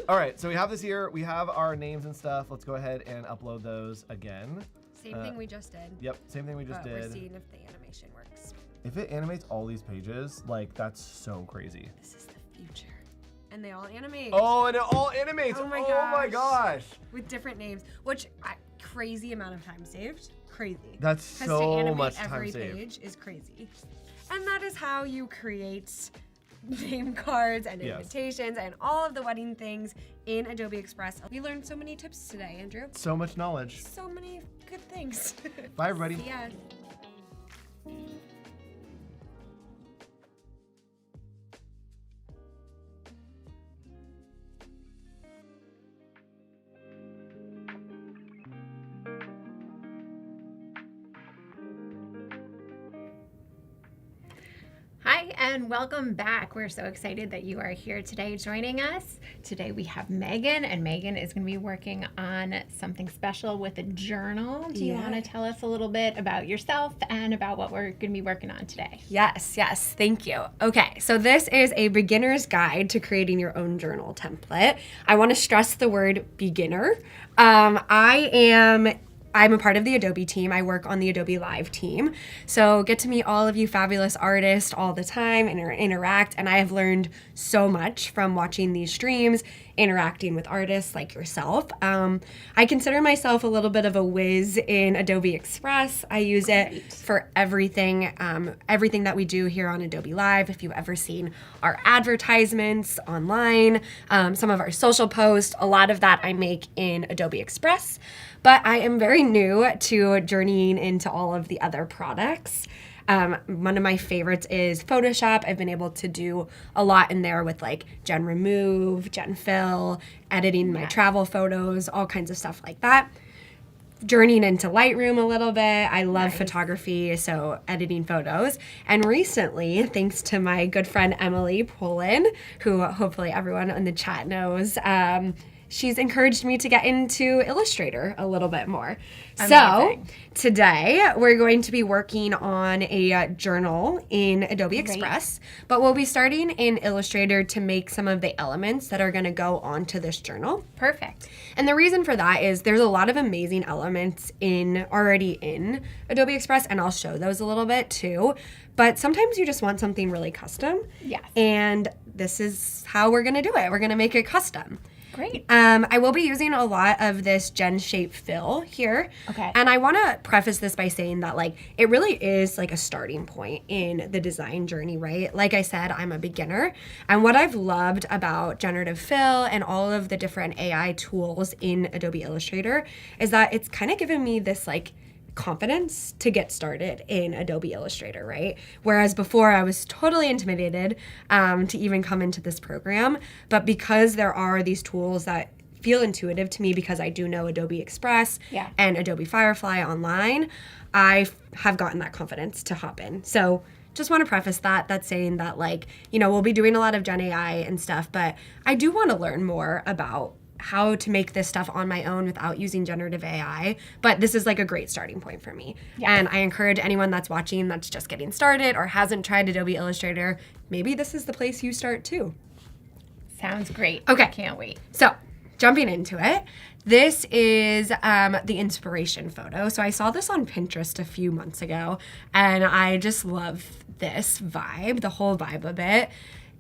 All right, so we have this here. We have our names and stuff. Let's go ahead and upload those again. Same thing we just did. Yep, same thing we just But we're did. seeing if the animation works. If it animates all these pages, like that's so crazy. This is the future. And they all animate. Oh, and it all animates. Oh my my gosh. With different names, which crazy amount of time saved. Crazy. That's Because to so animate much every time saved. page is crazy. And that is how you create name cards and Yes. invitations and all of the wedding things in Adobe Express. We learned so many tips today, Andrew. So much knowledge. So many good things. Bye, everybody. See ya. Hi, and welcome back. We're so excited that you are here today joining us. Today we have Meghan, and Meghan is going to be working on something special with a journal. Do you want to tell us a little bit about yourself and about what we're going to be working on today? Yes, thank you. Okay, so this is a beginner's guide to creating your own journal template. I want to stress the word beginner. I'm a part of the Adobe team. I work on the Adobe Live team. So get to meet all of you fabulous artists all the time and interact. And I have learned so much from watching these streams, interacting with artists like yourself. I consider myself a little bit of a whiz in Adobe Express. I use it for everything, everything that we do here on Adobe Live. If you've ever seen our advertisements online, some of our social posts, a lot of that I make in Adobe Express. But I am very new to journeying into all of the other products. One of my favorites is Photoshop. I've been able to do a lot in there with like Gen Remove, Gen Fill, editing my travel photos, all kinds of stuff like that. Journeying into Lightroom a little bit. I love photography, so editing photos. And recently, thanks to my good friend Emily Poulin, who hopefully everyone in the chat knows, she's encouraged me to get into Illustrator a little bit more. Amazing. So today we're going to be working on a journal in Adobe Express, but we'll be starting in Illustrator to make some of the elements that are going to go onto this journal. Perfect. And the reason for that is there's a lot of amazing elements already in Adobe Express, and I'll show those a little bit too. But sometimes you just want something really custom. Yes. And this is how we're going to do it. We're going to make it custom. Great. I will be using a lot of this Gen Shape fill here. Okay. And I want to preface this by saying that like it really is like a starting point in the design journey, right? Like I said, I'm a beginner. And what I've loved about generative fill and all of the different AI tools in Adobe Illustrator is that it's kind of given me this like confidence to get started in Adobe Illustrator, right? Whereas before I was totally intimidated to even come into this program. But because there are these tools that feel intuitive to me because I do know Adobe Express and Adobe Firefly online, I have gotten that confidence to hop in. So just want to preface that's saying that like, you know, we'll be doing a lot of Gen AI and stuff, but I do want to learn more about how to make this stuff on my own without using generative AI. But this is like a great starting point for me. And I encourage anyone that's watching that's just getting started or hasn't tried Adobe Illustrator, maybe this is the place you start too. Sounds great. Okay. Can't wait. So jumping into it, this is the inspiration photo. So I saw this on Pinterest a few months ago, and I just love this vibe, the whole vibe of it.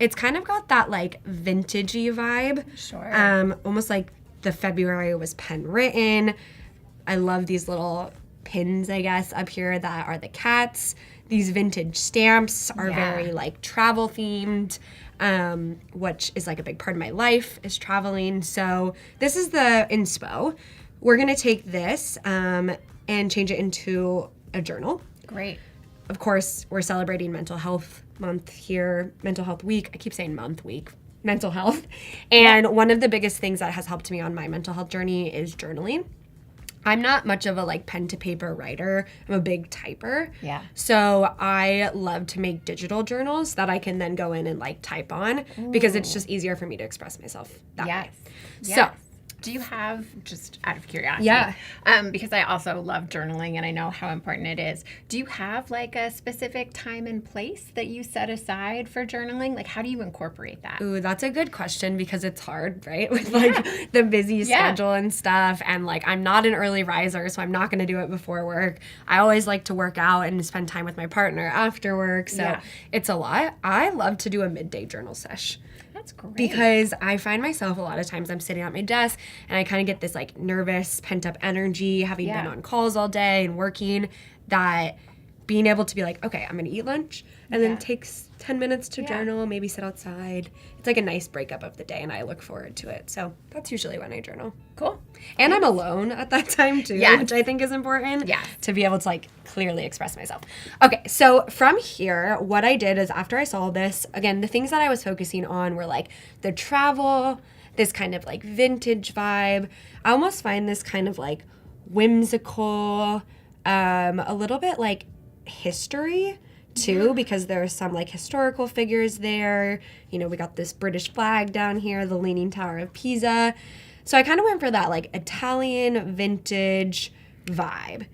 It's kind of got that like vintagey vibe. Sure. Almost like the February was pen written. I love these little pins, I guess, up here that are the cats. These vintage stamps are very like travel themed, which is like a big part of my life is traveling. So this is the inspo. We're gonna take this and change it into a journal. Great. Of course, we're celebrating Mental Health Month here, Mental Health Week. I keep saying month, week, mental health. And one of the biggest things that has helped me on my mental health journey is journaling. I'm not much of a like pen to paper writer. I'm a big typer. Yeah. So I love to make digital journals that I can then go in and like type on because it's just easier for me to express myself that way. Yes. So do you have, just out of curiosity, because I also love journaling and I know how important it is, do you have like a specific time and place that you set aside for journaling? Like how do you incorporate that? Ooh, that's a good question because it's hard, right? With like the busy schedule and stuff. And like I'm not an early riser, so I'm not going to do it before work. I always like to work out and spend time with my partner after work. So it's a lot. I love to do a midday journal sesh. That's great. Because I find myself a lot of times I'm sitting at my desk and I kind of get this like nervous pent up energy having been on calls all day and working, that being able to be like, okay, I'm going to eat lunch and then takes 10 minutes to journal, maybe sit outside. It's like a nice breakup of the day and I look forward to it. So that's usually when I journal. Cool. And I'm alone at that time too, which I think is important to be able to like clearly express myself. Okay, so from here, what I did is after I saw this, again, the things that I was focusing on were like the travel, this kind of like vintage vibe. I almost find this kind of like whimsical, a little bit like history too, because there's some like historical figures there. You know, we got this British flag down here, the Leaning Tower of Pisa. So I kind of went for that like Italian vintage vibe.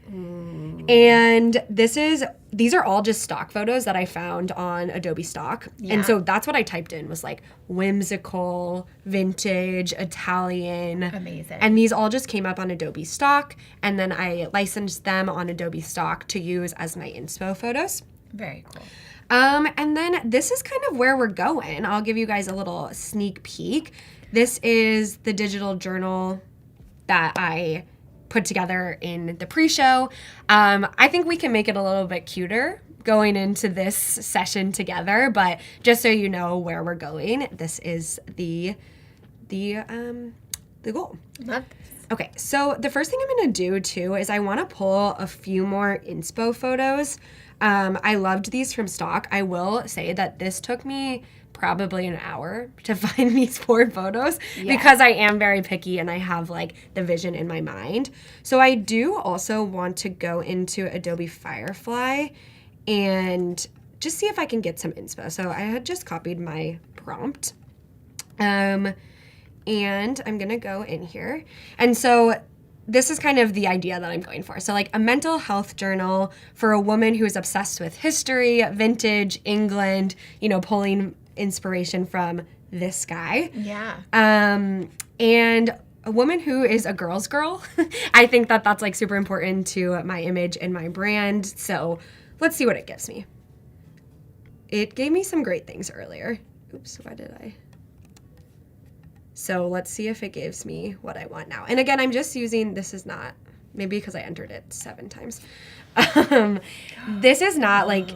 And these are all just stock photos that I found on Adobe Stock. And so that's what I typed in was like whimsical, vintage, Italian. Amazing. And these all just came up on Adobe Stock, and then I licensed them on Adobe Stock to use as my inspo photos. Very cool. And then this is kind of where we're going. I'll give you guys a little sneak peek. This is the digital journal that I put together in the pre-show. I think we can make it a little bit cuter going into this session together, but just so you know where we're going, this is the goal. Love this. Okay, so the first thing I'm gonna do too is I wanna pull a few more inspo photos. I loved these from stock. I will say that this took me probably an hour to find these 4 photos because I am very picky and I have like the vision in my mind. So I do also want to go into Adobe Firefly and just see if I can get some inspo. So I had just copied my prompt. And I'm gonna go in here. And so this is kind of the idea that I'm going for. So like a mental health journal for a woman who is obsessed with history, vintage, England, you know, pulling inspiration from this guy. Yeah. And a woman who is a girl's girl. I think that that's like super important to my image and my brand. So let's see what it gives me. It gave me some great things earlier. Oops, why did I? So let's see if it gives me what I want now. And again, I'm just using, this is not, maybe because I entered it 7 times. This is not like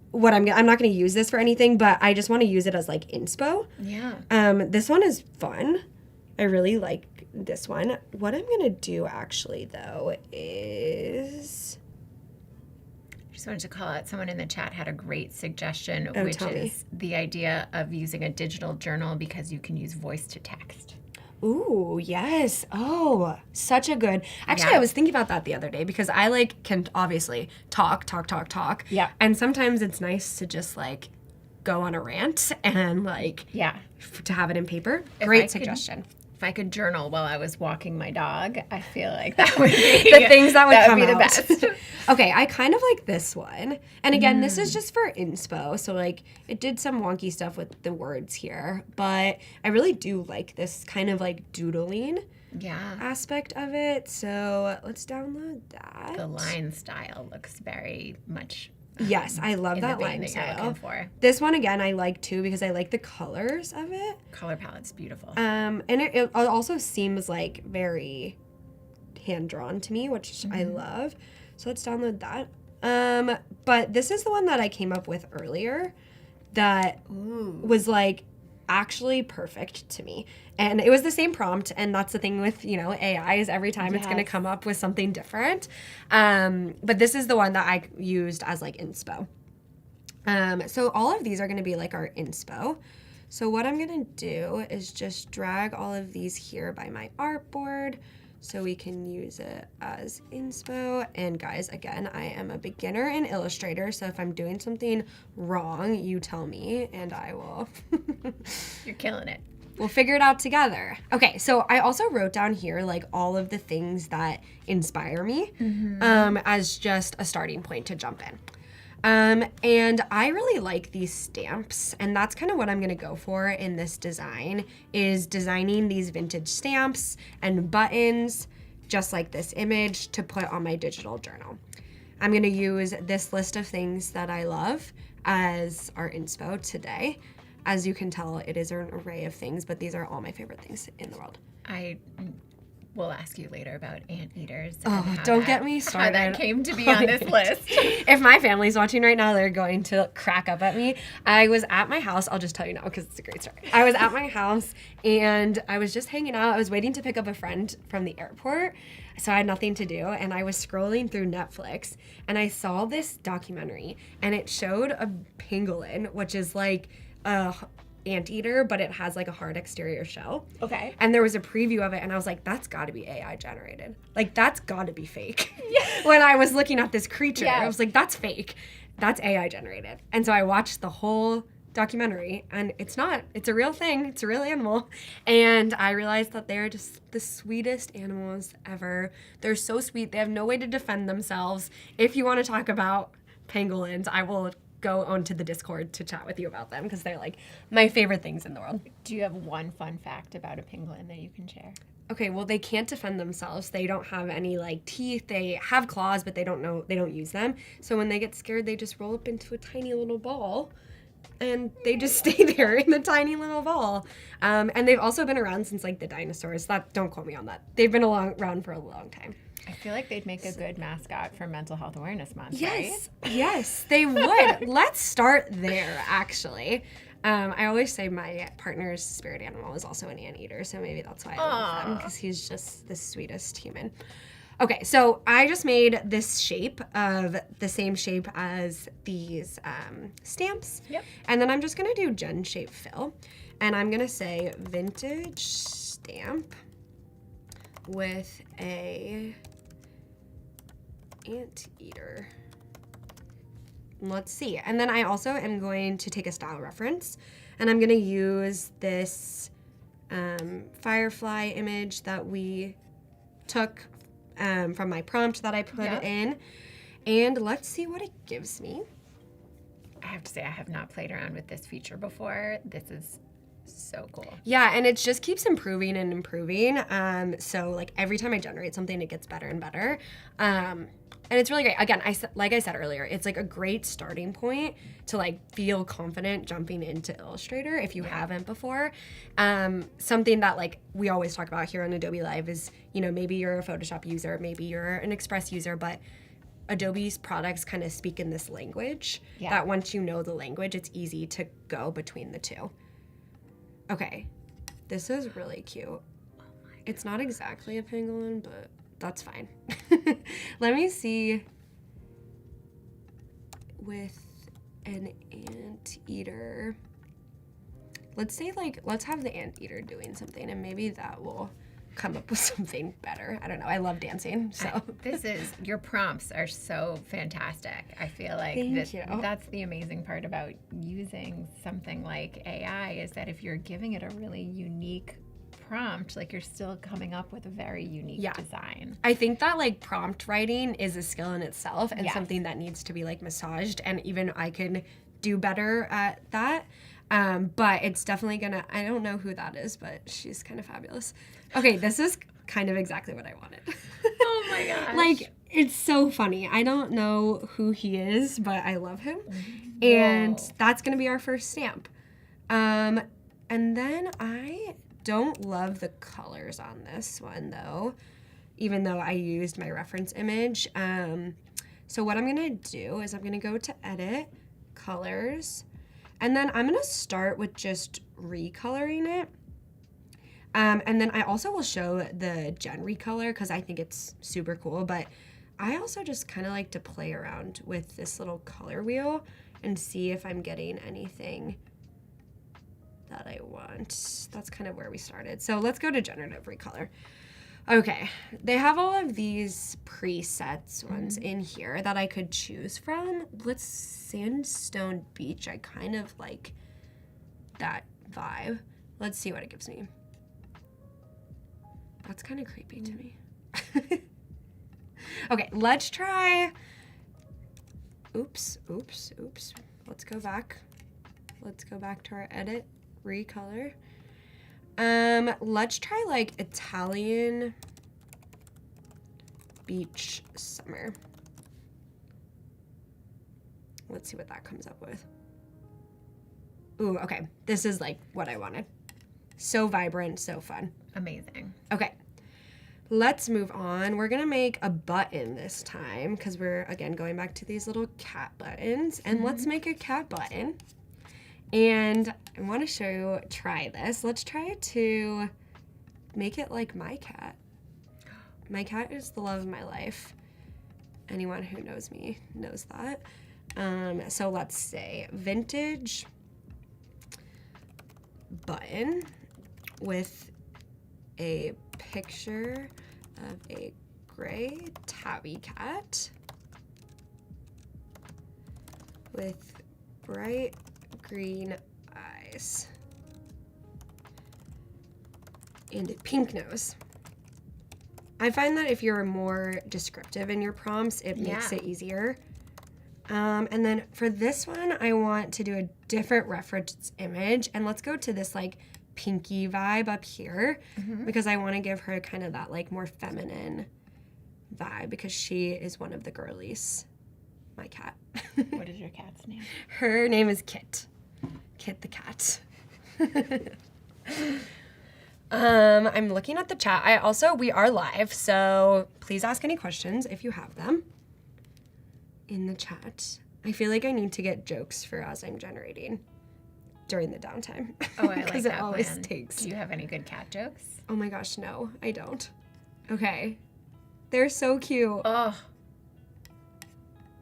what I'm not going to use this for anything, but I just want to use it as like inspo. Yeah. This one is fun. I really like this one. What I'm going to do actually though is... Just wanted to call out, someone in the chat had a great suggestion, Oh, which tell me. is the idea of using a digital journal because you can use voice to text. Ooh, yes. Oh, such a good. Actually, Yeah. I was thinking about that the other day because I like can obviously talk. Yeah. And sometimes it's nice to just like go on a rant and like Yeah. to have it in paper. If I Great could- suggestion. If I could journal while I was walking my dog, I feel like that would be The things that would come be the out. best. Okay, I kind of like this one. And again, this is just for inspo. So like it did some wonky stuff with the words here, but I really do like this kind of like doodling Yeah. aspect of it. So let's download that. The line style looks very much Yes, I love in that the vein line that you're style. looking for. This one again I like too because I like the colors of it. Color palette's beautiful. And it also seems like very hand drawn to me, which I love. So let's download that. But this is the one that I came up with earlier that was like actually perfect to me. And it was the same prompt, and that's the thing with, you know, AI is every time it's going to Yes. come up with something different. But this is the one that I used as like inspo. So all of these are going to be like our inspo. So what I'm going to do is just drag all of these here by my artboard so we can use it as inspo. And guys, again, I am a beginner in Illustrator, so if I'm doing something wrong, you tell me and I will You're killing it. we'll figure it out together. Okay, so I also wrote down here like all of the things that inspire me as just a starting point to jump in. And I really like these stamps, and that's kind of what I'm gonna go for in this design, is designing these vintage stamps and buttons, just like this image, to put on my digital journal. I'm gonna use this list of things that I love as our inspo today. As you can tell, it is an array of things, but these are all my favorite things in the world. I will ask you later about anteaters. Oh, and how don't that- get me How started. that came to be on this list. If my family's watching right now, they're going to crack up at me. I was at my house. I'll just tell you now because it's a great story. I was at my house and I was just hanging out. I was waiting to pick up a friend from the airport. So I had nothing to do. And I was scrolling through Netflix and I saw this documentary and it showed a pangolin, which is like a anteater, but it has like a hard exterior shell. Okay. And there was a preview of it, and I was like, that's got to be AI generated. Like, that's got to be fake. When I was looking at this creature, Yeah. I was like, that's fake. That's AI generated. And so I watched the whole documentary, and it's not. It's a real thing. It's a real animal. And I realized that they're just the sweetest animals ever. They're so sweet. They have no way to defend themselves. If you want to talk about pangolins, I will go onto the Discord to chat with you about them because they're like my favorite things in the world. Do you have one fun fact about a pangolin that you can share? Okay, well, they can't defend themselves. They don't have any like teeth. They have claws, but they don't use them. So when they get scared, they just roll up into a tiny little ball and they just stay there in the tiny little ball. And they've also been around since like the dinosaurs. Don't quote me on that. They've been around for a long time. I feel like they'd make a good mascot for Mental Health Awareness Month, Yes, yes, they would. Let's start there, actually. I always say my partner's spirit animal is also an anteater, so maybe that's why I love him, because he's just the sweetest human. Okay, so I just made this shape of the same shape as these stamps. Yep. And then I'm just going to do Gen Shape Fill. And I'm going to say vintage stamp with a anteater. Let's see. And then I also am going to take a style reference, and I'm going to use this Firefly image that we took from my prompt that I put in. And let's see what it gives me. I have to say, I have not played around with this feature before. This is So cool. Yeah, and it just keeps improving and improving. So like every time I generate something, it gets better and better. And it's really great. Again, like I said earlier, it's like a great starting point to like feel confident jumping into Illustrator if you haven't before. Something that like we always talk about here on Adobe Live is, you know, maybe you're a Photoshop user, maybe you're an Express user, but Adobe's products kind of speak in this language that once you know the language, it's easy to go between the two. Okay, this is really cute. It's not exactly a pangolin, but that's fine. Let me see with an anteater. Let's say like, let's have the anteater doing something and maybe that will come up with something better. I don't know. I love dancing, so. Your prompts are so fantastic. I feel like Thank you. that's the amazing part about using something like AI is that if you're giving it a really unique prompt, like you're still coming up with a very unique design. I think that like prompt writing is a skill in itself and Yes. something that needs to be like massaged, and even I can do better at that. But it's definitely gonna, I don't know who that is, but she's kind of fabulous. Okay, this is kind of exactly what I wanted. Oh my gosh. Like, it's so funny. I don't know who he is, but I love him. And that's gonna be our first stamp. And then I don't love the colors on this one though, even though I used my reference image. So what I'm gonna do is I'm gonna go to edit, colors, and then I'm gonna start with just recoloring it. And then I also will show the Gen Recolor because I think it's super cool, but I also just kind of like to play around with this little color wheel and see if I'm getting anything that I want. That's kind of where we started. So let's go to Generative Recolor. Okay, they have all of these presets ones in here that I could choose from. Let's Sandstone Beach. I kind of like that vibe. Let's see what it gives me. That's kind of creepy to me. Okay, let's try. Oops. Let's go back. Let's go back to our edit, recolor. Let's try like Italian beach summer. Let's see what that comes up with. Ooh, okay. This is like what I wanted. So vibrant, so fun. Amazing. Okay, let's move on. We're gonna make a button this time because we're, again, going back to these little cat buttons. And let's make a cat button. And I wanna show you, try this. Let's try to make it like my cat. My cat is the love of my life. Anyone who knows me knows that. So let's say vintage button with a picture of a gray tabby cat with bright green eyes and a pink nose. I find that if you're more descriptive in your prompts, it makes it easier. And then for this one, I want to do a different reference image, and let's go to this like pinky vibe up here because I want to give her kind of that like more feminine vibe because she is one of the girlies. My cat. What is your cat's name? Her name is Kit. Kit the cat. I'm looking at the chat. We are live, so please ask any questions if you have them in the chat. I feel like I need to get jokes for as I'm generating during the downtime. Oh, I like because that it always plan. takes. Do you have any good cat jokes? Oh my gosh, no, I don't. Okay. They're so cute. Oh,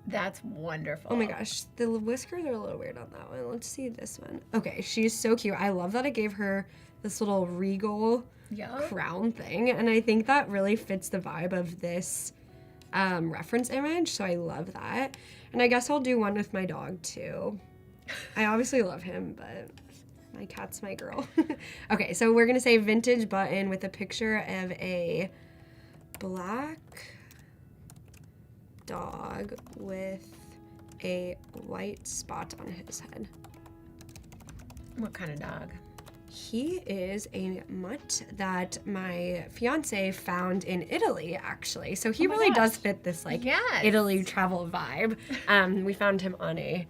that's wonderful. Oh my gosh, the whiskers are a little weird on that one. Let's see this one. Okay, she's so cute. I love that I gave her this little regal crown thing, and I think that really fits the vibe of this reference image, so I love that. And I guess I'll do one with my dog too. I obviously love him, but my cat's my girl. Okay, so we're gonna say vintage button with a picture of a black dog with a white spot on his head. What kind of dog? He is a mutt that my fiance found in Italy, actually. So he really does fit this like Yes. Italy travel vibe. We found him on a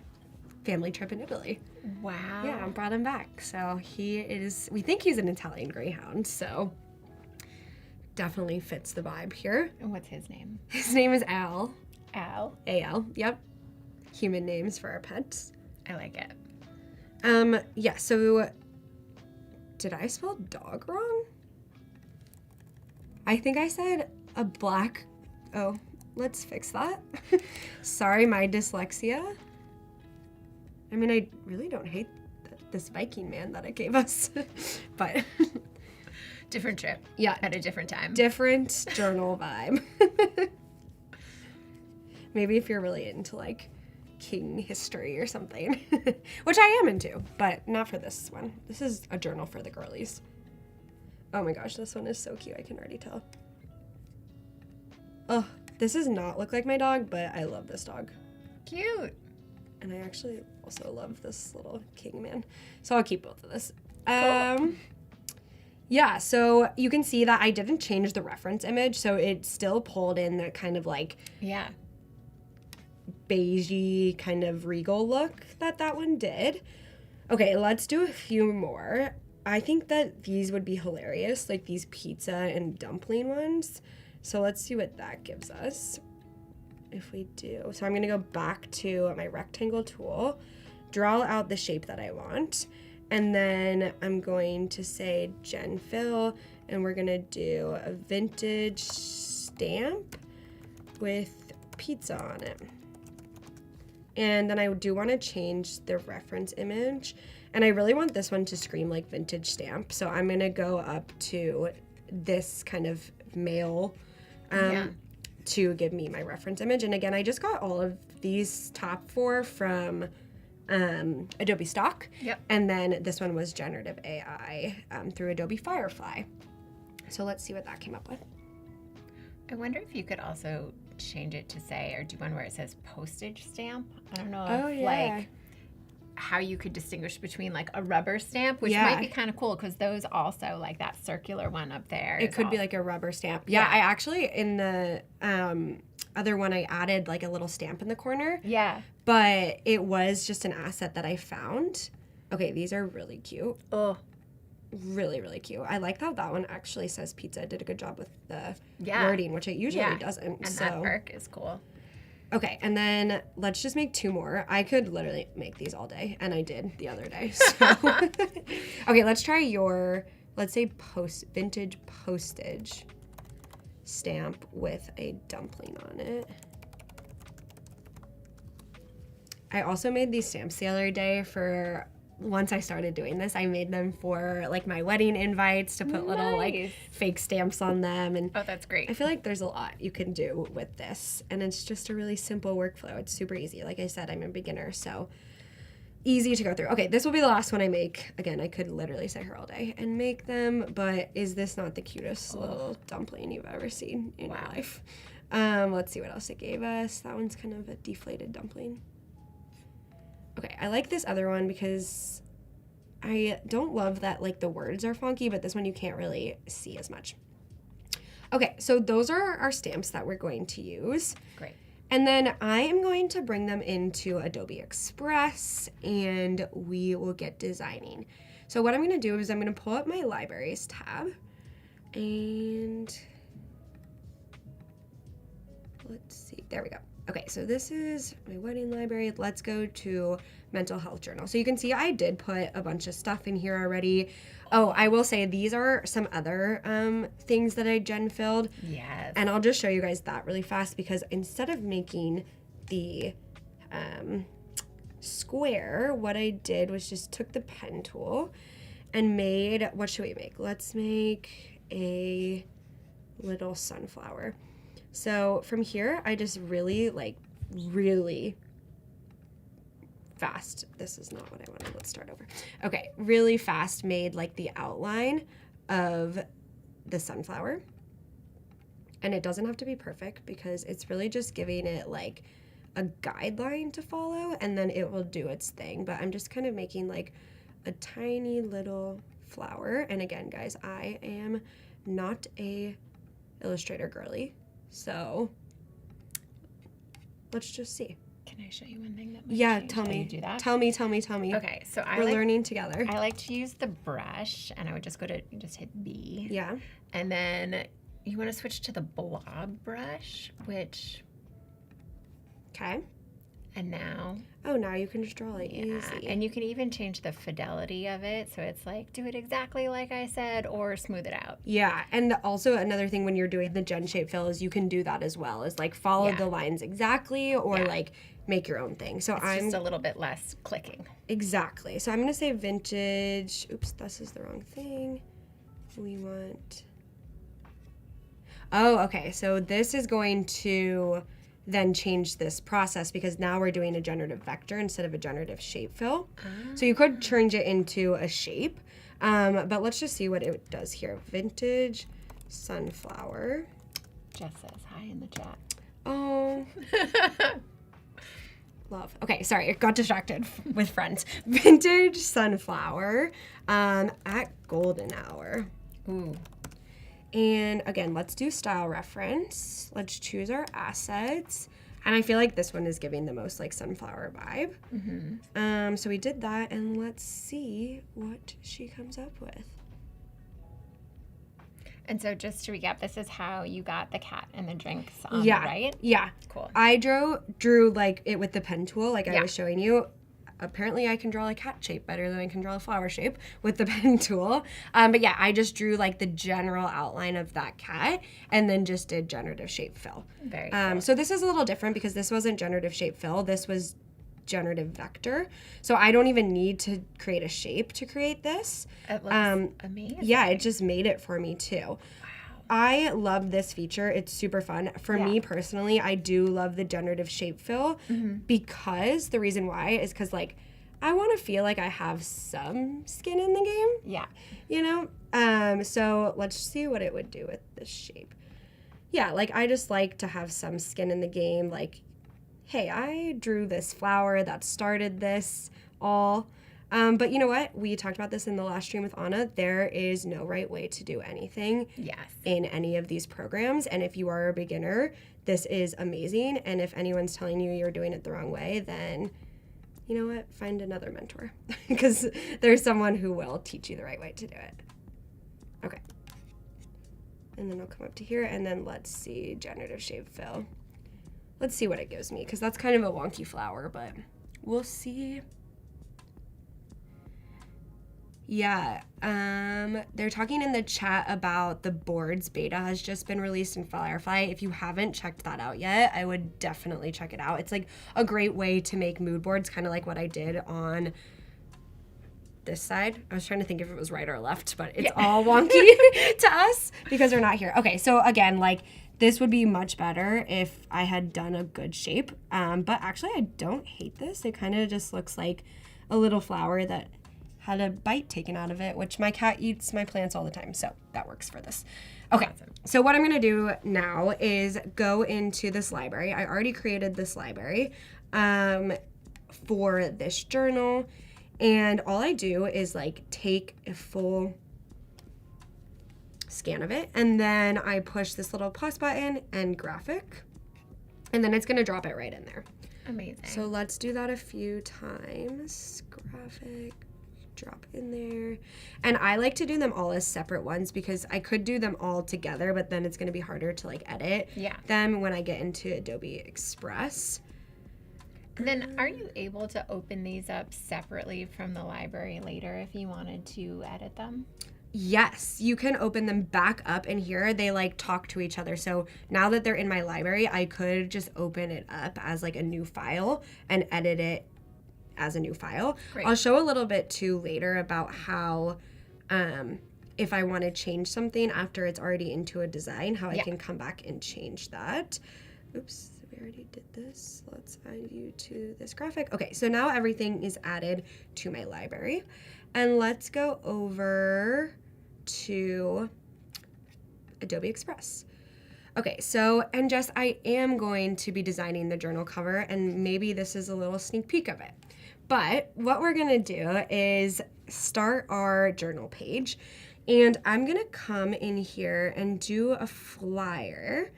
family trip in Italy. Wow. Yeah, and brought him back. So we think he's an Italian Greyhound, so definitely fits the vibe here. And what's his name? His name is Al. Al. A-L, yep. Human names for our pets. I like it. Yeah, so did I spell dog wrong? I think I said a black, oh, let's fix that. Sorry, my dyslexia. I mean, I really don't hate this Viking man that it gave us, but Different trip. yeah, At a different time. different journal vibe. Maybe if you're really into like king history or something, which I am into, but not for this one. This is a journal for the girlies. Oh my gosh, this one is so cute. I can already tell. Oh, this does not look like my dog, but I love this dog. Cute. And I actually also love this little king man. So I'll keep both of this. Yeah, so you can see that I didn't change the reference image, so it still pulled in the kind of like Yeah. beigey kind of regal look that one did. Okay, let's do a few more. I think that these would be hilarious, like these pizza and dumpling ones. So let's see what that gives us if we do. So I'm gonna go back to my rectangle tool, draw out the shape that I want, and then I'm going to say Gen Fill, and we're gonna do a vintage stamp with pizza on it. And then I do want to change the reference image, and I really want this one to scream like vintage stamp. So I'm gonna go up to this kind of male to give me my reference image. And again, I just got all of these top 4 from Adobe Stock. Yep. And then this one was Generative AI through Adobe Firefly. So let's see what that came up with. I wonder if you could also change it to say, or do one where it says postage stamp. I don't know Oh, if yeah. like how you could distinguish between like a rubber stamp, which Yeah. might be kind of cool because those also like that circular one up there. It is could be also- like a rubber stamp. Yeah, Yeah. I actually, in the other one, I added like a little stamp in the corner, Yeah. but it was just an asset that I found. Okay, these are really cute. Oh. Really, really cute. I like how that one actually says pizza. It did a good job with the Yeah. wording, which it usually Yeah. doesn't. And so. that arc is cool. Okay, and then let's just make 2 more. I could literally make these all day, and I did the other day. So. Okay, let's try let's say vintage postage stamp with a dumpling on it. I also made these stamps the other day for, once I started doing this, I made them for like my wedding invites to put little like Nice. fake stamps on them, and Oh, that's great. I feel like there's a lot you can do with this, and it's just a really simple workflow. It's super easy. Like I said, I'm a beginner, so easy to go through. Okay, this will be the last one I make. Again, I could literally sit here all day and make them, but is this not the cutest little dumpling you've ever seen in your life? Let's see what else it gave us. That one's kind of a deflated dumpling. Okay, I like this other one because I don't love that like the words are funky, but this one you can't really see as much. Okay, so those are our stamps that we're going to use. Great. And then I am going to bring them into Adobe Express and we will get designing. So what I'm going to do is I'm going to pull up my libraries tab and let's see, there we go. Okay, so this is my wedding library. Let's go to mental health journal. So you can see I did put a bunch of stuff in here already. Oh, I will say these are some other things that I gen filled. Yes. And I'll just show you guys that really fast because instead of making the square, what I did was just took the pen tool and made, what should we make? Let's make a little sunflower. So from here, I just really fast, this is not what I wanted, let's start over. Okay, really fast made like the outline of the sunflower. And it doesn't have to be perfect because it's really just giving it like a guideline to follow and then it will do its thing. But I'm just kind of making like a tiny little Sunflower. And again, guys, I am not a Illustrator girly, so let's just see. Can I show you one thing that might Yeah, change tell how me. you do that? Tell me. Okay, so We're learning together. I like to use the brush, and I would just just hit B. Yeah. And then you want to switch to the blob brush, which, Okay. and now, Oh, now you can just draw it easy. and you can even change the fidelity of it. So it's like, do it exactly like I said, or smooth it out. Yeah, and also another thing when you're doing the gen shape fill is you can do that as well. Is like follow Yeah. the lines exactly, or Yeah. like make your own thing. So It's I'm just a little bit less clicking. exactly. So I'm gonna say vintage. Oops, this is the wrong thing. We want. Oh, okay. So this is going to then change this process because now we're doing a generative vector instead of a generative shape fill. So you could change it into a shape, but let's just see what it does here. Vintage sunflower. Jess says hi in the chat. Oh. Love. Okay, sorry, I got distracted with friends. Vintage sunflower at golden hour. Ooh. And again, let's do style reference. Let's choose our assets. And I feel like this one is giving the most like sunflower vibe. Mm-hmm. So we did that, and let's see what she comes up with. And so just to recap, this is how you got the cat and the drinks on Yeah. the right? Yeah. Cool. I drew like it with the pen tool, like I Yeah. was showing you. Apparently I can draw a cat shape better than I can draw a flower shape with the pen tool. But yeah, I just drew like the general outline of that cat and then just did generative shape fill. Very cool. So this is a little different because this wasn't generative shape fill. This was generative vector. So I don't even need to create a shape to create this. It looks amazing. Yeah, it just made it for me too. I love this feature. It's super fun. For me personally, I do love the generative shape fill because the reason why is because like I want to feel like I have some skin in the game, Yeah. you know? So let's see what it would do with this shape. Yeah, like I just like to have some skin in the game. Like, hey, I drew this flower that started this all. But you know what? We talked about this in the last stream with Anna. There is no right way to do anything Yes. in any of these programs. And if you are a beginner, this is amazing. And if anyone's telling you you're doing it the wrong way, then you know what? Find another mentor because there's someone who will teach you the right way to do it. Okay. And then I'll come up to here and then let's see generative shape fill. Let's see what it gives me because that's kind of a wonky flower, but we'll see. Yeah, they're talking in the chat about the boards beta has just been released in Firefly. If you haven't checked that out yet, I would definitely check it out. It's like a great way to make mood boards, kind of like what I did on this side. I was trying to think if it was right or left, but it's all wonky to us because we're not here. Okay, so again, like this would be much better if I had done a good shape, but actually I don't hate this. It kind of just looks like a little flower that had a bite taken out of it, which my cat eats my plants all the time, so that works for this. Okay, so what I'm gonna do now is go into this library. I already created this library for this journal, and all I do is like take a full scan of it, and then I push this little plus button and graphic, and then it's gonna drop it right in there. Amazing. So let's do that a few times. Graphic, drop in there. And I like to do them all as separate ones because I could do them all together, but then it's going to be harder to like edit them when I get into Adobe Express. And then are you able to open these up separately from the library later if you wanted to edit them? Yes, you can open them back up in here. They like talk to each other. So now that they're in my library, I could just open it up as like a new file and edit it as a new file. Great. I'll show a little bit too later about how if I want to change something after it's already into a design, how I can come back and change that. Oops, we already did this. Let's add you to this graphic. Okay, so now everything is added to my library. And let's go over to Adobe Express. Okay, so, and Jess, I am going to be designing the journal cover, and maybe this is a little sneak peek of it. But what we're gonna do is start our journal page. And I'm gonna come in here and do a flyer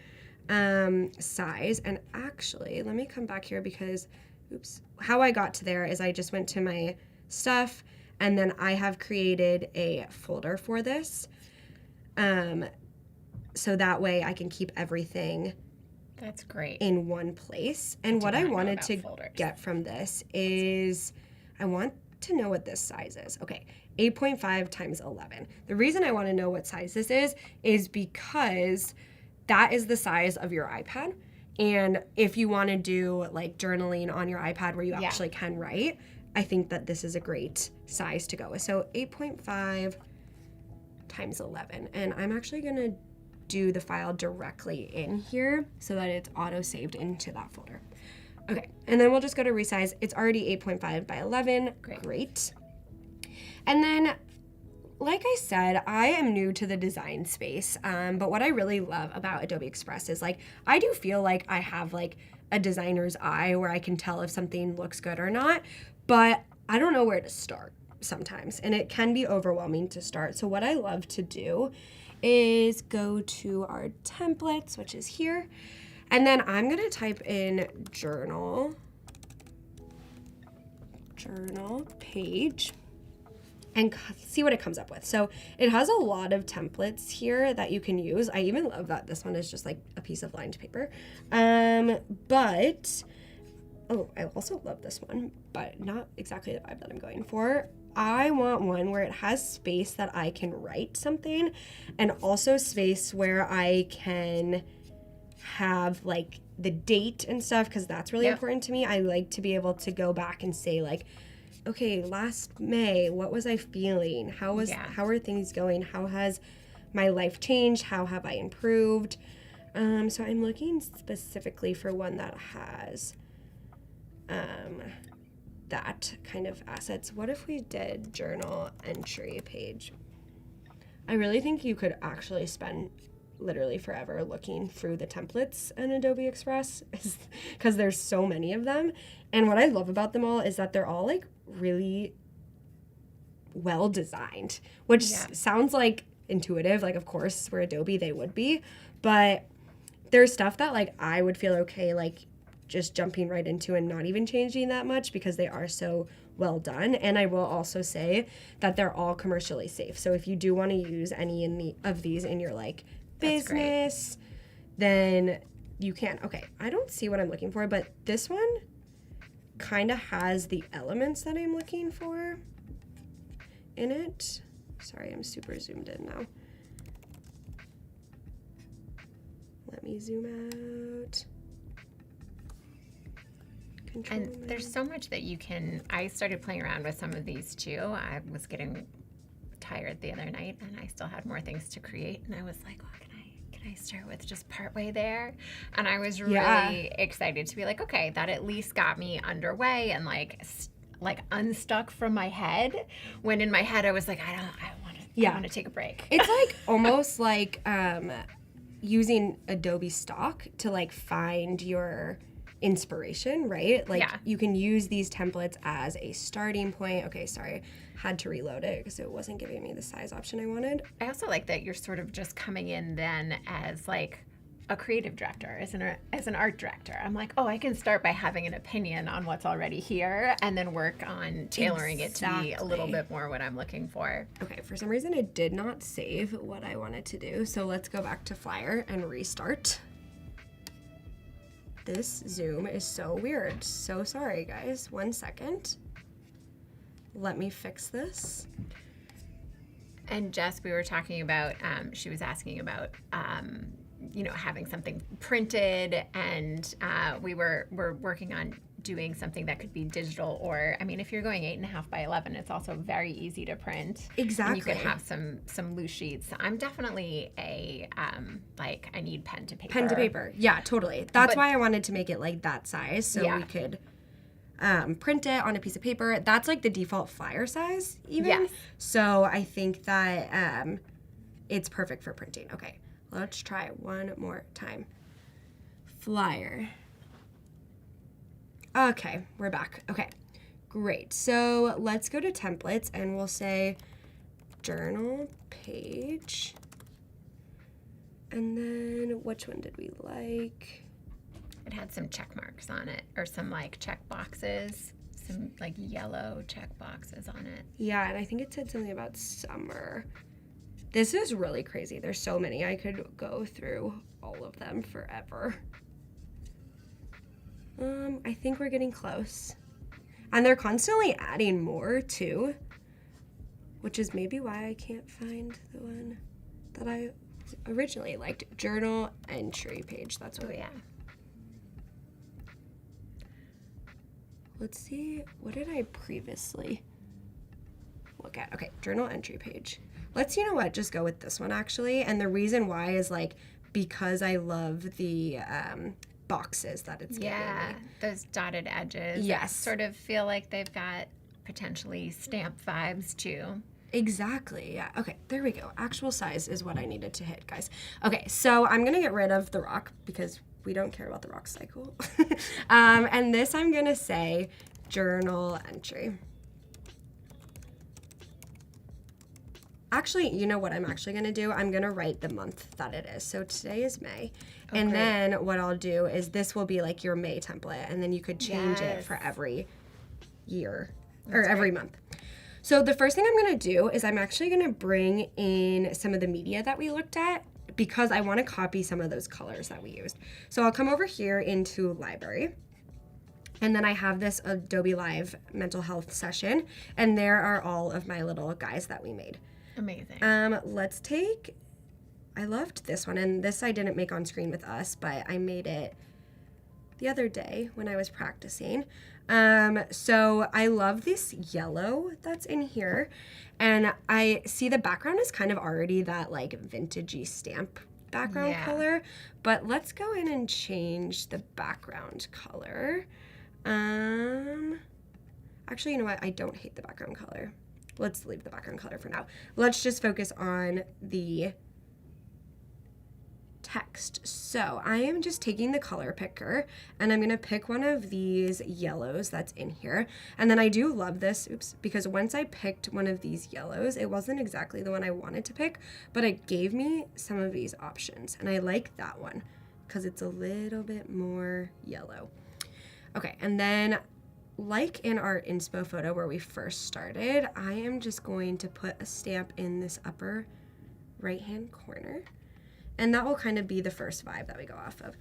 size. And actually, let me come back here because, oops, how I got to there is I just went to my stuff and then I have created a folder for this. So that way I can keep everything That's great. in one place. And what I not know wanted about to folders. get from this is I want to know what this size is. Okay, 8.5 times 11. The reason I want to know what size this is because that is the size of your iPad. And if you want to do like journaling on your iPad where you actually can write, I think that this is a great size to go with. So 8.5 times 11. And I'm actually going to do the file directly in here so that it's auto saved into that folder. Okay, and then we'll just go to resize. It's already 8.5 by 11. Great. And then, like I said, I am new to the design space, but what I really love about Adobe Express is like, I do feel like I have like a designer's eye where I can tell if something looks good or not, but I don't know where to start sometimes, and it can be overwhelming to start. So what I love to do is go to our templates, which is here, and then I'm gonna type in journal page and see what it comes up with. So it has a lot of templates here that you can use. I even love that this one is just like a piece of lined paper. But, oh, I also love this one, but not exactly the vibe that I'm going for. I want one where it has space that I can write something and also space where I can have like the date and stuff, because that's really important to me. I like to be able to go back and say like, okay, last May, what was I feeling? How are things going? How has my life changed? How have I improved? So I'm looking specifically for one that has that kind of assets. What if we did journal entry page? I really think you could actually spend literally forever looking through the templates in Adobe Express because there's so many of them. And what I love about them all is that they're all like really well designed, which sounds like intuitive. Like, of course, we're Adobe, they would be, but there's stuff that like I would feel okay like just jumping right into and not even changing that much because they are so well done. And I will also say that they're all commercially safe. So if you do want to use any of these in your like business, then you can. Okay, I don't see what I'm looking for, but this one kind of has the elements that I'm looking for in it. Sorry, I'm super zoomed in now. Let me zoom out. And there's so much that you can. I started playing around with some of these too. I was getting tired the other night and I still had more things to create, and I was like, well, can I start with just partway there? And I was really excited to be like, okay, that at least got me underway and like unstuck from my head, when in my head I was like, I want to take a break. It's like almost like using Adobe stock to like find your inspiration, right? Like you can use these templates as a starting point. Okay, sorry, had to reload it because it wasn't giving me the size option I wanted. I also like that you're sort of just coming in then as like a creative director, as an art director. I'm like, oh, I can start by having an opinion on what's already here and then work on tailoring it to be a little bit more what I'm looking for. Okay, for some reason it did not save what I wanted to do, so let's go back to Flyer and restart. This Zoom is so weird. So sorry, guys. 1 second. Let me fix this. And Jess, we were talking about, she was asking about, having something printed, and we're working on doing something that could be digital, or, I mean, if you're going 8.5 by 11, it's also very easy to print. Exactly. And you could have some loose sheets. I'm definitely I need pen to paper. Pen to paper. Yeah, totally. That's why I wanted to make it like that size, so we could print it on a piece of paper. That's like the default flyer size even. Yes. So I think that it's perfect for printing. Okay, let's try one more time. Flyer. Okay, we're back. Okay, Great. So let's go to templates and we'll say journal page. And then which one did we like? It had some check marks on it, or some like check boxes, some like yellow check boxes on it. Yeah, and I think it said something about summer. This is really crazy. There's so many. I could go through all of them forever. I think we're getting close. And they're constantly adding more too, which is maybe why I can't find the one that I originally liked. Journal entry page. That's what. Oh yeah. Let's see. What did I previously look at? Okay, journal entry page. Let's, you know what, just go with this one actually. And the reason why is like because I love the boxes that it's giving Yeah, me. those dotted edges. Yes. Sort of feel like they've got potentially stamp vibes too. Exactly, yeah. Okay, there we go. Actual size is what I needed to hit, guys. Okay, so I'm gonna get rid of the rock because we don't care about the rock cycle. And this I'm gonna say journal entry. Actually, you know what I'm actually gonna do? I'm gonna write the month that it is. So today is May. And great. then what I'll do is this will be like your May template, and then you could change it Yes. for every year or every month. So the first thing I'm gonna do is I'm actually gonna bring in some of the media that we looked at because I wanna copy some of those colors that we used. So I'll come over here into library. And then I have this Adobe Live mental health session, and there are all of my little guys that we made. Amazing. Let's take, I loved this one, and this I didn't make on screen with us, but I made it the other day when I was practicing. So I love this yellow that's in here, and I see the background is kind of already that like vintagey stamp background Yeah. color, but let's go in and change the background color. Actually, you know what? I don't hate the background color. Let's leave the background color for now. Let's just focus on the text. So I am just taking the color picker and I'm gonna pick one of these yellows that's in here. And then I do love this, because once I picked one of these yellows, it wasn't exactly the one I wanted to pick, but it gave me some of these options. And I like that one because it's a little bit more yellow. Okay, and then like in our inspo photo where we first started, I am just going to put a stamp in this upper right-hand corner. And that will kind of be the first vibe that we go off of.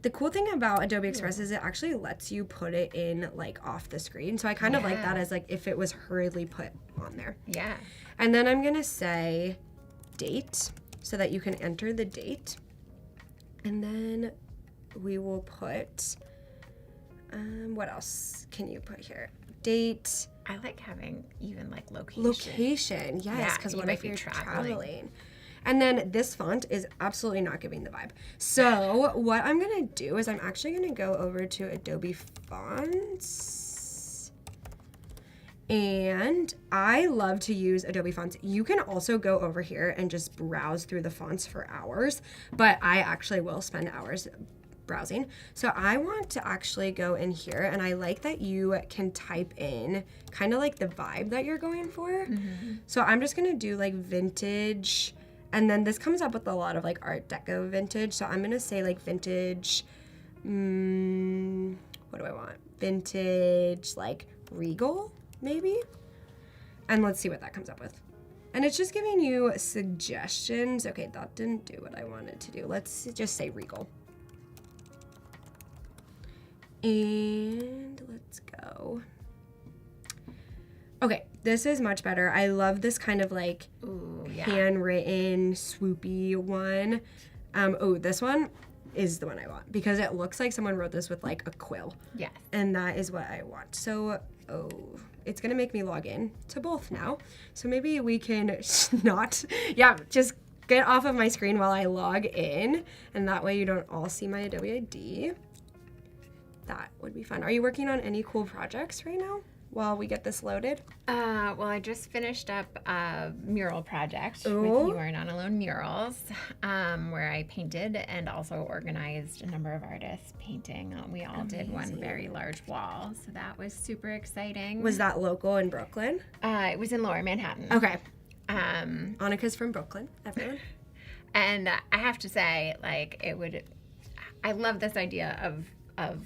The cool thing about Adobe Express is it actually lets you put it in like off the screen. So I kind of like that as like if it was hurriedly put on there. Yeah. And then I'm gonna say date so that you can enter the date. And then we will put, what else can you put here? Date. I like having even like location. Location, yes, Yeah, because you what might if be you're traveling. traveling? And then this font is absolutely not giving the vibe. So what I'm gonna do is I'm actually gonna go over to Adobe Fonts. And I love to use Adobe Fonts. You can also go over here and just browse through the fonts for hours, but I actually will spend hours browsing. So I want to actually go in here, and I like that you can type in kind of like the vibe that you're going for. So I'm just gonna do like vintage, and then this comes up with a lot of like Art Deco vintage. So I'm gonna say like vintage, what do I want? Vintage, like Regal, maybe? And let's see what that comes up with. And it's just giving you suggestions. Okay, that didn't do what I wanted to do. Let's just say Regal. And let's go. Okay, this is much better. I love this kind of like Ooh, yeah. handwritten, swoopy one. This one is the one I want because it looks like someone wrote this with like a quill. Yes. And that is what I want. So, it's gonna make me log in to both now. So maybe we can just get off of my screen while I log in, and that way you don't all see my Adobe ID. That would be fun. Are you working on any cool projects right now? while we get this loaded? Well, I just finished up a mural project with Ooh. You Are Not Alone Murals, where I painted and also organized a number of artists painting. We all did one very large wall, so that was super exciting. Was that local in Brooklyn? It was in Lower Manhattan. Okay. Um, Annika's from Brooklyn, everyone. and I have to say, like, I love this idea of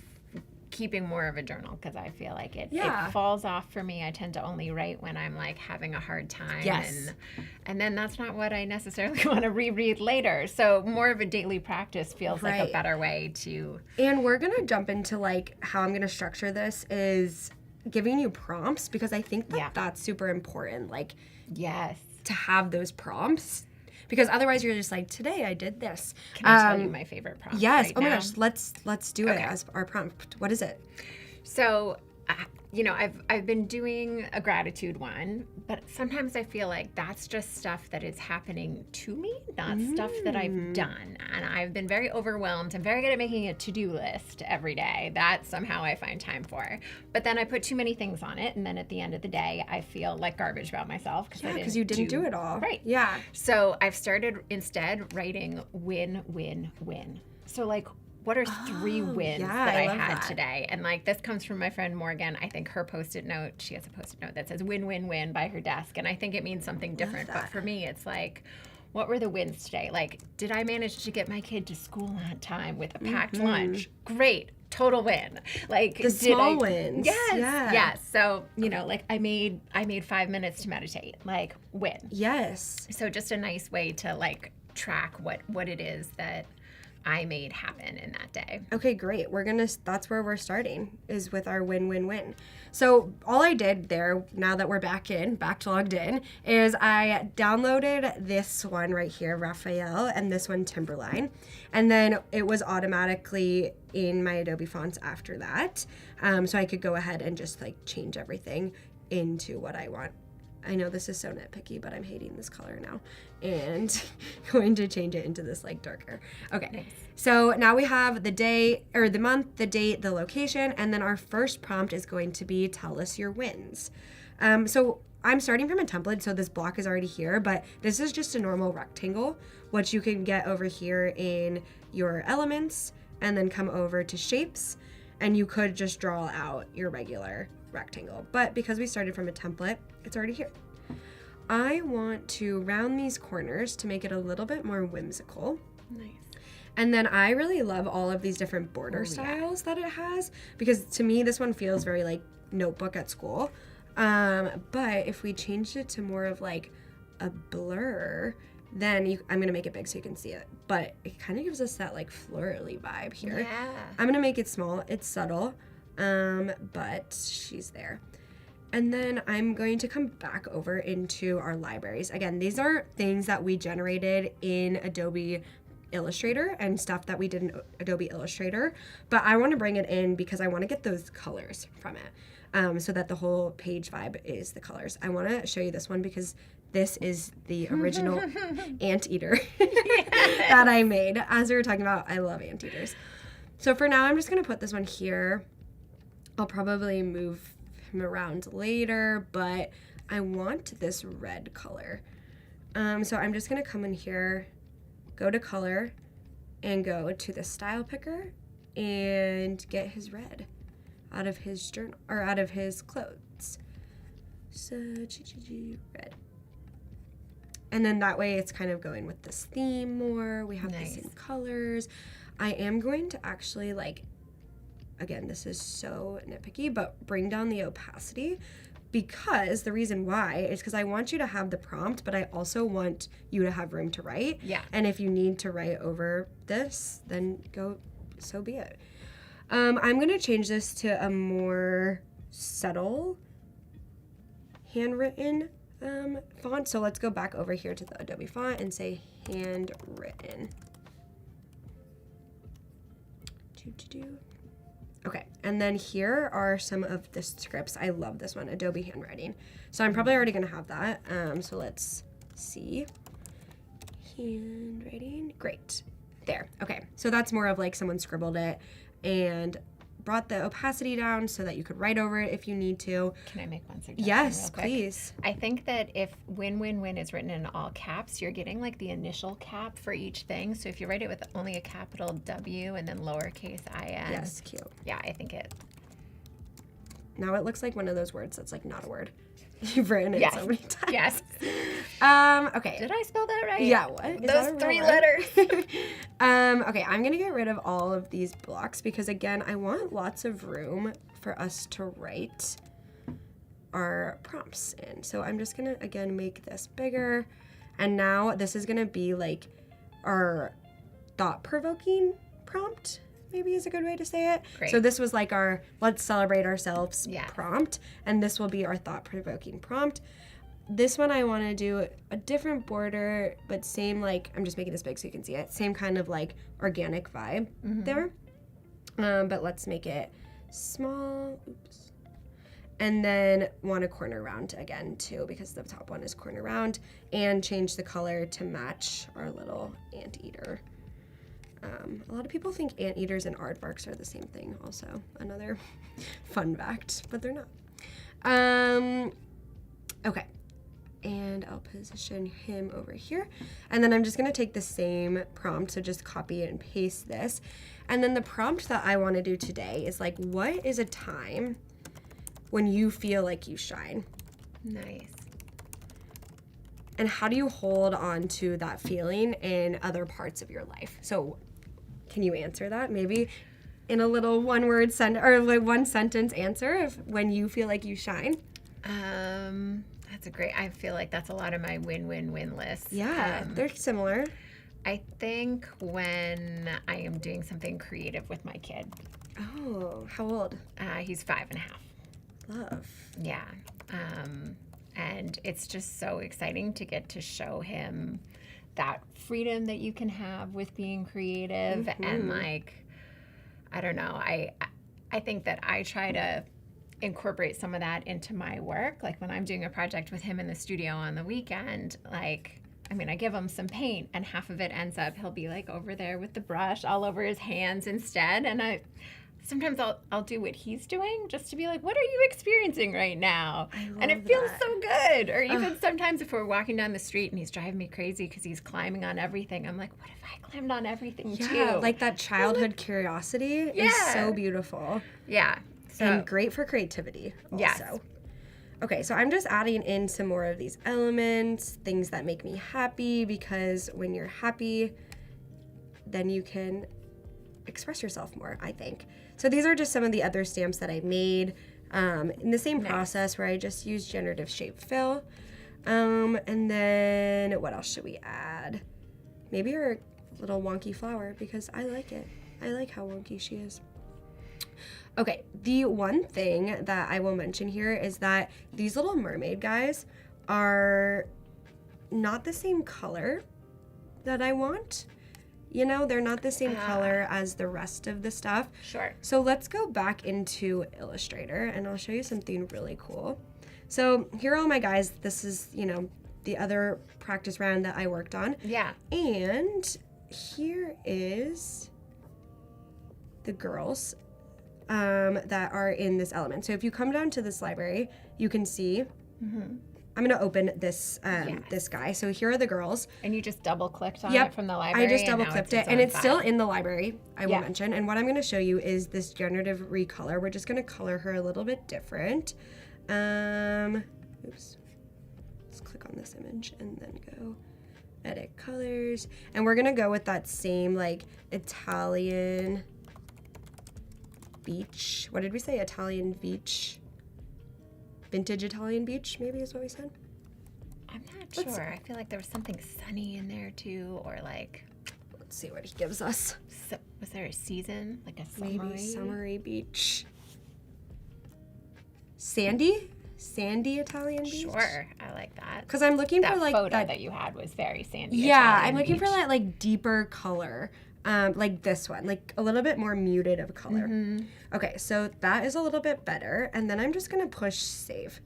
keeping more of a journal, because I feel like it falls off for me. I tend to only write when I'm like having a hard time. Yes. And then that's not what I necessarily want to reread later. So more of a daily practice feels like a better way to. And we're going to jump into like how I'm going to structure this is giving you prompts, because I think that that's super important. Like, Yes. to have those prompts, because otherwise you're just like, today I did this. Can I tell you my favorite prompt? Yes. right Oh my now? gosh. Let's do it as our prompt. What is it? So, I've been doing a gratitude one, but sometimes I feel like that's just stuff that is happening to me, not stuff that I've done. And I've been very overwhelmed. I'm very good at making a to-do list every day. That somehow I find time for. But then I put too many things on it, and then at the end of the day, I feel like garbage about myself Because you didn't do it all. Right. Yeah. So I've started instead writing win, win, win. So like, what are three wins that I love had that. today? And like, this comes from my friend Morgan. I think her post-it note, she has a post-it note that says win, win, win by her desk. And I think it means something different. But for me, it's like, what were the wins today? Like, did I manage to get my kid to school on time with a packed lunch? Great. Total win. Like, The small wins. Yes. Yeah. Yes. So, like I made 5 minutes to meditate. Like, win. Yes. So just a nice way to like track what it is that I made happen in that day. Okay, great. That's where we're starting, is with our win-win-win. So all I did there, now that we're back logged in, is I downloaded this one right here, Raphael, and this one, Timberline. And then it was automatically in my Adobe fonts after that. So I could go ahead and just like change everything into what I want. I know this is so nitpicky, but I'm hating this color now and going to change it into this like darker. Okay. Nice. So now we have the day or the month, the date, the location, and then our first prompt is going to be tell us your wins. So I'm starting from a template, so this block is already here, but this is just a normal rectangle, which you can get over here in your elements and then come over to shapes, and you could just draw out your regular rectangle. But because we started from a template, it's already here. I want to round these corners to make it a little bit more whimsical. Nice. And then I really love all of these different border styles that it has, because to me this one feels very like notebook at school. But if we changed it to more of like a blur, then I'm gonna make it big so you can see it. But it kind of gives us that like florally vibe here. Yeah. I'm gonna make it small. It's subtle, but she's there. And then I'm going to come back over into our libraries. Again, these are things that we generated in Adobe Illustrator and stuff that we did in Adobe Illustrator, but I want to bring it in because I want to get those colors from it, so that the whole page vibe is the colors. I want to show you this one because this is the original anteater that I made. As we were talking about, I love anteaters. So for now, I'm just going to put this one here. I'll probably move him around later, but I want this red color. So I'm just going to come in here, go to color, and go to the style picker and get his red out of his journal or out of his clothes. So red. And then that way it's kind of going with this theme more. We have the same colors. I am going to actually again, this is so nitpicky, but bring down the opacity, because the reason why is because I want you to have the prompt, but I also want you to have room to write. Yeah. And if you need to write over this, then so be it. I'm going to change this to a more subtle handwritten font. So let's go back over here to the Adobe font and say handwritten. Okay, and then here are some of the scripts. I love this one, Adobe Handwriting. So I'm probably already gonna have that. So let's see. Handwriting, great. There, okay. So that's more of like someone scribbled it and brought the opacity down so that you could write over it if you need to. Can I make one suggestion? Yes, real quick? please. I think that if win is written in all caps, you're getting like the initial cap for each thing. So if you write it with only a capital W and then lowercase I-N. Yes, cute. Yeah, I think it. Now it looks like one of those words that's like not a word. You've written it Yes. so many times. Yes. Okay. Did I spell that right? Yeah, what? Is that a Those real 3 word? letters. Okay, I'm gonna get rid of all of these blocks because again, I want lots of room for us to write our prompts in. So I'm just gonna, again, make this bigger. And now this is gonna be like our thought-provoking prompt, maybe is a good way to say it. Great. So this was like our let's celebrate ourselves Yes. prompt, and this will be our thought-provoking prompt. This one I want to do a different border, but same, like, I'm just making this big so you can see it. Same kind of like organic vibe there. But let's make it small. Oops. And then want a corner round again too, because the top one is corner round, and change the color to match our little anteater. A lot of people think anteaters and aardvarks are the same thing also. Another fun fact, but they're not. Okay. And I'll position him over here. And then I'm just gonna take the same prompt, so just copy and paste this. And then the prompt that I wanna do today is like, what is a time when you feel like you shine? Nice. And how do you hold on to that feeling in other parts of your life? So can you answer that? Maybe in a little one-word or like one sentence answer of when you feel like you shine? That's a great. I feel like that's a lot of my win list. Yeah, they're similar. I think when I am doing something creative with my kid. Oh, how old? He's 5.5. Love. Yeah. And it's just so exciting to get to show him that freedom that you can have with being creative. And like, I don't know, I think that I try to incorporate some of that into my work. Like when I'm doing a project with him in the studio on the weekend, like, I mean, I give him some paint and half of it ends up, he'll be like over there with the brush all over his hands instead. And sometimes I'll do what he's doing just to be like, what are you experiencing right now? And it feels so good. Or even sometimes if we're walking down the street and he's driving me crazy because he's climbing on everything, I'm like, what if I climbed on everything too? Yeah, like that childhood curiosity is so beautiful. Yeah. So, And great for creativity also. Yes. Okay, so I'm just adding in some more of these elements, things that make me happy, because when you're happy, then you can express yourself more, I think. So these are just some of the other stamps that I made in the same process where I just used generative shape fill. And then what else should we add? Maybe our little wonky flower, because I like it. I like how wonky she is. Okay, the one thing that I will mention here is that these little mermaid guys are not the same color that I want. You know, they're not the same color as the rest of the stuff. Sure. So let's go back into Illustrator and I'll show you something really cool. So here are all my guys. This is, you know, the other practice round that I worked on. Yeah. And here is the girls that are in this element. So if you come down to this library, you can see, I'm gonna open this this guy. So here are the girls. And you just double clicked on it from the library? I just and double now clicked its it, and own it's still file. in the library, I will mention. And what I'm gonna show you is this generative recolor. We're just gonna color her a little bit different. Oops. Let's click on this image and then go edit colors. And we're gonna go with that same like Italian beach. What did we say? Italian beach? Vintage Italian beach, maybe is what we said. I'm not sure. I feel like there was something sunny in there too, or like. Let's see what he gives us. Was there a season? Like a summery? Maybe summery beach. Sandy Italian beach. Sure, I like that. Because I'm looking That for like photo that. that you had was very sandy. Yeah, Italian I'm looking beach. for that like deeper color, like this one, like a little bit more muted of color. Okay, so that is a little bit better, and then I'm just gonna push save.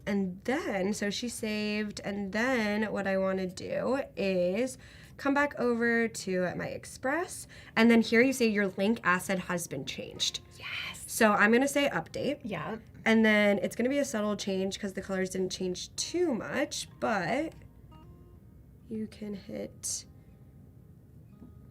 And then, so she saved, and then what I want to do is come back over to my Express, and then here you say your link asset has been changed. Yes. So I'm going to say update. Yeah. And then it's going to be a subtle change because the colors didn't change too much, but you can hit,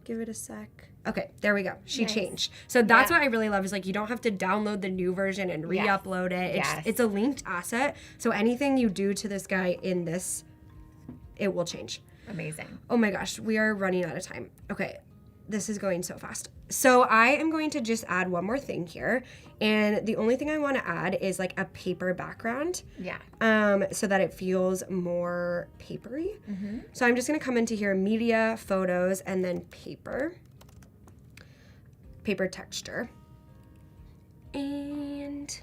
give it a sec. Okay, there we go. She Nice. changed. So that's Yeah. what I really love is like you don't have to download the new version and re-upload it. It's a linked asset. So anything you do to this guy in this, it will change. Amazing. Oh my gosh, we are running out of time. Okay, this is going so fast. So I am going to just add one more thing here. And the only thing I want to add is like a paper background. Yeah. So that it feels more papery. So I'm just going to come into here, media, photos, and then paper texture. And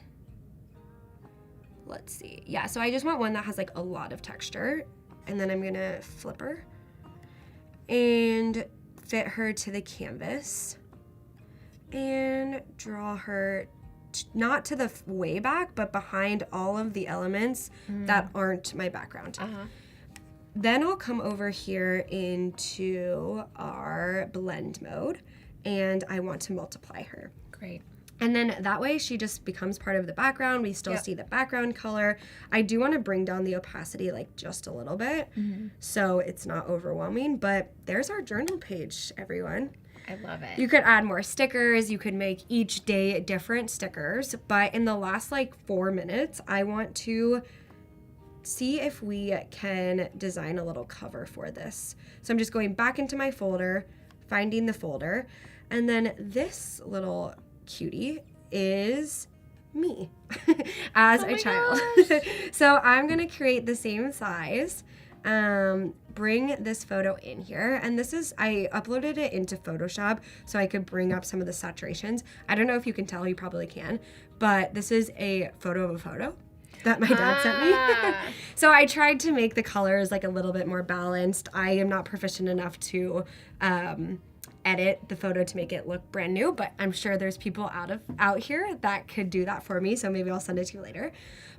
let's see. Yeah, so I just want one that has like a lot of texture. And then I'm going to flip her and fit her to the canvas and draw her not to the way back, but behind all of the elements that aren't my background. Then I'll come over here into our blend mode and I want to multiply her. Great. And then that way she just becomes part of the background. We still see the background color. I do want to bring down the opacity like just a little bit so it's not overwhelming, but there's our journal page, everyone. I love it. You could add more stickers. You could make each day different stickers. But in the last like 4 minutes, I want to see if we can design a little cover for this. So I'm just going back into my folder, finding the folder, and then this little cutie is me as a child. So I'm going to create the same size. Bring this photo in here, and this is, I uploaded it into Photoshop so I could bring up some of the saturations. I don't know if you can tell, you probably can, but this is a photo of a photo that my dad sent me. So I tried to make the colors like a little bit more balanced. I am not proficient enough to edit the photo to make it look brand new, but I'm sure there's people out here that could do that for me, so maybe I'll send it to you later.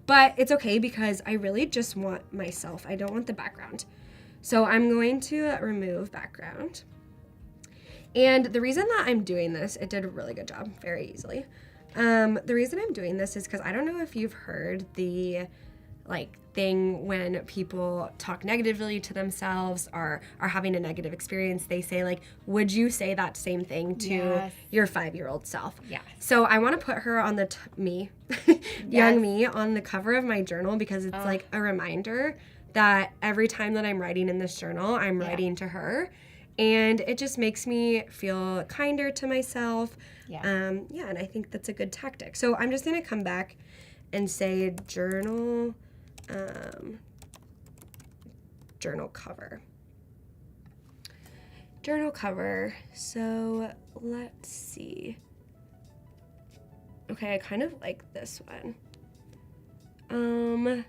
But it's okay because I really just want myself. I don't want the background. So I'm going to remove background. And the reason that I'm doing this, it did a really good job, very easily. The reason I'm doing this is because I don't know if you've heard the like thing when people talk negatively to themselves or are having a negative experience, they say like, would you say that same thing to your 5-year-old self? Yes. So I want to put her on the young me on the cover of my journal because it's like a reminder that every time that I'm writing in this journal, I'm writing to her. And it just makes me feel kinder to myself. And I think that's a good tactic. So I'm just going to come back and say journal cover. Journal cover. So let's see. Okay, I kind of like this one.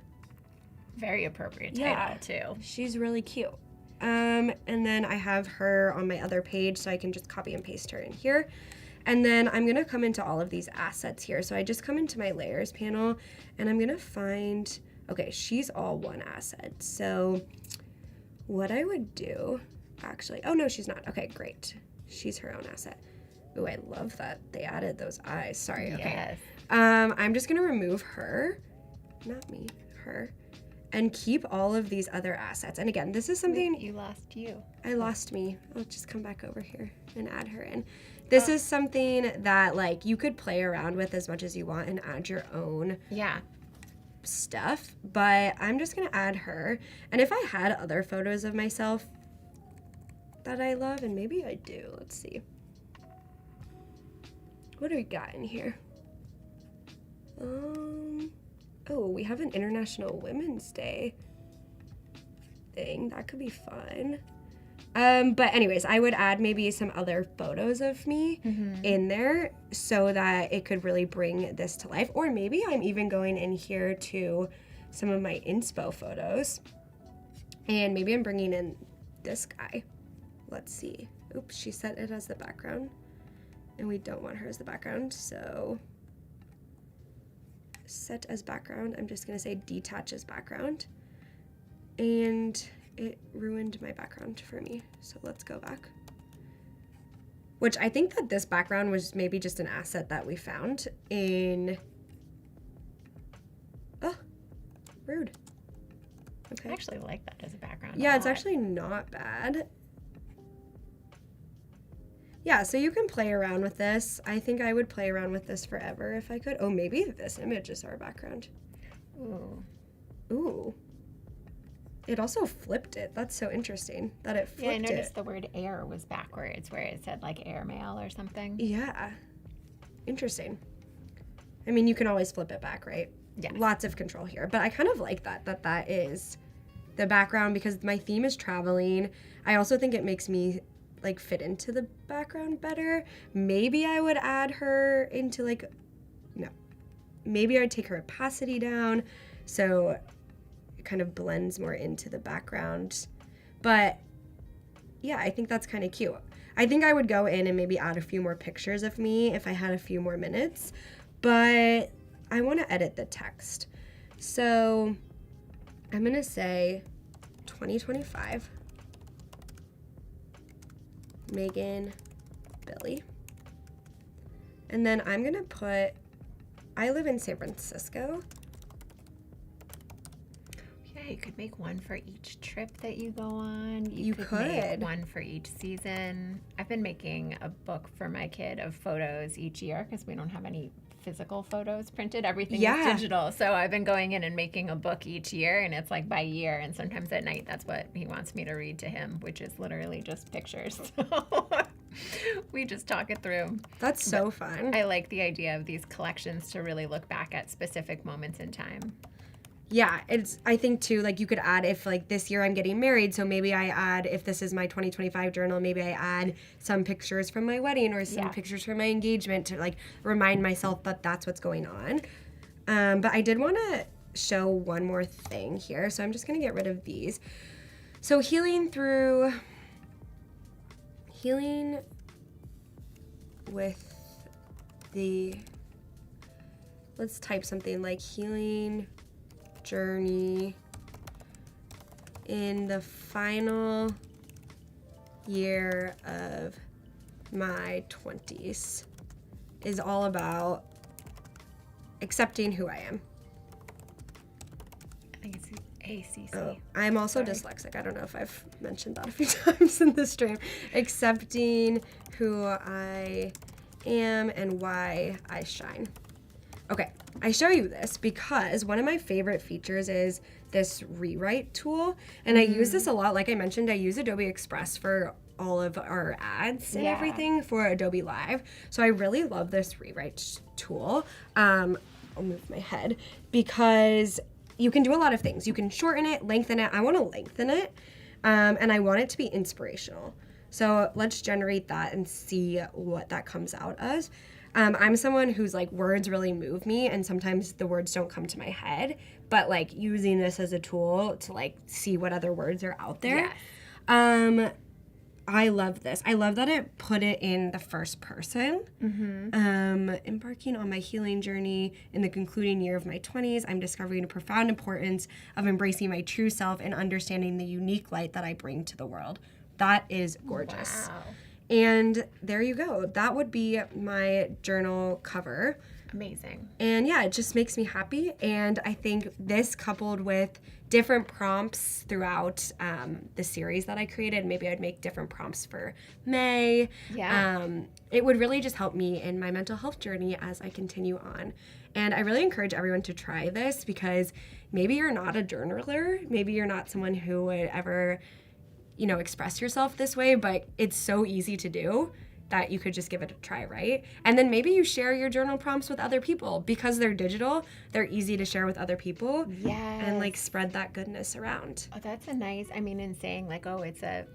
Very appropriate title too. She's really cute. And then I have her on my other page, so I can just copy and paste her in here. And then I'm gonna come into all of these assets here. So I just come into my layers panel and I'm gonna find, okay, she's all one asset. So what I would do, actually, oh no, she's not. Okay, great. She's her own asset. Ooh, I love that they added those eyes. Sorry, okay. I'm just gonna remove her, not me, her, and keep all of these other assets. And again, this is something... You lost you. I lost me. I'll just come back over here and add her in. This is something that like you could play around with as much as you want and add your own stuff, but I'm just gonna add her. And if I had other photos of myself that I love, and maybe I do, let's see. What do we got in here? Oh, we have an International Women's Day thing. That could be fun. But anyways, I would add maybe some other photos of me in there so that it could really bring this to life. Or maybe I'm even going in here to some of my inspo photos. And maybe I'm bringing in this guy. Let's see. Oops, she set it as the background. And we don't want her as the background, so... set as background. I'm just gonna say detach as background. And it ruined my background for me. So let's go back. Which I think that this background was maybe just an asset that we found in... Oh, rude. Okay. I actually like that as a background. Yeah, a it's lot. actually not bad. Yeah, so you can play around with this. I think I would play around with this forever if I could. Oh, maybe this image is our background. Ooh. Ooh. It also flipped it. That's so interesting that it flipped Yeah, I noticed it. the word air was backwards where it said like airmail or something. Yeah. Interesting. I mean, you can always flip it back, right? Yes. Lots of control here. But I kind of like that is the background because my theme is traveling. I also think it makes me like fit into the background better. Maybe I would add her into like, no. Maybe I'd take her opacity down so it kind of blends more into the background. But yeah, I think that's kind of cute. I think I would go in and maybe add a few more pictures of me if I had a few more minutes, but I want to edit the text. So I'm going to say 2025. Meghan Bille. And then I'm gonna put, I live in San Francisco. Yeah, you could make one for each trip that you go on. You Make could. one for each season. I've been making a book for my kid of photos each year because we don't have any physical photos printed. Everything Yeah. is digital. So I've been going in and making a book each year, and it's like by year. And sometimes at night, that's what he wants me to read to him, which is literally just pictures. So we just talk it through. That's so fun. I like the idea of these collections to really look back at specific moments in time. Yeah, I think too, like you could add if like this year I'm getting married, so maybe I add, if this is my 2025 journal, maybe I add some pictures from my wedding or some pictures from my engagement to like remind myself that that's what's going on. But I did want to show one more thing here, so I'm just going to get rid of these. So healing with the, let's type something like healing journey in the final year of my 20s is all about accepting who I am. I think it's ACC. Oh, I'm also dyslexic. I don't know if I've mentioned that a few times in this stream. Accepting who I am and why I shine. Okay, I show you this because one of my favorite features is this rewrite tool. And I use this a lot. Like I mentioned, I use Adobe Express for all of our ads and everything for Adobe Live. So I really love this rewrite tool. I'll move my head because you can do a lot of things. You can shorten it, lengthen it. I want to lengthen it, and I want it to be inspirational. So let's generate that and see what that comes out as. I'm someone who's like words really move me, and sometimes the words don't come to my head, but like using this as a tool to like see what other words are out there. Yes. I love this. I love that it put it in the first person. Embarking on my healing journey in the concluding year of my 20s, I'm discovering the profound importance of embracing my true self and understanding the unique light that I bring to the world. That is gorgeous. Wow. And there you go. That would be my journal cover. Amazing. And yeah, it just makes me happy. And I think this coupled with different prompts throughout the series that I created, maybe I'd make different prompts for May. Yeah. It would really just help me in my mental health journey as I continue on. And I really encourage everyone to try this because maybe you're not a journaler. Maybe you're not someone who would ever, express yourself this way, but it's so easy to do that you could just give it a try, right? And then maybe you share your journal prompts with other people. Because they're digital, they're easy to share with other people. Yes. And like spread that goodness around. Oh, that's a nice, in saying like, oh, it's a,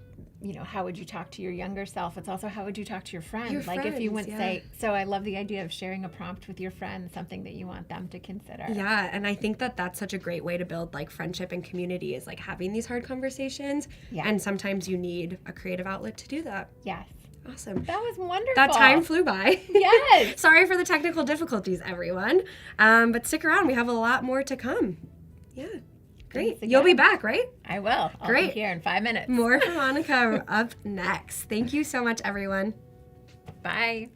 how would you talk to your younger self? It's also how would you talk to your friend? Your like if you friends, wouldn't say, so I love the idea of sharing a prompt with your friend, something that you want them to consider. Yeah, and I think that that's such a great way to build like friendship and community is like having these hard conversations. Yeah. And sometimes you need a creative outlet to do that. Yes. Awesome. That was wonderful. That time flew by. Yes. Sorry for the technical difficulties, everyone. But stick around. We have a lot more to come. Yeah. Great. Thanks You'll be again. back, right? I will. I'll Great. be here in 5 minutes. More from Monica up next. Thank you so much, everyone. Bye.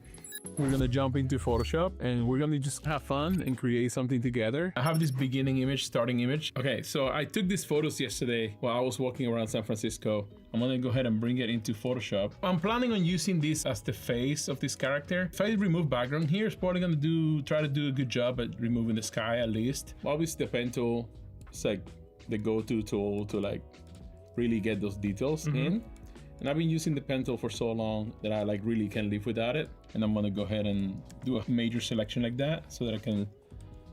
We're gonna jump into Photoshop and we're gonna just have fun and create something together. I have this beginning image, starting image. Okay, so I took these photos yesterday while I was walking around San Francisco. I'm gonna go ahead and bring it into Photoshop. I'm planning on using this as the face of this character. If I remove background here, it's probably gonna try to do a good job at removing the sky at least. Obviously the pen tool is like the go-to tool to like really get those details in. And I've been using the pen tool for so long that I like really can't live without it. And I'm gonna go ahead and do a major selection like that so that I can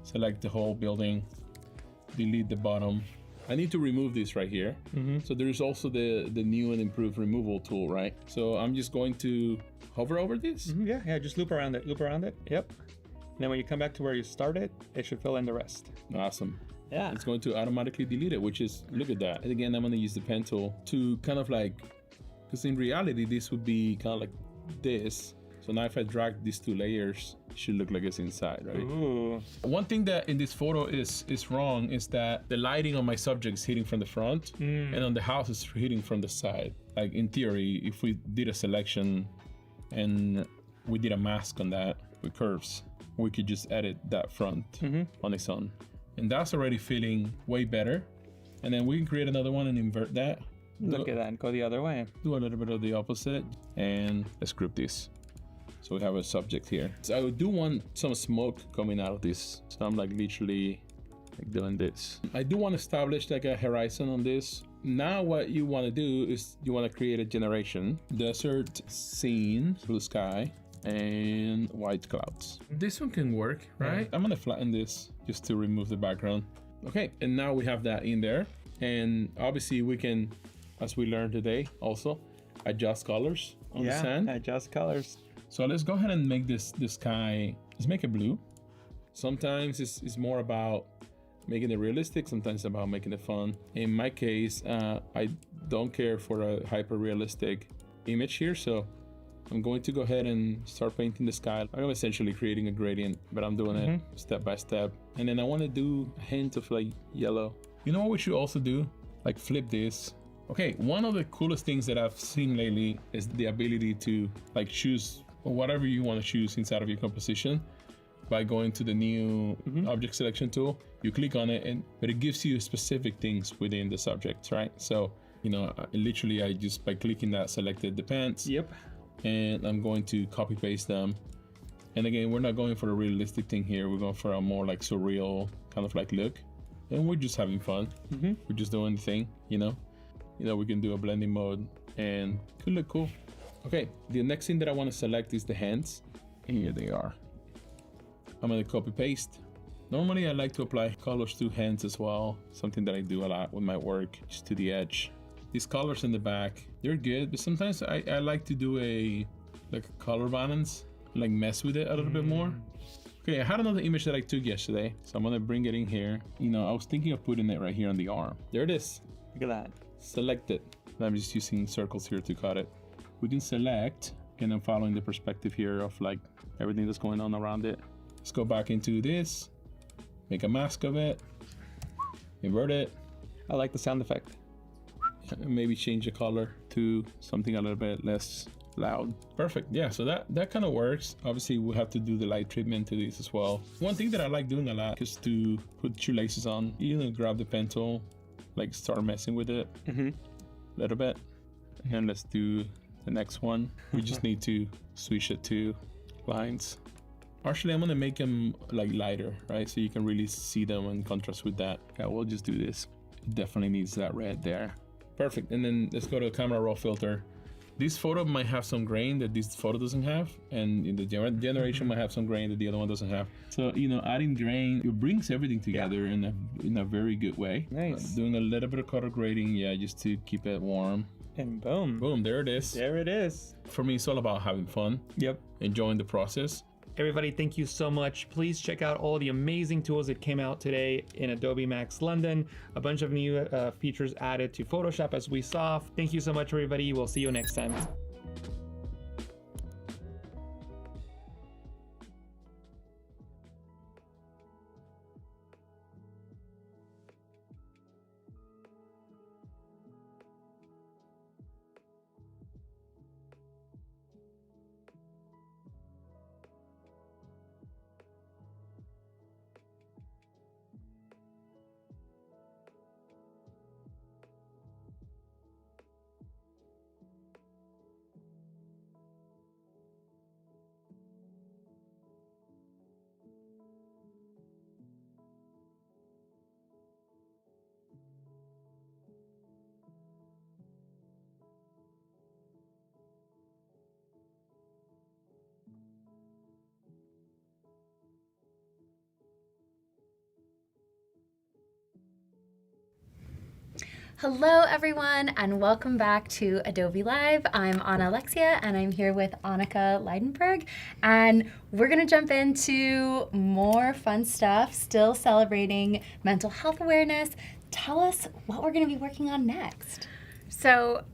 select the whole building, delete the bottom. I need to remove this right here. So there's also the new and improved removal tool, right? So I'm just going to hover over this. Yeah, just loop around it, Yep. And then when you come back to where you started, it should fill in the rest. Awesome. Yeah. It's going to automatically delete it, which is, look at that. And again, I'm gonna use the pen tool to kind of like, because in reality, this would be kind of like this. So now if I drag these two layers, it should look like it's inside, right? Ooh. One thing that in this photo is wrong is that the lighting on my subject is hitting from the front and on the house is hitting from the side. Like in theory, if we did a selection and we did a mask on that with curves, we could just edit that front on its own. And that's already feeling way better. And then we can create another one and invert that. Look at that, and go the other way. Do a little bit of the opposite, and let's group this. So we have a subject here. So I do want some smoke coming out of this. So I'm like literally like doing this. I do want to establish like a horizon on this. Now what you want to do is you want to create a generation. Desert scene, blue sky, and white clouds. This one can work, right? I'm gonna flatten this just to remove the background. Okay, and now we have that in there. And obviously we can, as we learned today, also adjust colors on the sand. Adjust colors. So let's go ahead and make this sky, let's make it blue. Sometimes it's more about making it realistic, sometimes it's about making it fun. In my case, I don't care for a hyper realistic image here, so I'm going to go ahead and start painting the sky. I'm essentially creating a gradient, but I'm doing it step by step. And then I want to do a hint of like yellow. You know what we should also do? Like flip this. Okay, one of the coolest things that I've seen lately is the ability to like choose whatever you want to choose inside of your composition by going to the new object selection tool. You click on it, but it gives you specific things within the subject, right? So, you know, literally I just by clicking that selected the pants. Yep. And I'm going to copy paste them. And again, we're not going for a realistic thing here. We're going for a more like surreal kind of like look. And we're just having fun. We're just doing the thing, you know. We can do a blending mode and it could look cool. Okay, the next thing that I want to select is the hands. And here they are. I'm gonna copy paste. Normally I like to apply colors to hands as well. Something that I do a lot with my work, just to the edge. These colors in the back, they're good, but sometimes I like to do a color balance, like mess with it a little bit more. Okay, I had another image that I took yesterday, so I'm gonna bring it in here. I was thinking of putting it right here on the arm. There it is. Look at that. Select it. I'm just using circles here to cut it. We can select, and I'm following the perspective here of like everything that's going on around it. Let's go back into this, make a mask of it, invert it. I like the sound effect. Maybe change the color to something a little bit less loud. Perfect. Yeah, so that kind of works. Obviously we have to do the light treatment to this as well. One thing that I like doing a lot is to put shoelaces on. Grab the pen tool, like start messing with it a little bit, and let's do the next one. We just need to switch it to lines. Actually, I'm gonna make them like lighter, right? So you can really see them in contrast with that. Yeah, we'll just do this. It definitely needs that red there. Perfect. And then let's go to camera raw filter. This photo might have some grain that this photo doesn't have, and in the generation might have some grain that the other one doesn't have. So adding grain, it brings everything together in a very good way. Nice. Doing a little bit of color grading, just to keep it warm. And boom. Boom, there it is. There it is. For me, it's all about having fun. Yep. Enjoying the process. Everybody, thank you so much. Please check out all the amazing tools that came out today in Adobe Max London. A bunch of new features added to Photoshop as we saw. Thank you so much, everybody. We'll see you next time. Hello, everyone, and welcome back to Adobe Live. I'm Anna-Alexia, and I'm here with Annika Leidenberg, and we're going to jump into more fun stuff, still celebrating mental health awareness. Tell us what we're going to be working on next. So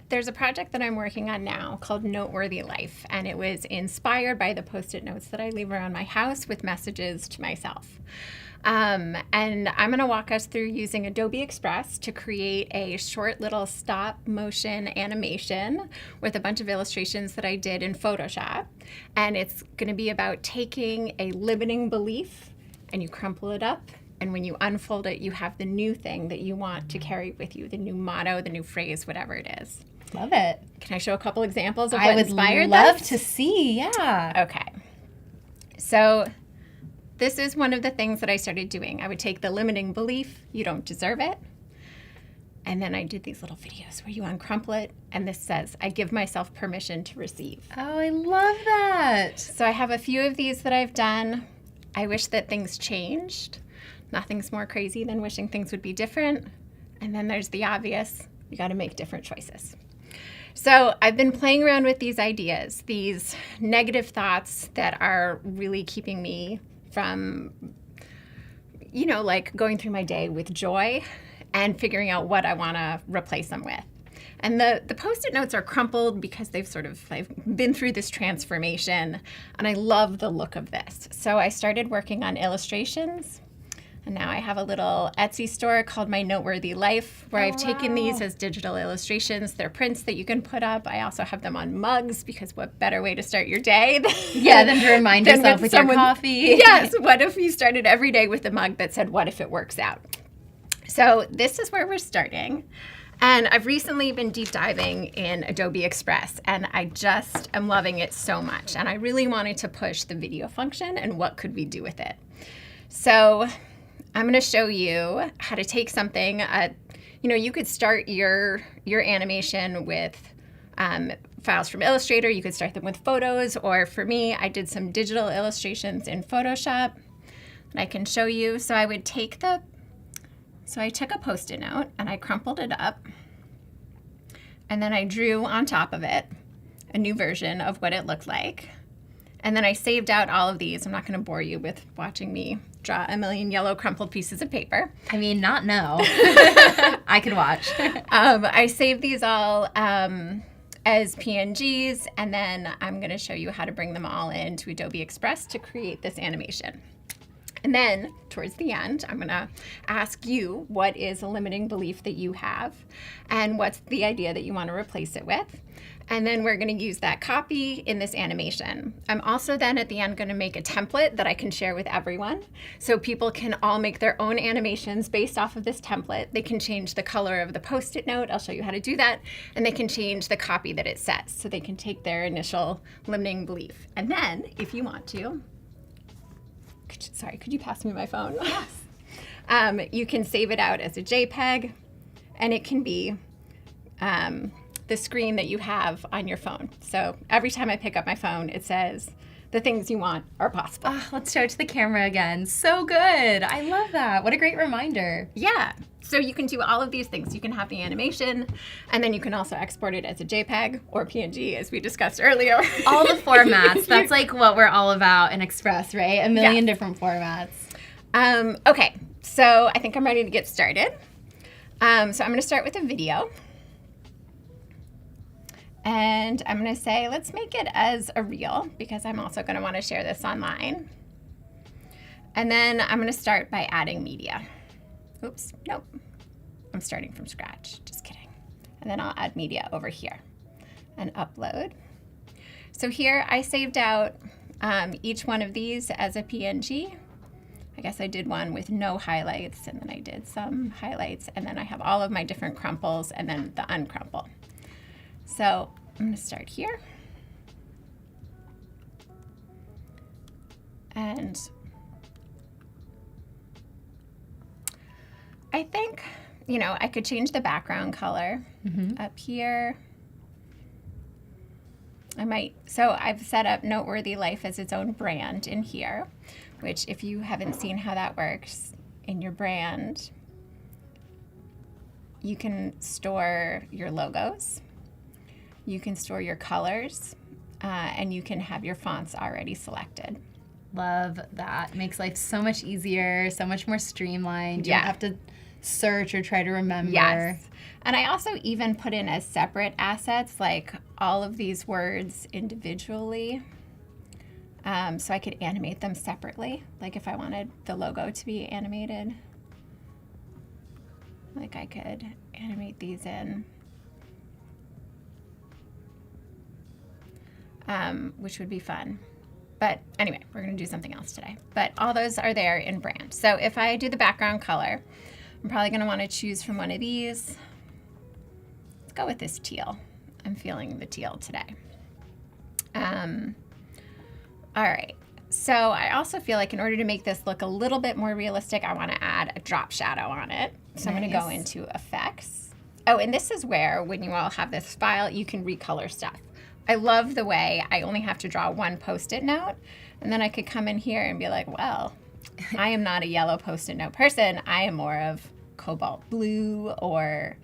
there's a project that I'm working on now called Noteworthy Life, and it was inspired by the Post-it notes that I leave around my house with messages to myself. And I'm going to walk us through using Adobe Express to create a short little stop motion animation with a bunch of illustrations that I did in Photoshop. And it's going to be about taking a limiting belief and you crumple it up. And when you unfold it, you have the new thing that you want to carry with you, the new motto, the new phrase, whatever it is. Love it. Can I show a couple examples of what inspired I would love this? to see, yeah. Okay. So this is one of the things that I started doing. I would take the limiting belief, you don't deserve it. And then I did these little videos where you uncrumple it, and this says, I give myself permission to receive. Oh, I love that. So I have a few of these that I've done. I wish that things changed. Nothing's more crazy than wishing things would be different. And then there's the obvious, you got to make different choices. So I've been playing around with these ideas, these negative thoughts that are really keeping me from, like going through my day with joy and figuring out what I want to replace them with. And the Post-it notes are crumpled because I've been through this transformation, and I love the look of this. So I started working on illustrations. And now I have a little Etsy store called My Noteworthy Life, where I've taken these as digital illustrations. They're prints that you can put up. I also have them on mugs, because what better way to start your day than to remind yourself with your coffee. Yes, what if you started every day with a mug that said, what if it works out? So this is where we're starting. And I've recently been deep diving in Adobe Express, and I just am loving it so much. And I really wanted to push the video function and what could we do with it. So I'm going to show you how to take something, you could start your animation with files from Illustrator. You could start them with photos, or for me, I did some digital illustrations in Photoshop that I can show you. So I took a Post-it note and I crumpled it up, and then I drew on top of it a new version of what it looked like. And then I saved out all of these. I'm not going to bore you with watching me draw a million yellow crumpled pieces of paper. I mean, not no. I could watch. I saved these all as PNGs, and then I'm going to show you how to bring them all into Adobe Express to create this animation. And then towards the end, I'm going to ask you what is a limiting belief that you have, and what's the idea that you want to replace it with. And then we're going to use that copy in this animation. I'm also then at the end going to make a template that I can share with everyone. So people can all make their own animations based off of this template. They can change the color of the Post-it note. I'll show you how to do that. And they can change the copy that it says. So they can take their initial limiting belief. And then, if you want to, could you pass me my phone? Yes. You can save it out as a JPEG, and it can be the screen that you have on your phone. So every time I pick up my phone, it says the things you want are possible. Oh, let's show it to the camera again. So good. I love that. What a great reminder. Yeah. So you can do all of these things. You can have the animation, and then you can also export it as a JPEG or PNG, as we discussed earlier. All the formats. That's like what we're all about in Express, right? A million different formats. Okay. So I think I'm ready to get started. So I'm going to start with a video. And I'm going to say, let's make it as a reel, because I'm also going to want to share this online. And then I'm going to start by adding media. Oops, nope. I'm starting from scratch, just kidding. And then I'll add media over here and upload. So here I saved out each one of these as a PNG. I guess I did one with no highlights, and then I did some highlights, and then I have all of my different crumples and then the uncrumple. So I'm going to start here. And I think, I could change the background color up here. So I've set up Noteworthy Life as its own brand in here, which, if you haven't seen how that works in your brand, you can store your logos, you can store your colors, and you can have your fonts already selected. Love that. Makes life so much easier, so much more streamlined. You Yeah. don't have to search or try to remember. Yes. And I also even put in as separate assets, like all of these words individually. So I could animate them separately. Like if I wanted the logo to be animated, like I could animate these in, which would be fun. But anyway, we're going to do something else today. But all those are there in brand. So if I do the background color, I'm probably going to want to choose from one of these. Let's go with this teal. I'm feeling the teal today. All right. So I also feel like in order to make this look a little bit more realistic, I want to add a drop shadow on it. So I'm going to go into effects. Oh, and this is where, when you all have this file, you can recolor stuff. I love the way I only have to draw one Post-it note, and then I could come in here and be like, well, I am not a yellow Post-it note person. I am more of cobalt blue or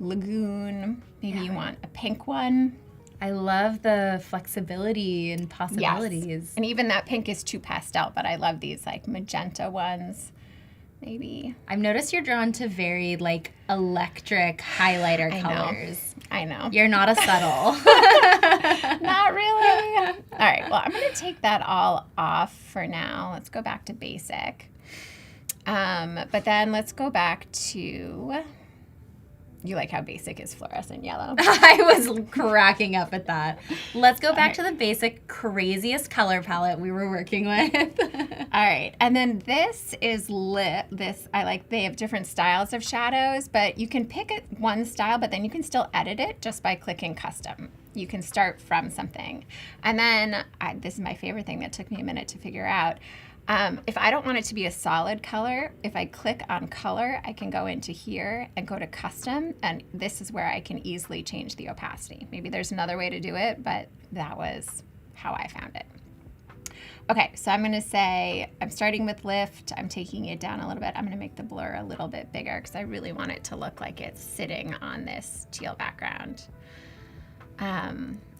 lagoon. Maybe you want a pink one. I love the flexibility and possibilities. Yes. And even that pink is too pastel, but I love these like magenta ones. Maybe. I've noticed you're drawn to very like electric highlighter colors. I know. You're not a subtle. Not really. All right. Well, I'm going to take that all off for now. Let's go back to basic. But then let's go back to... You like how basic is fluorescent yellow? I was cracking up at that. Let's go back to the basic craziest color palette we were working with. All right. And then this is they have different styles of shadows, but you can pick one style, but then you can still edit it just by clicking custom. You can start from something. And then this is my favorite thing that took me a minute to figure out. If I don't want it to be a solid color, if I click on color, I can go into here and go to custom, and this is where I can easily change the opacity. Maybe there's another way to do it, but that was how I found it. Okay, so I'm gonna say, I'm starting with lift, I'm taking it down a little bit. I'm gonna make the blur a little bit bigger because I really want it to look like it's sitting on this teal background.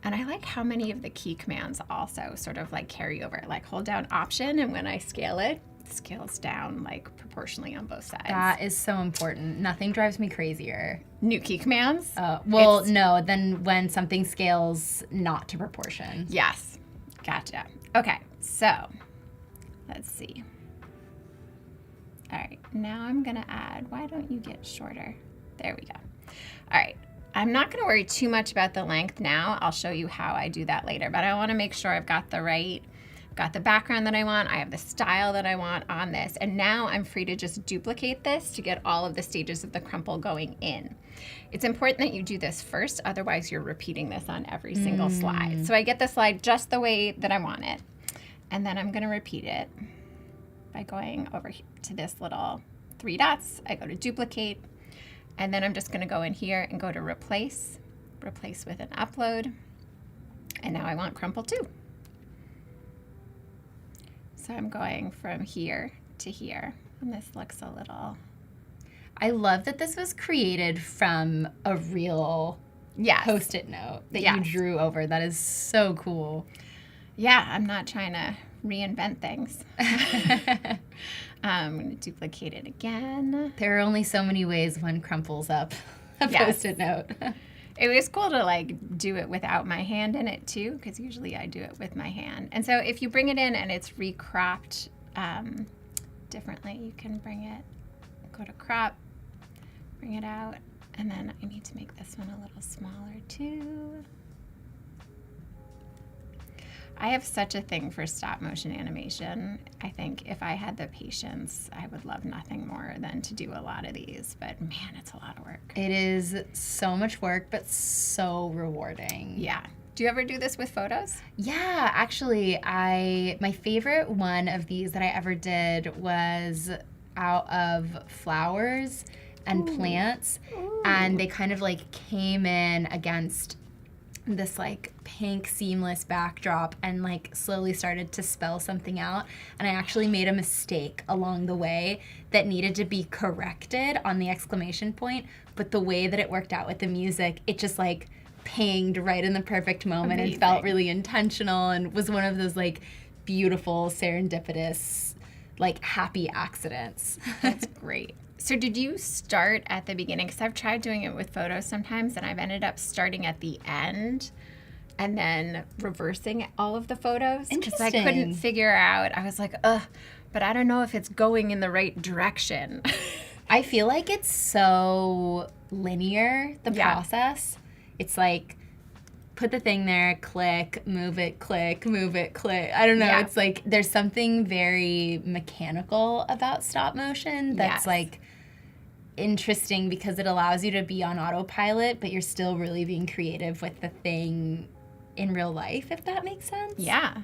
And I like how many of the key commands also sort of like carry over, like hold down Option, and when I scale it, it scales down like proportionally on both sides. That is so important. Nothing drives me crazier. New key commands? No, than when something scales not to proportion. Yes, gotcha. Okay, so let's see. All right, now I'm gonna add, why don't you get shorter? There we go. All right. I'm not going to worry too much about the length now. I'll show you how I do that later, but I want to make sure I've got the background that I want. I have the style that I want on this, and now I'm free to just duplicate this to get all of the stages of the crumple going in. It's important that you do this first, otherwise you're repeating this on every single slide. So I get the slide just the way that I want it, and then I'm going to repeat it by going over to this little 3 dots. I go to duplicate. And then I'm just going to go in here and go to replace with an upload. And now I want crumple too. So I'm going from here to here. And this looks a little... I love that this was created from a real Post-it note that you drew over. That is so cool. Yeah, I'm not trying to reinvent things. I'm going to duplicate it again. There are only so many ways one crumples up a Post-it note. It was cool to like do it without my hand in it too, because usually I do it with my hand. And so if you bring it in and it's recropped differently, you can bring it, go to crop, bring it out, and then I need to make this one a little smaller too. I have such a thing for stop motion animation. I think if I had the patience, I would love nothing more than to do a lot of these, but man, it's a lot of work. It is so much work, but so rewarding. Yeah. Do you ever do this with photos? Yeah, actually, my favorite one of these that I ever did was out of flowers and plants, and they kind of like came in against this like pink seamless backdrop and like slowly started to spell something out, and I actually made a mistake along the way that needed to be corrected on the exclamation point, but the way that it worked out with the music, it just like pinged right in the perfect moment. Amazing. And felt really intentional and was one of those like beautiful serendipitous like happy accidents. That's great. So did you start at the beginning? Because I've tried doing it with photos sometimes, and I've ended up starting at the end and then reversing all of the photos. Because I couldn't Interesting. figure out. I was like, ugh, but I don't know if it's going in the right direction. I feel like it's so linear, the Yeah. process. It's like, put the thing there, click, move it, click, move it, click. I don't know. Yeah. It's like there's something very mechanical about stop motion that's Yes. like interesting because it allows you to be on autopilot, but you're still really being creative with the thing in real life, if that makes sense. Yeah.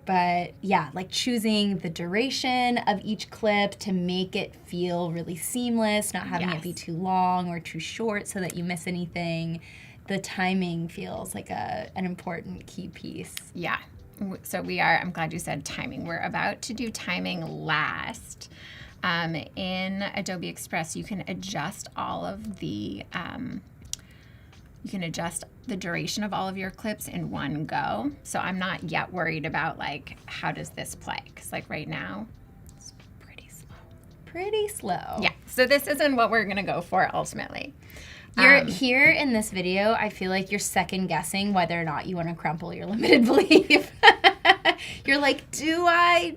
But yeah, like choosing the duration of each clip to make it feel really seamless, not having it be Yes. too long or too short so that you miss anything. The timing feels like an important key piece. Yeah. So I'm glad you said timing. We're about to do timing last. In Adobe Express, you can adjust all of the, you can adjust the duration of all of your clips in one go. So I'm not yet worried about like, how does this play? Because like right now, it's pretty slow. Pretty slow. Yeah. So this isn't what we're going to go for ultimately. You're here in this video, I feel like you're second guessing whether or not you want to crumple your limited belief. You're like, do I?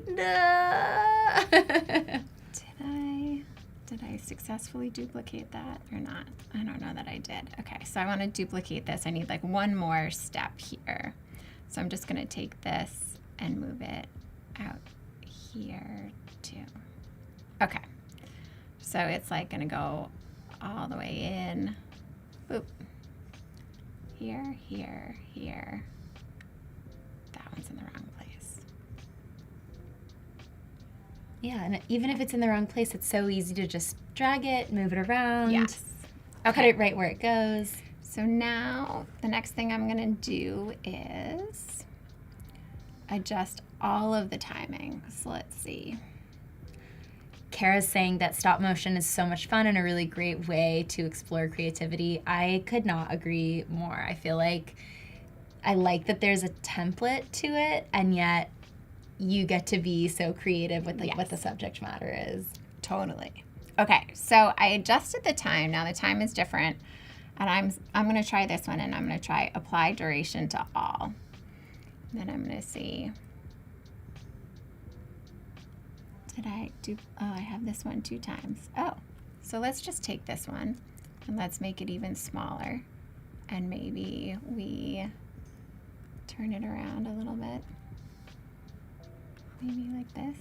Did I successfully duplicate that or not? I don't know that I did. Okay, so I want to duplicate this. I need like one more step here. So I'm just going to take this and move it out here too. Okay, so it's like going to go all the way in. Boop. Here, here, here. That one's in the wrong place. Yeah, and even if it's in the wrong place, it's so easy to just drag it, move it around. Yes. Cut it right where it goes. So now the next thing I'm gonna do is adjust all of the timing. So let's see. Kara's saying that stop motion is so much fun and a really great way to explore creativity. I could not agree more. I feel like I like that there's a template to it, and yet you get to be so creative with like what the subject matter is. Totally. Okay, so I adjusted the time. Now the time is different, and I'm going to try this one, and I'm going to try apply duration to all. Then I'm going to see. Did I do? Oh, I have this one 2 times. Oh, so let's just take this one, and let's make it even smaller, and maybe we turn it around a little bit. Maybe like this.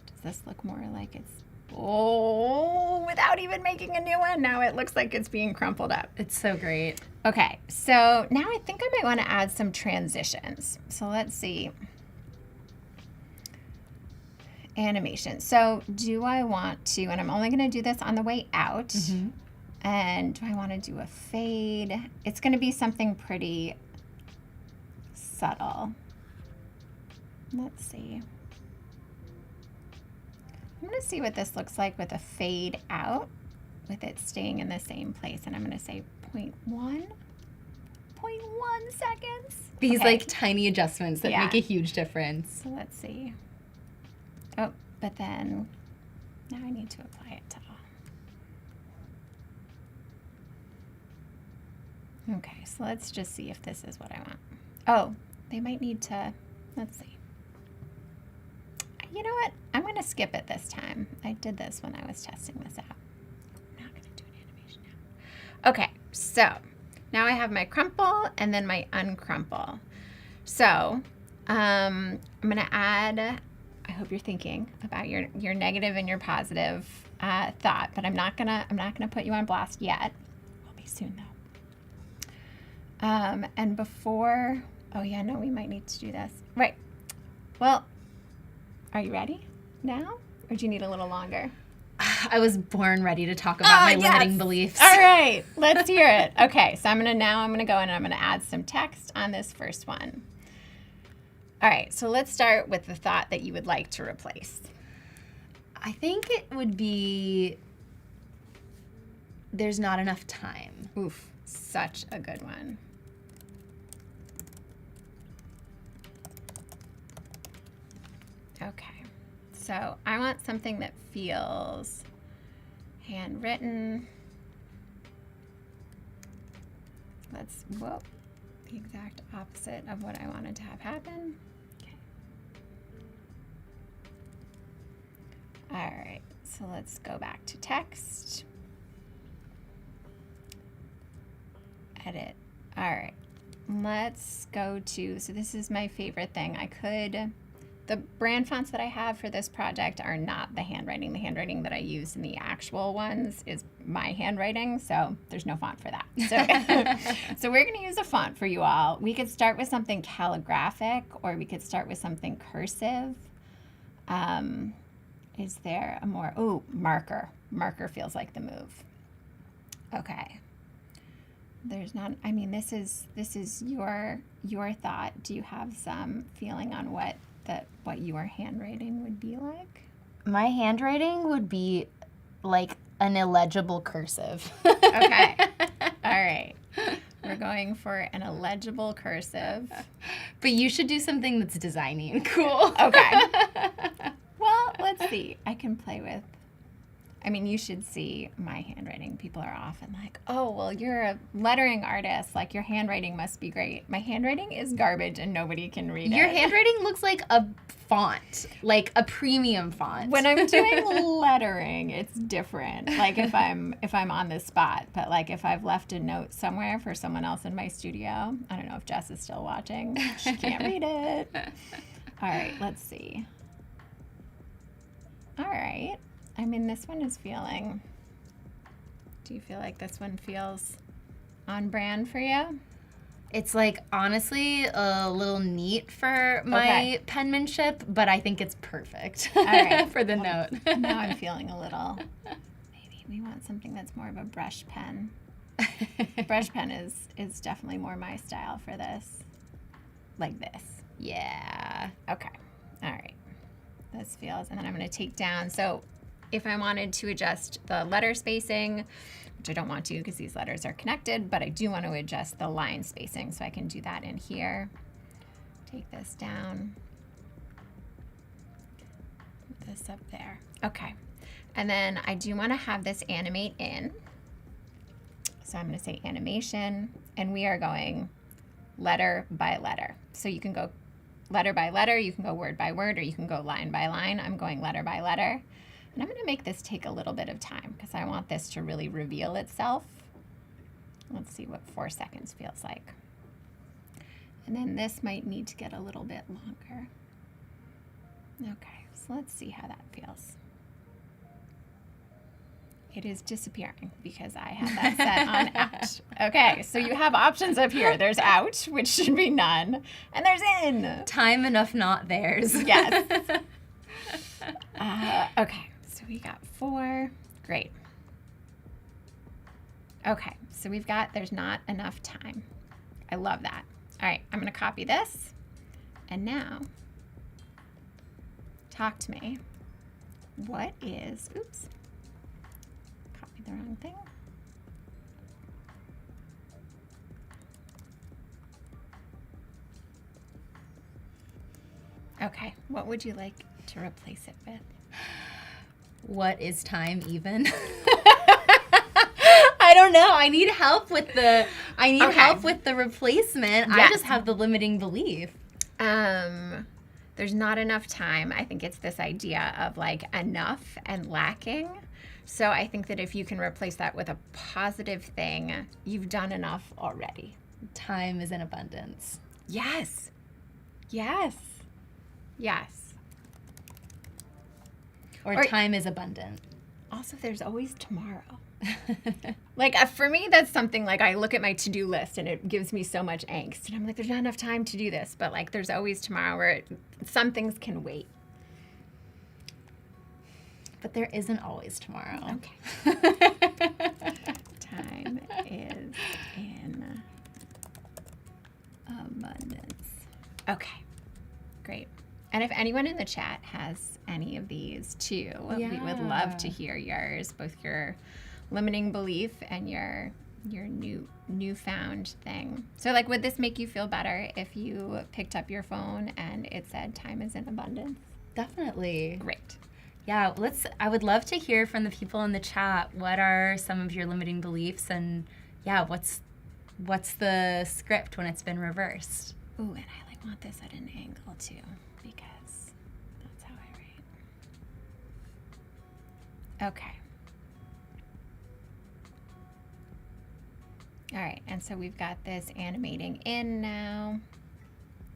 Does this look more like it's, oh, without even making a new one, now it looks like it's being crumpled up. It's so great. Okay, so now I think I might want to add some transitions. So let's see. Animation. So do I want to, and I'm only going to do this on the way out, and do I want to do a fade? It's going to be something pretty subtle. Let's see. I'm going to see what this looks like with a fade out, with it staying in the same place. And I'm going to say 0.1 seconds. These Okay. like tiny adjustments that Yeah. make a huge difference. So let's see. Oh, but then now I need to apply it to all. Okay, so let's just see if this is what I want. Oh, they might need to, let's see. You know what? I'm going to skip it this time. I did this when I was testing this out. I'm not going to do an animation now. Okay, so now I have my crumple and then my uncrumple. So I'm going to add, I hope you're thinking about your negative and your positive thought, but I'm not gonna put you on blast yet. Will be soon though. And before, oh yeah, no, we might need to do this. Right. Well, are you ready now, or do you need a little longer? I was born ready to talk about my limiting beliefs. All right, let's hear it. Okay, so I'm gonna go in and I'm gonna add some text on this first one. All right, so let's start with the thought that you would like to replace. I think it would be there's not enough time. Oof, such a good one. Okay, so I want something that feels handwritten. That's, whoa, the exact opposite of what I wanted to have happen. Okay. All right, so let's go back to text. Edit. All right, let's go to, so this is my favorite thing. The brand fonts that I have for this project are not the handwriting. The handwriting that I use in the actual ones is my handwriting, so there's no font for that. So we're gonna use a font for you all. We could start with something calligraphic, or we could start with something cursive. Is there a more, marker. Marker feels like the move. Okay. There's not, I mean, this is your thought. Do you have some feeling on what your handwriting would be like? My handwriting would be like an illegible cursive. Okay. All right. We're going for an illegible cursive. But you should do something that's designy and cool. Okay. Well, let's see. I can play with, I mean, you should see my handwriting. People are often like, oh, well, you're a lettering artist. Like, your handwriting must be great. My handwriting is garbage and nobody can read it. Your handwriting looks like a font, like a premium font. When I'm doing lettering, it's different. Like, if I'm on the spot. But, like, if I've left a note somewhere for someone else in my studio, I don't know if Jess is still watching. She can't read it. All right, let's see. All right. I mean, this one is feeling, do you feel like this one feels on brand for you? It's like, honestly, a little neat for my penmanship, but I think it's perfect. All right. For the note. Now I'm feeling a little, maybe we want something that's more of a brush pen. Brush pen is definitely more my style for this. Like this. Yeah. Okay. All right. This feels, and then I'm going to take down, so if I wanted to adjust the letter spacing, which I don't want to because these letters are connected, but I do want to adjust the line spacing, so I can do that in here. Take this down. Put this up there. Okay. And then I do want to have this animate in. So I'm going to say animation, and we are going letter by letter. So you can go letter by letter, you can go word by word, or you can go line by line. I'm going letter by letter. And I'm going to make this take a little bit of time because I want this to really reveal itself. Let's see what 4 seconds feels like. And then this might need to get a little bit longer. Okay, so let's see how that feels. It is disappearing because I have that set on out. Okay, so you have options up here. There's out, which should be none, and there's in. Time enough not theirs. Yes. Okay, so we got 4. Great. Okay, so we've got there's not enough time. I love that. All right, I'm going to copy this. And now, talk to me. What is, oops, copied the wrong thing. Okay, what would you like to replace it with? What is time even? I don't know. I need help with the help with the replacement. Yes. I just have the limiting belief. There's not enough time. I think it's this idea of like enough and lacking. So I think that if you can replace that with a positive thing, you've done enough already. Time is in abundance. Yes. Yes. Yes. Or time is abundant. Also, there's always tomorrow. Like, for me, that's something like I look at my to-do list and it gives me so much angst. And I'm like, there's not enough time to do this. But like, there's always tomorrow where some things can wait. But there isn't always tomorrow. Okay. Time is in abundance. Okay, great. And if anyone in the chat has any of these too, we would love to hear yours, both your limiting belief and your newfound thing. So like, would this make you feel better if you picked up your phone and it said time is in abundance? Definitely. Great. Yeah, I would love to hear from the people in the chat. What are some of your limiting beliefs, and yeah, what's the script when it's been reversed? Ooh, and I like want this at an angle too, because that's how I write. Okay. All right, and so we've got this animating in now.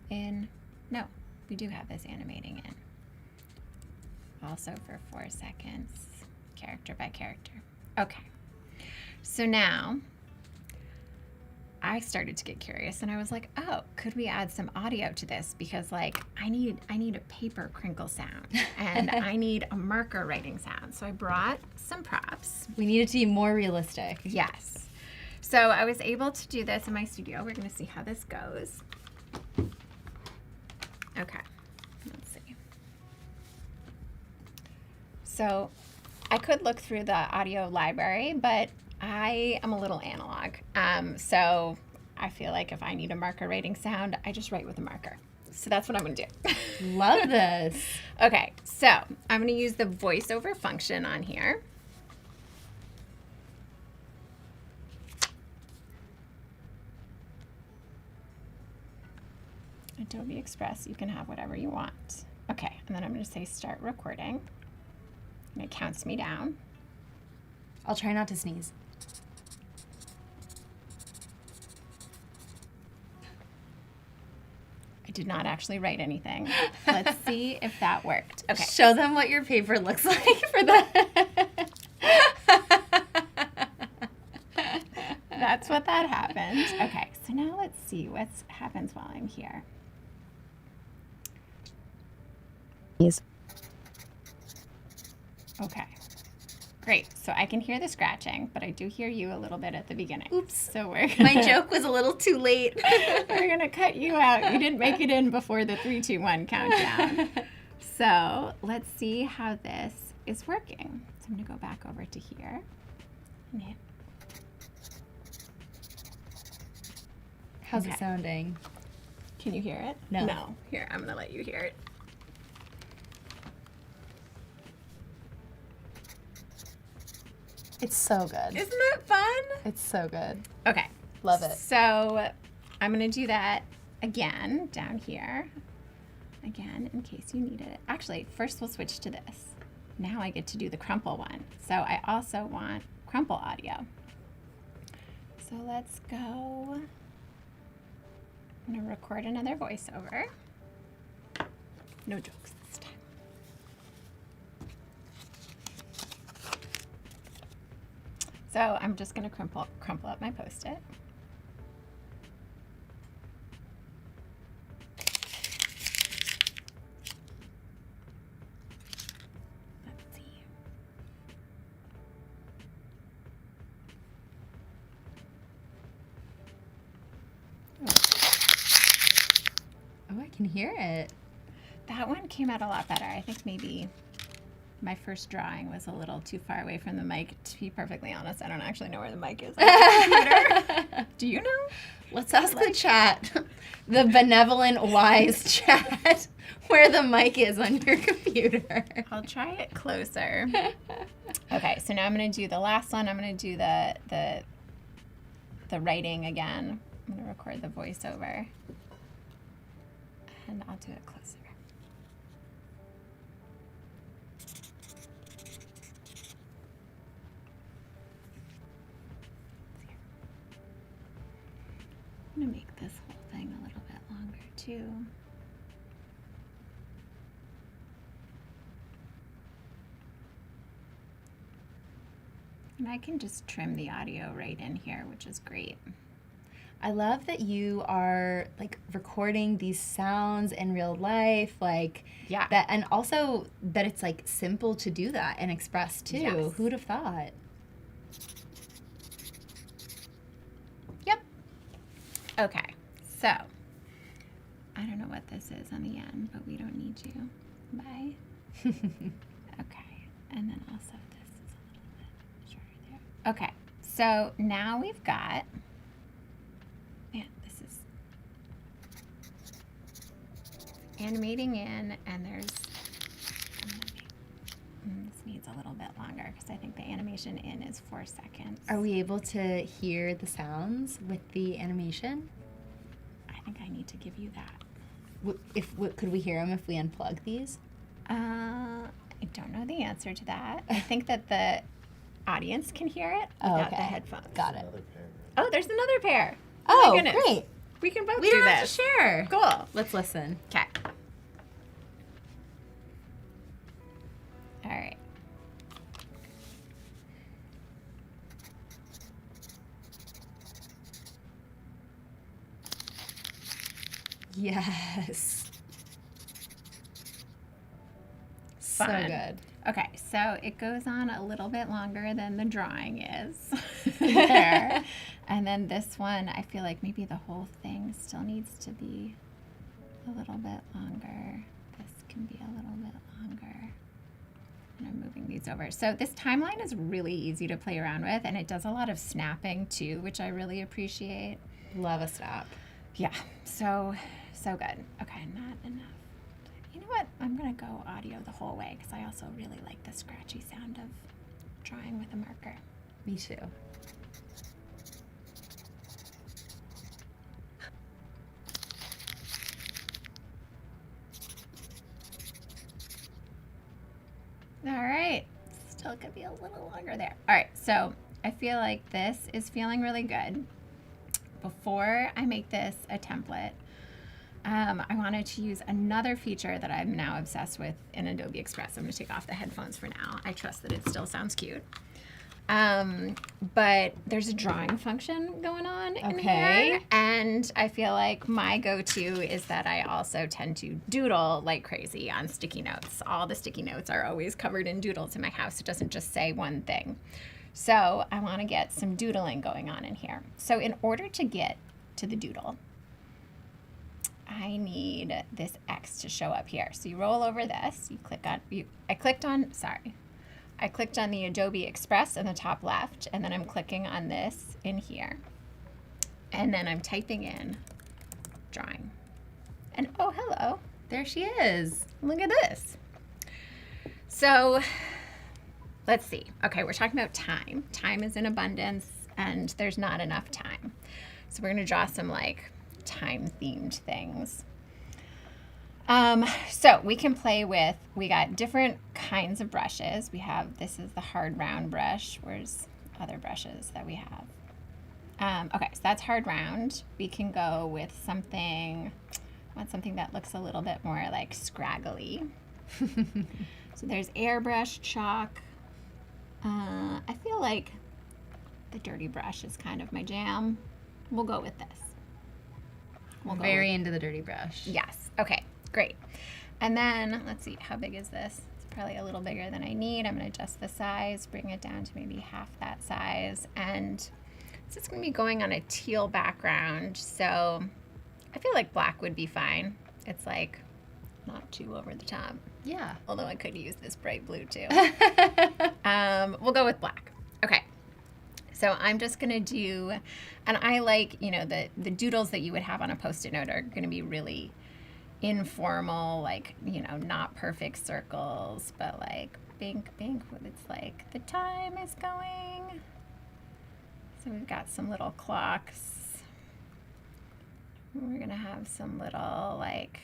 No, we do have this animating in. Also for 4 seconds, character by character. Okay, so now I started to get curious and I was like, oh, could we add some audio to this? Because like I need a paper crinkle sound and I need a marker writing sound. So I brought some props. We need it to be more realistic. Yes. So I was able to do this in my studio. We're gonna see how this goes. Okay, let's see. So I could look through the audio library, but I am a little analog. So I feel like if I need a marker writing sound, I just write with a marker. So that's what I'm gonna do. Love this. Okay, so I'm gonna use the voiceover function on here. Adobe Express, you can have whatever you want. Okay, and then I'm gonna say start recording. And it counts me down. I'll try not to sneeze. I did not actually write anything. Let's see if that worked. Okay. Show them what your paper looks like for that. That's what that happened. Okay, so now let's see what happens while I'm here. Yes. Okay, great. So I can hear the scratching, but I do hear you a little bit at the beginning. Oops. So we're My joke was a little too late. we're gonna cut you out. You didn't make it in before the 3, 2, 1 countdown. So let's see how this is working. So I'm gonna go back over to here. And hit. How's Okay. it sounding? Can you hear it? No. No. Here, I'm gonna let you hear it. It's so good. Isn't that fun? It's so good. Okay. Love it. So I'm going to do that again down here. Again, in case you need it. Actually, first we'll switch to this. Now I get to do the crumple one. So I also want crumple audio. So let's go. I'm going to record another voiceover. No jokes this time. So I'm just going to crumple up my Post-it. Let's see. Oh, I can hear it. That one came out a lot better. I think maybe my first drawing was a little too far away from the mic. To be perfectly honest, I don't actually know where the mic is on the computer. Do you know? Let's ask the chat, the benevolent, wise chat, where the mic is on your computer. I'll try it closer. Okay, so now I'm going to do the last one. I'm going to do the writing again. I'm going to record the voiceover. And I'll do it closer. I'm going to make this whole thing a little bit longer too. And I can just trim the audio right in here, which is great. I love that you are like recording these sounds in real life, like Yeah. that, and also that it's like simple to do that and express too. Yes. Who'd have thought? Yep. Okay, so I don't know what this is on the end, but we don't need you. Bye. Okay, and then also this is a little bit shorter there. Okay, so now we've got, man, this is animating in, and there's, this needs a little bit longer because I think the animation in is 4 seconds. Are we able to hear the sounds with the animation? I think I need to give you that. Could we hear them if we unplug these? I don't know the answer to that. I think that the audience can hear it without the headphones. Got it. Another pair. Oh, there's another pair. Oh, my goodness. great. We can both We do don't have this. to share. Cool. Let's listen. Okay. All right. Yes. So Fun. good. Okay, so it goes on a little bit longer than the drawing is there. And then this one, I feel like maybe the whole thing still needs to be a little bit longer. This can be a little bit longer. And I'm moving these over. So this timeline is really easy to play around with, and it does a lot of snapping too, which I really appreciate. Love a snap. Yeah, so good. Okay, not enough. You know what? I'm gonna go audio the whole way because I also really like the scratchy sound of drawing with a marker. Me too. All right, still could be a little longer there. All right, so I feel like this is feeling really good. Before I make this a template, I wanted to use another feature that I'm now obsessed with in Adobe Express. I'm gonna take off the headphones for now. I trust that it still sounds cute. But there's a drawing function going on in here. And I feel like my go-to is that I also tend to doodle like crazy on sticky notes. All the sticky notes are always covered in doodles in my house. It doesn't just say one thing. So I wanna get some doodling going on in here. So in order to get to the doodle, I need this X to show up here. So you roll over this, you click on, I clicked on the Adobe Express in the top left, and then I'm clicking on this in here. And then I'm typing in drawing. And oh, hello, There she is. look at this. So let's see. Okay, we're talking about time. Time is in abundance, and there's not enough time. So we're gonna draw some like time themed things. So we can play with, we got different kinds of brushes. We have, this is the hard round brush. Where's other brushes that we have? Okay, so that's hard round. We can go with something, I want something that looks a little bit more like scraggly. So there's airbrush, chalk. I feel like the dirty brush is kind of my jam. We'll go with this. We'll go Very into the dirty brush. Yes. Okay, great. And then let's see, how big is this? It's probably a little bigger than I need. I'm gonna adjust the size, bring it down to maybe half that size. And it's just gonna be going on a teal background. So I feel like black would be fine. It's like not too over the top. Yeah. Although I could use this bright blue too. We'll go with black. Okay. So I'm just gonna do, and I like, you know, the doodles that you would have on a Post-it note are gonna be really informal, like, you know, not perfect circles, but like bink, bink, it's like the time is going. So we've got some little clocks. We're gonna have some little like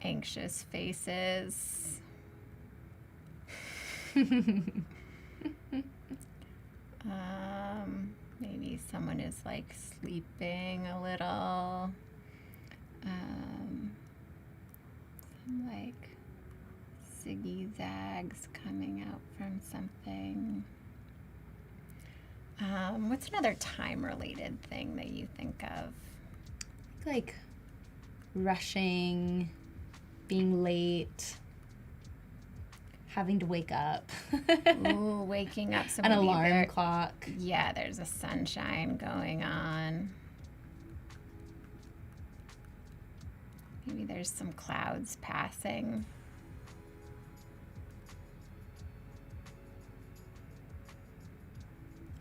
anxious faces. Maybe someone is like sleeping a little. Some like ziggy zags coming out from something. What's another time-related thing that you think of? Like rushing, being late, having to wake up. Ooh, waking up. So An maybe alarm clock. Yeah, there's a sunshine going on. Maybe there's some clouds passing.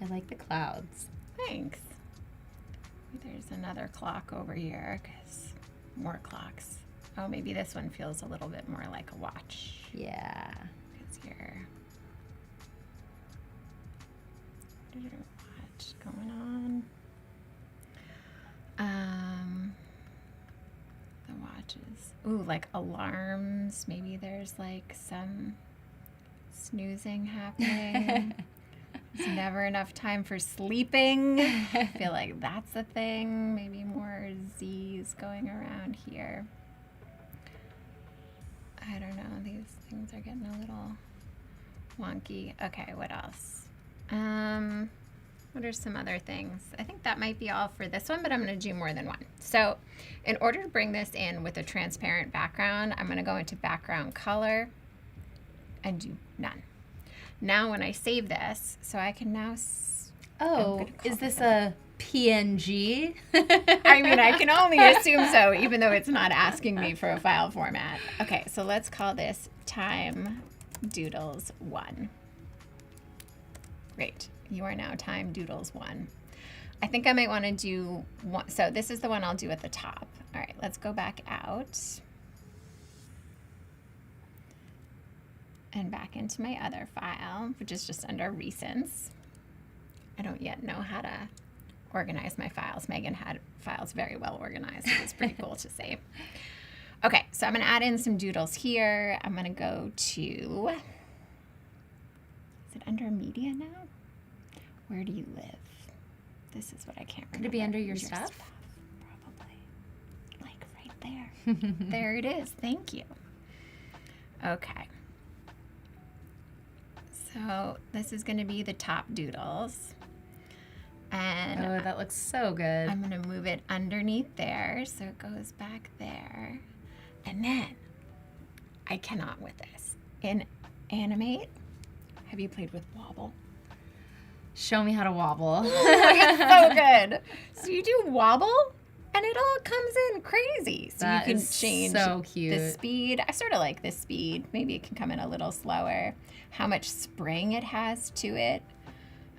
I like the clouds. Thanks. Maybe there's another clock over here, because more clocks. Oh, maybe this one feels a little bit more like a watch. Yeah. Because you're... watch going on. The watches. Ooh, like alarms. Maybe there's like some snoozing happening. There's never enough time for sleeping. I feel like that's a thing. Maybe more Z's going around here. I don't know. These things are getting a little wonky. Okay, what else? What are some other things? I think that might be all for this one, but I'm going to do more than one. So in order to bring this in with a transparent background, I'm going to go into background color and do none. Now when I save this, so I can now... Oh, is this a PNG? I mean, I can only assume so, even though it's not asking me for a file format. Okay, so let's call this Time Doodles 1. Great. You are now Time Doodles 1. I think I might want to do one. So this is the one I'll do at the top. All right, let's go back out. And back into my other file, which is just under recents. I don't yet know how to organize my files. Megan had files very well organized. It was pretty cool to see. Okay, so I'm going to add in some doodles here. I'm going to go to, is it under media now? Where do you live? This is what I can't remember. Could it be under your stuff? Probably. Like right there. There it is. Thank you. Okay. So this is going to be the top doodles. And oh, that looks so good. I'm going to move it underneath there so it goes back there. And then I cannot with this. In Animate, have you played with Wobble? Show me how to wobble. It's so good. So you do Wobble and it all comes in crazy. So That you can is change so cute. the speed. I sort of like this speed. Maybe it can come in a little slower. How much spring it has to it.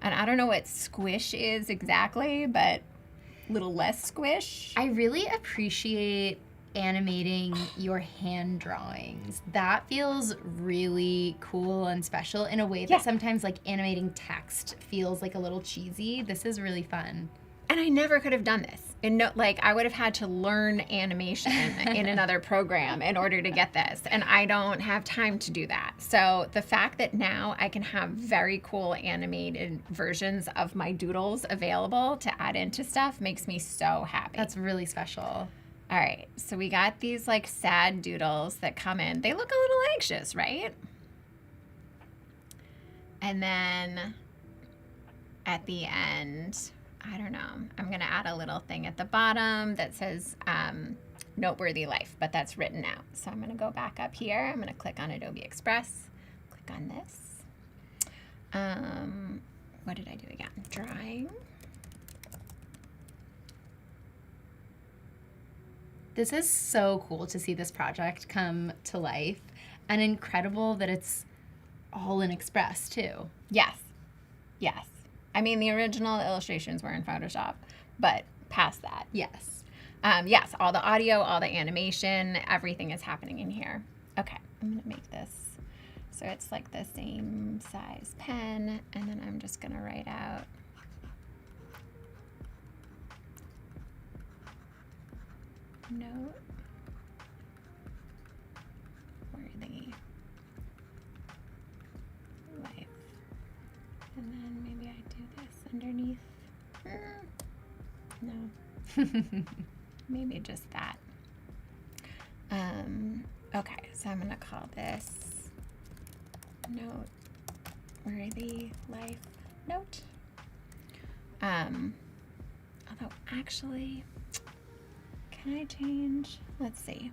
And I don't know what squish is exactly, but a little less squish. I really appreciate animating your hand drawings. That feels really cool and special in a way that sometimes like animating text feels like a little cheesy. This is really fun. And I never could have done this. I would have had to learn animation in another program in order to get this. And I don't have time to do that. So the fact that now I can have very cool animated versions of my doodles available to add into stuff makes me so happy. That's really special. All right, so we got these like sad doodles that come in. They look a little anxious, right? And then at the end, I don't know, I'm gonna add a little thing at the bottom that says noteworthy life, but that's written out. So I'm gonna go back up here. I'm gonna click on Adobe Express, click on this. What did I do again? Drawing. This is so cool to see this project come to life, and incredible that it's all in Express too. Yes, yes. I mean, the original illustrations were in Photoshop, but past that. Yes. Yes, all the audio, all the animation, everything is happening in here. Okay, I'm gonna make this so it's like the same size pen, and then I'm just gonna write out note worthy life. And then maybe I do this underneath. No. Maybe just that. Okay, so I'm gonna call this note worthy life note. Although actually, can I change? Let's see.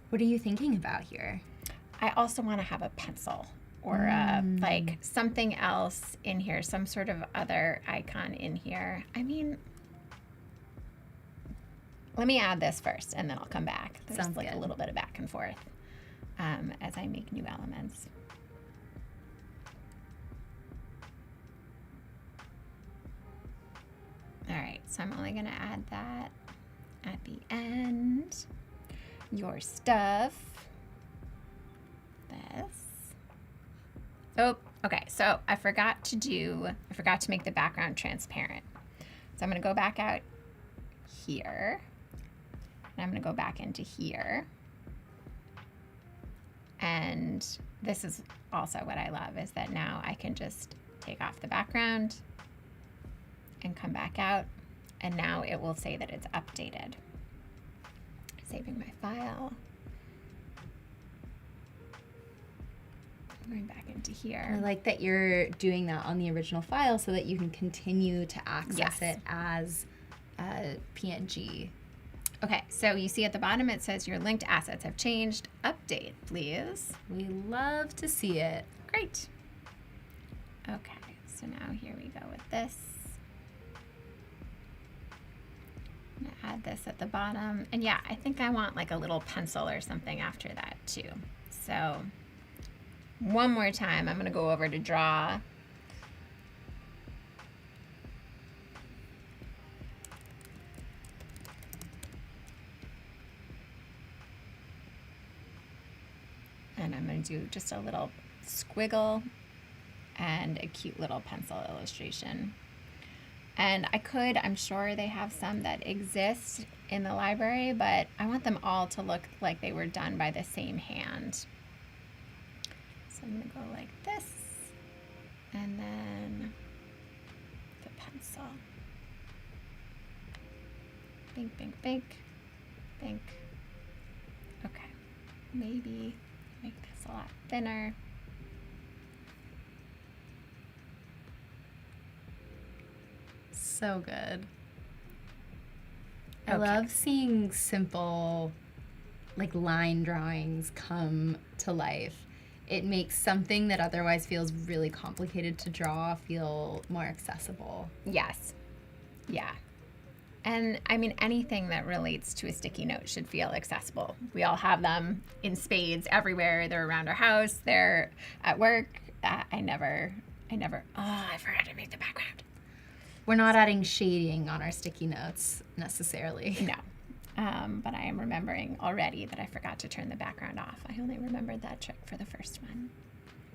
What are you thinking about here? I also want to have a pencil or like something else in here, some sort of other icon in here. I mean, let me add this first and then I'll come back. There's Sounds like good. a little bit of back and forth as I make new elements. All right, so I'm only gonna add that at the end. Your stuff. This. Oh, okay, so I forgot to make the background transparent. So I'm gonna go back out here. And I'm gonna go back into here. And this is also what I love, is that now I can just take off the background and come back out, and now it will say that it's updated. Saving my file. Going back into I here. like that you're doing that on the original file so that you can continue to access Yes. it as a PNG. Okay, so you see at the bottom it says your linked assets have changed. Update, please. We love to see it. Great. Okay, so now here we go with this. I'm gonna add this at the bottom. And yeah, I think I want like a little pencil or something after that too. So one more time, I'm gonna go over to draw. And I'm gonna do just a little squiggle and a cute little pencil illustration. And I'm sure they have some that exist in the library, but I want them all to look like they were done by the same hand. So I'm gonna go like this, and then the pencil. Bink, bink, bink, bink. Okay, maybe make this a lot thinner. So good. I Okay. love seeing simple, like, line drawings come to life. It makes something that otherwise feels really complicated to draw feel more accessible. Yes. Yeah. And I mean, anything that relates to a sticky note should feel accessible. We all have them in spades everywhere. They're around our house. They're at work. I never, I forgot to make the background. We're not adding shading on our sticky notes necessarily. No. But I am remembering already that I forgot to turn the background off. I only remembered that trick for the first one.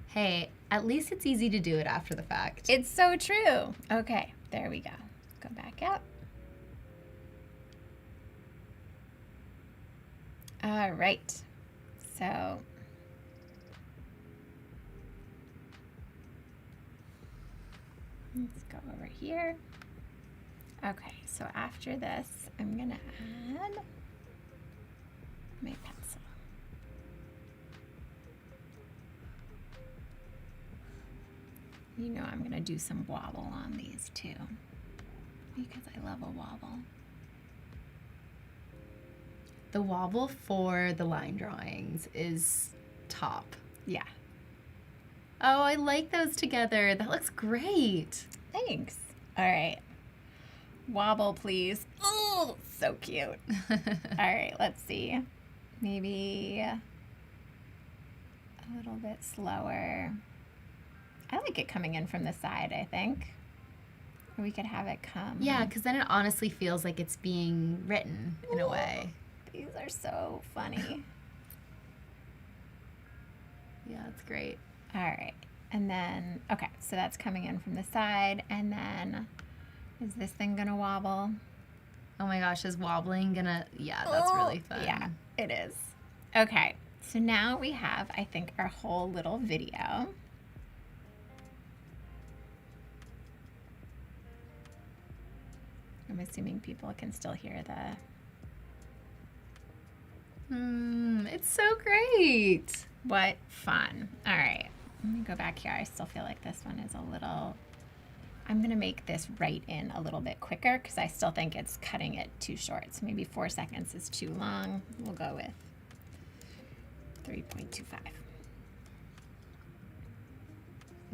Hey, at least it's easy to do it after the fact. It's so true. Okay, there we go. Go back up. All right. So let's go over here. Okay, so after this, I'm gonna add my pencil. You know I'm gonna do some wobble on these too, because I love a wobble. The wobble for the line drawings is top. Yeah. Oh, I like those together. That looks great. Thanks. All right. Wobble, please. Oh, so cute. All right, let's see. Maybe a little bit slower. I like it coming in from the side, I think. Or we could have it come. Yeah, because then it honestly feels like it's being written in a way. These are so funny. Yeah, it's great. All right. And then, okay, so that's coming in from the side. And then, is this thing gonna wobble? Oh my gosh, is wobbling gonna... Yeah, that's really fun. Yeah, it is. Okay, so now we have, I think, our whole little video. I'm assuming people can still hear the... It's so great. What fun. All right, let me go back here. I still feel like this one is a little I'm gonna make this right in a little bit quicker because I still think it's cutting it too short. So maybe 4 seconds is too long. We'll go with 3.25.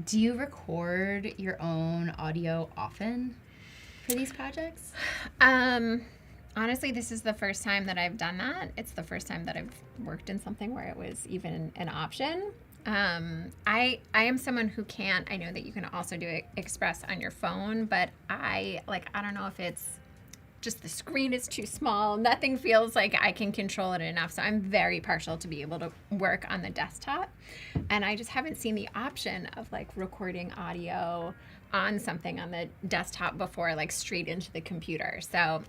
Do you record your own audio often for these projects? Honestly, this is the first time that I've done that. It's the first time that I've worked in something where it was even an option. I am someone who can't. I know that you can also do Express on your phone, but I don't know if it's just the screen is too small. Nothing feels like I can control it enough. So I'm very partial to be able to work on the desktop. And I just haven't seen the option of like recording audio on something on the desktop before, like straight into the computer. So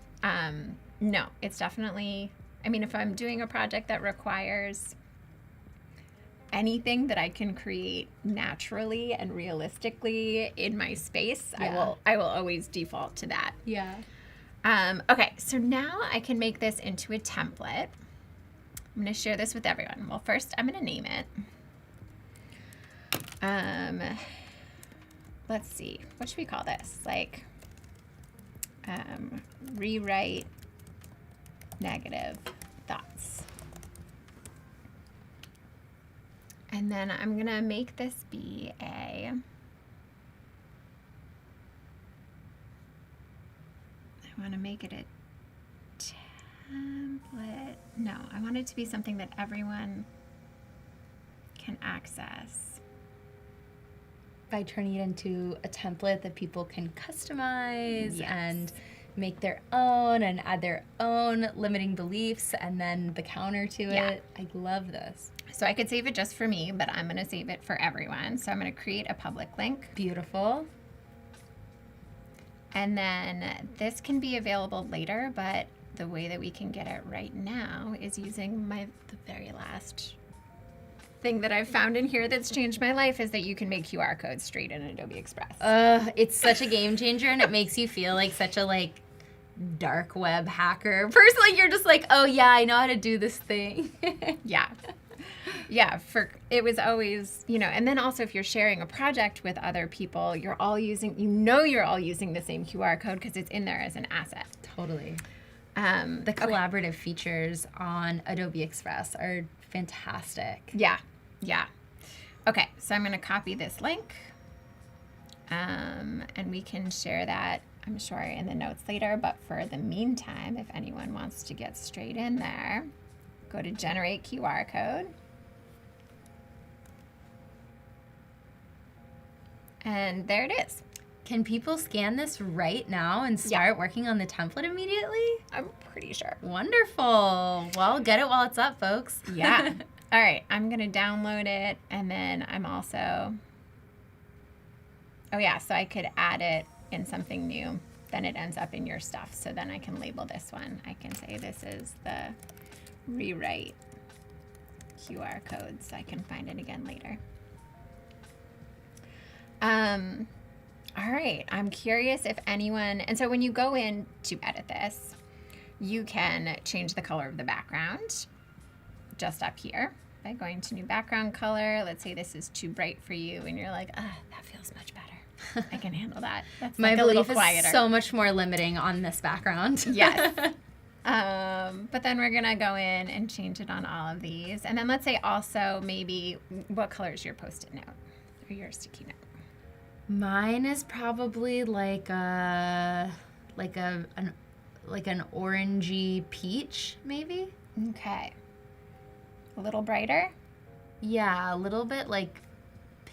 no, it's definitely, I mean, if I'm doing a project that requires anything that I can create naturally and realistically in my space, Yeah. I will always default to that. Yeah. Okay, so now I can make this into a template. I'm going to share this with everyone. Well, first I'm going to name it. Let's see, what should we call this? Like, rewrite negative thoughts. And then I'm going to make this be I want to make it a template. No, I want it to be something that everyone can access. By turning it into a template that people can customize Yes. and make their own and add their own limiting beliefs and then the counter to Yeah. it. I love this. So I could save it just for me, but I'm going to save it for everyone. So I'm going to create a public link. Beautiful. And then this can be available later, but the way that we can get it right now is using the very last thing that I've found in here that's changed my life is that you can make QR codes straight in Adobe Express. It's such a game changer and it makes you feel like such a like dark web hacker person. Like you're just like, oh yeah, I know how to do this thing. Yeah. Yeah, it was always, and then also if you're sharing a project with other people, you're all using the same QR code because it's in there as an asset. Totally. The collaborative features on Adobe Express are fantastic. Yeah. Okay, so I'm going to copy this link, and we can share that, I'm sure, in the notes later. But for the meantime, if anyone wants to get straight in there, go to Generate QR Code. And there it is. Can people scan this right now and start working on the template immediately? I'm pretty sure. Wonderful. Well, get it while it's up, folks. Yeah. All right, I'm going to download it, and then I'm also, so I could add it in something new. Then it ends up in your stuff. So then I can label this one. I can say this is the rewrite QR code, so I can find it again later. All right, I'm curious if anyone, and so when you go in to edit this, you can change the color of the background just up here by going to new background color. Let's say this is too bright for you and you're like, that feels much better. I can handle that. That's My like a little belief quieter. is so much more limiting on this background. Yes. But then we're gonna go in and change it on all of these. And then let's say also maybe what color is your Post-it note or your sticky note? Mine is probably like an orangey peach, maybe. Okay. A little brighter? Yeah, a little bit like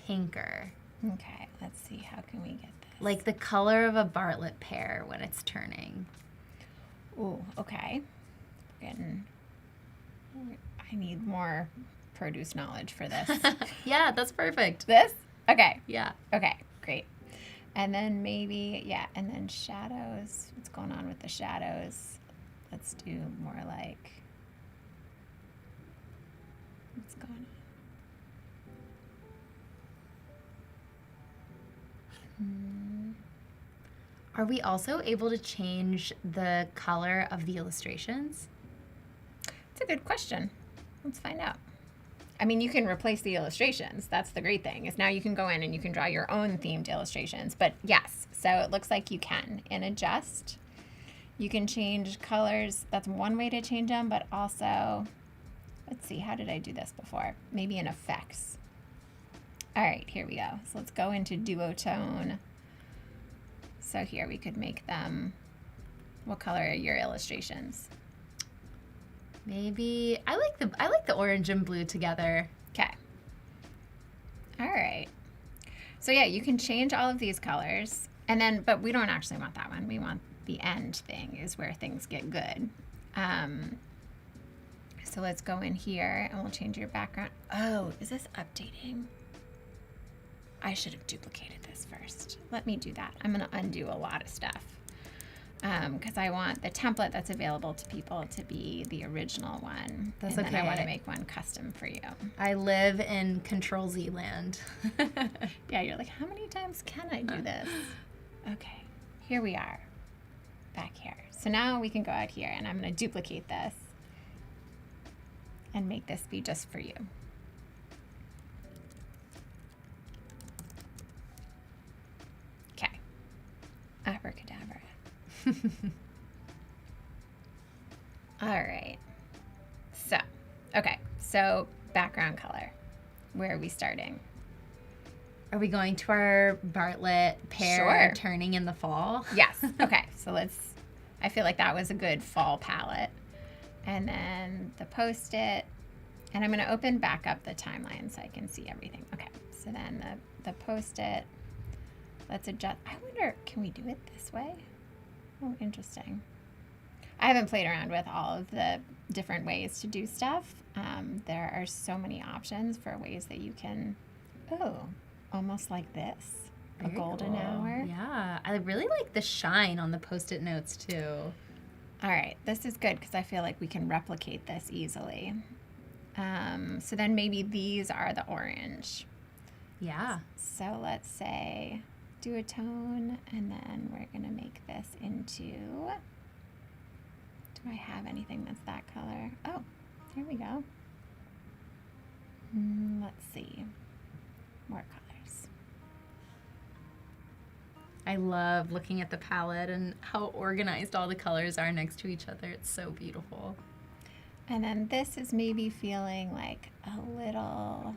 pinker. Okay, let's see, how can we get this? Like the color of a Bartlett pear when it's turning. Ooh, okay. I need more produce knowledge for this. Yeah, that's perfect. This? Okay. Yeah. Okay, great. And then maybe, and then shadows. What's going on with the shadows? Let's do more like, what's going on? Are we also able to change the color of the illustrations? It's a good question. Let's find out. I mean, you can replace the illustrations. That's the great thing, is now you can go in and you can draw your own themed illustrations. But yes, so it looks like you can. In Adjust, you can change colors. That's one way to change them, but also, let's see, how did I do this before? Maybe in Effects. All right, here we go. So let's go into Duotone. So here we could make them, what color are your illustrations? Maybe I like the orange and blue together. Okay. All right. So yeah, you can change all of these colors, and then, but we don't actually want that one. We want the end thing is where things get good. So let's go in here and we'll change your background. Oh, is this updating? I should have duplicated this first. Let me do that. I'm gonna undo a lot of stuff because I want the template that's available to people to be the original one. That's and okay. then I want to make one custom for you. I live in Control-Z land. Yeah, you're like, how many times can I do this? Okay, here we are, back here. So now we can go out here and I'm gonna duplicate this and make this be just for you. Okay, abracadabra. All right, so background color. Where are we starting? Are we going to our Bartlett pear turning in the fall? Yes. Okay. So I feel like that was a good fall palette. And then the Post-it. And I'm going to open back up the timeline so I can see everything. Okay. So then the Post-it. Let's adjust. I wonder, can we do it this way? Oh, interesting. I haven't played around with all of the different ways to do stuff. There are so many options for ways that you can, almost like this, a golden hour. Yeah, I really like the shine on the Post-it notes too. All right, this is good because I feel like we can replicate this easily. So then maybe these are the orange. Yeah. So let's say Duotone, and then we're gonna make this into, do I have anything that's that color? Oh, here we go. Let's see, more colors. I love looking at the palette and how organized all the colors are next to each other. It's so beautiful. And then this is maybe feeling like a little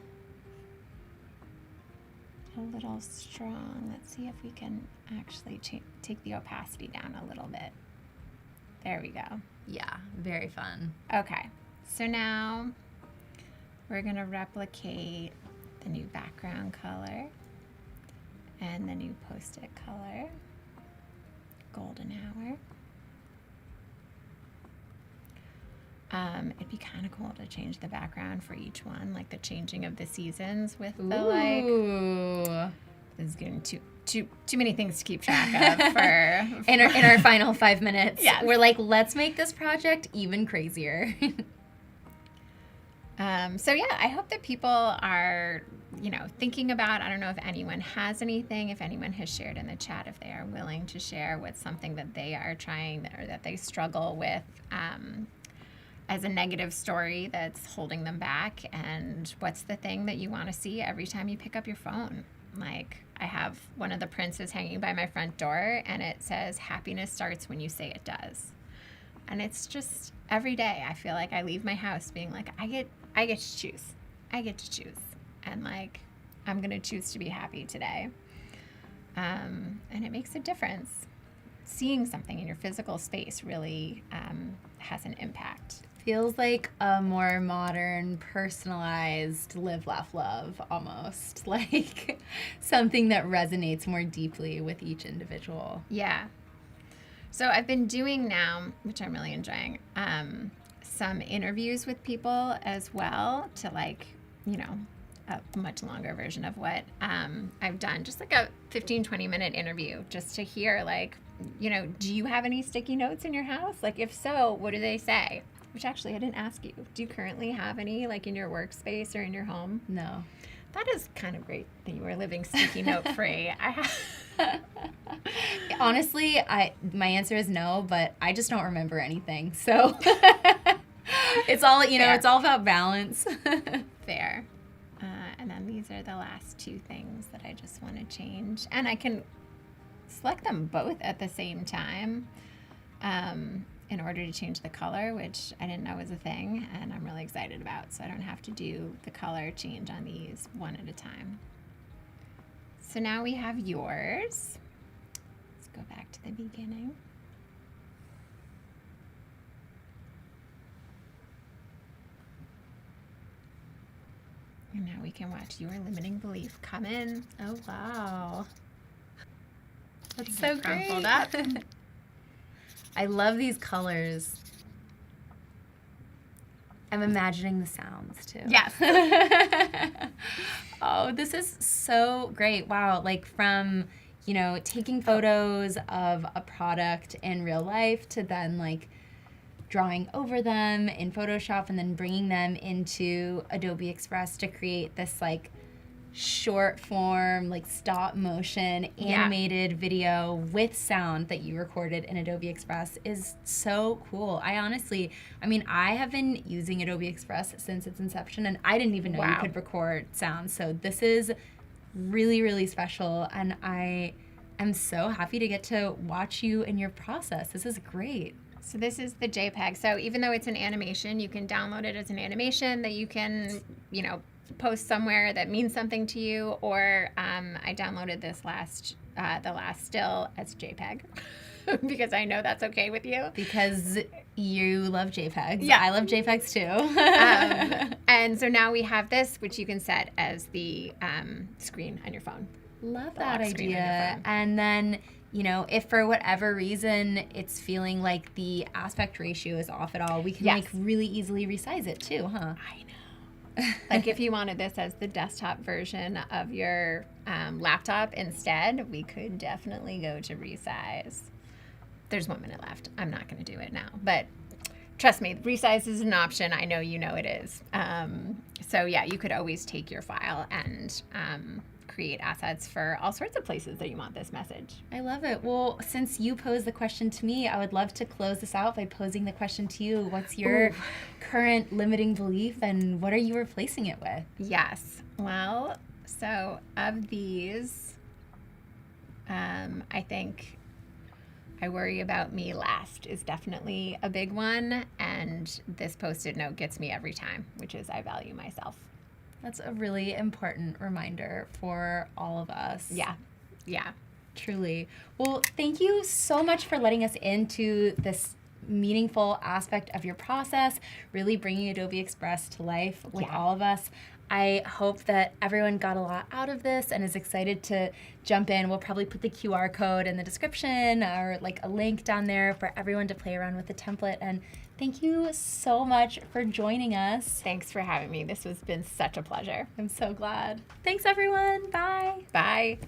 strong. Let's see if we can actually take the opacity down a little bit. There we go. Yeah, very fun. Okay, so now we're gonna replicate the new background color and the new Post-it color, golden hour. It'd be kind of cool to change the background for each one, like the changing of the seasons with the like. Ooh. This is getting too many things to keep track of for in our final 5 minutes. Yes. We're like, let's make this project even crazier. So yeah, I hope that people are, thinking about, I don't know if anyone has anything, if anyone has shared in the chat, if they are willing to share what's something that they are trying or that they struggle with as a negative story that's holding them back, and what's the thing that you want to see every time you pick up your phone. Like, I have one of the prints hanging by my front door, and it says, happiness starts when you say it does. And it's just every day I feel like I leave my house being like, I get to choose. I get to choose. And like, I'm going to choose to be happy today. And it makes a difference. Seeing something in your physical space really has an impact. Feels like a more modern, personalized live, laugh, love almost. Like something that resonates more deeply with each individual. Yeah. So I've been doing now, which I'm really enjoying, some interviews with people as well to a much longer version of what I've done. Just like a 15-20 minute interview just to hear do you have any sticky notes in your house? Like, if so, what do they say? Which actually I didn't ask you. Do you currently have any in your workspace or in your home? No. That is kind of great that you were living sticky note free. Honestly, my answer is no, but I just don't remember anything. So it's all, it's all about balance. there. And then these are the last two things that I just want to change. And I can select them both at the same time in order to change the color, which I didn't know was a thing, and I'm really excited about. So I don't have to do the color change on these one at a time. So now we have yours. Let's go back to the beginning. And now we can watch your limiting belief come in. Oh, wow. That's Get so crumpled great. up. I love these colors. I'm imagining the sounds too. Yes. Oh, this is so great. Wow. Like from, you know, taking photos of a product in real life to then like drawing over them in Photoshop and then bringing them into Adobe Express to create this like short form, like stop motion animated video with sound that you recorded in Adobe Express is so cool. I have been using Adobe Express since its inception, and I didn't even know you could record sound. So this is really, really special, and I am so happy to get to watch you in your process. This is great. So this is the JPEG. So even though it's an animation, you can download it as an animation that you can, you know, post somewhere that means something to you. Or I downloaded this the last still as JPEG because I know that's okay with you. Because you love JPEGs. Yeah. I love JPEGs too. And so now we have this, which you can set as the screen on your phone. Love The that lock screen on your idea. phone. And then, you know, if for whatever reason it's feeling like the aspect ratio is off at all, we can like really easily resize it too, huh? I know. Like if you wanted this as the desktop version of your laptop instead, we could definitely go to resize. There's 1 minute left. I'm not going to do it now, but trust me, resize is an option. I know you know it is. So yeah, you could always take your file and create assets for all sorts of places that you want this message. I love it. Well, since you posed the question to me, I would love to close this out by posing the question to you. What's your current limiting belief, and what are you replacing it with? Yes. Well, so of these, I think I worry about me last is definitely a big one, and this Post-it note gets me every time, which is I value myself. That's a really important reminder for all of us. Yeah. Yeah. Truly. Well, thank you so much for letting us into this meaningful aspect of your process, really bringing Adobe Express to life with all of us. I hope that everyone got a lot out of this and is excited to jump in. We'll probably put the QR code in the description or like a link down there for everyone to play around with the template. And thank you so much for joining us. Thanks for having me. This has been such a pleasure. I'm so glad. Thanks, everyone. Bye. Bye.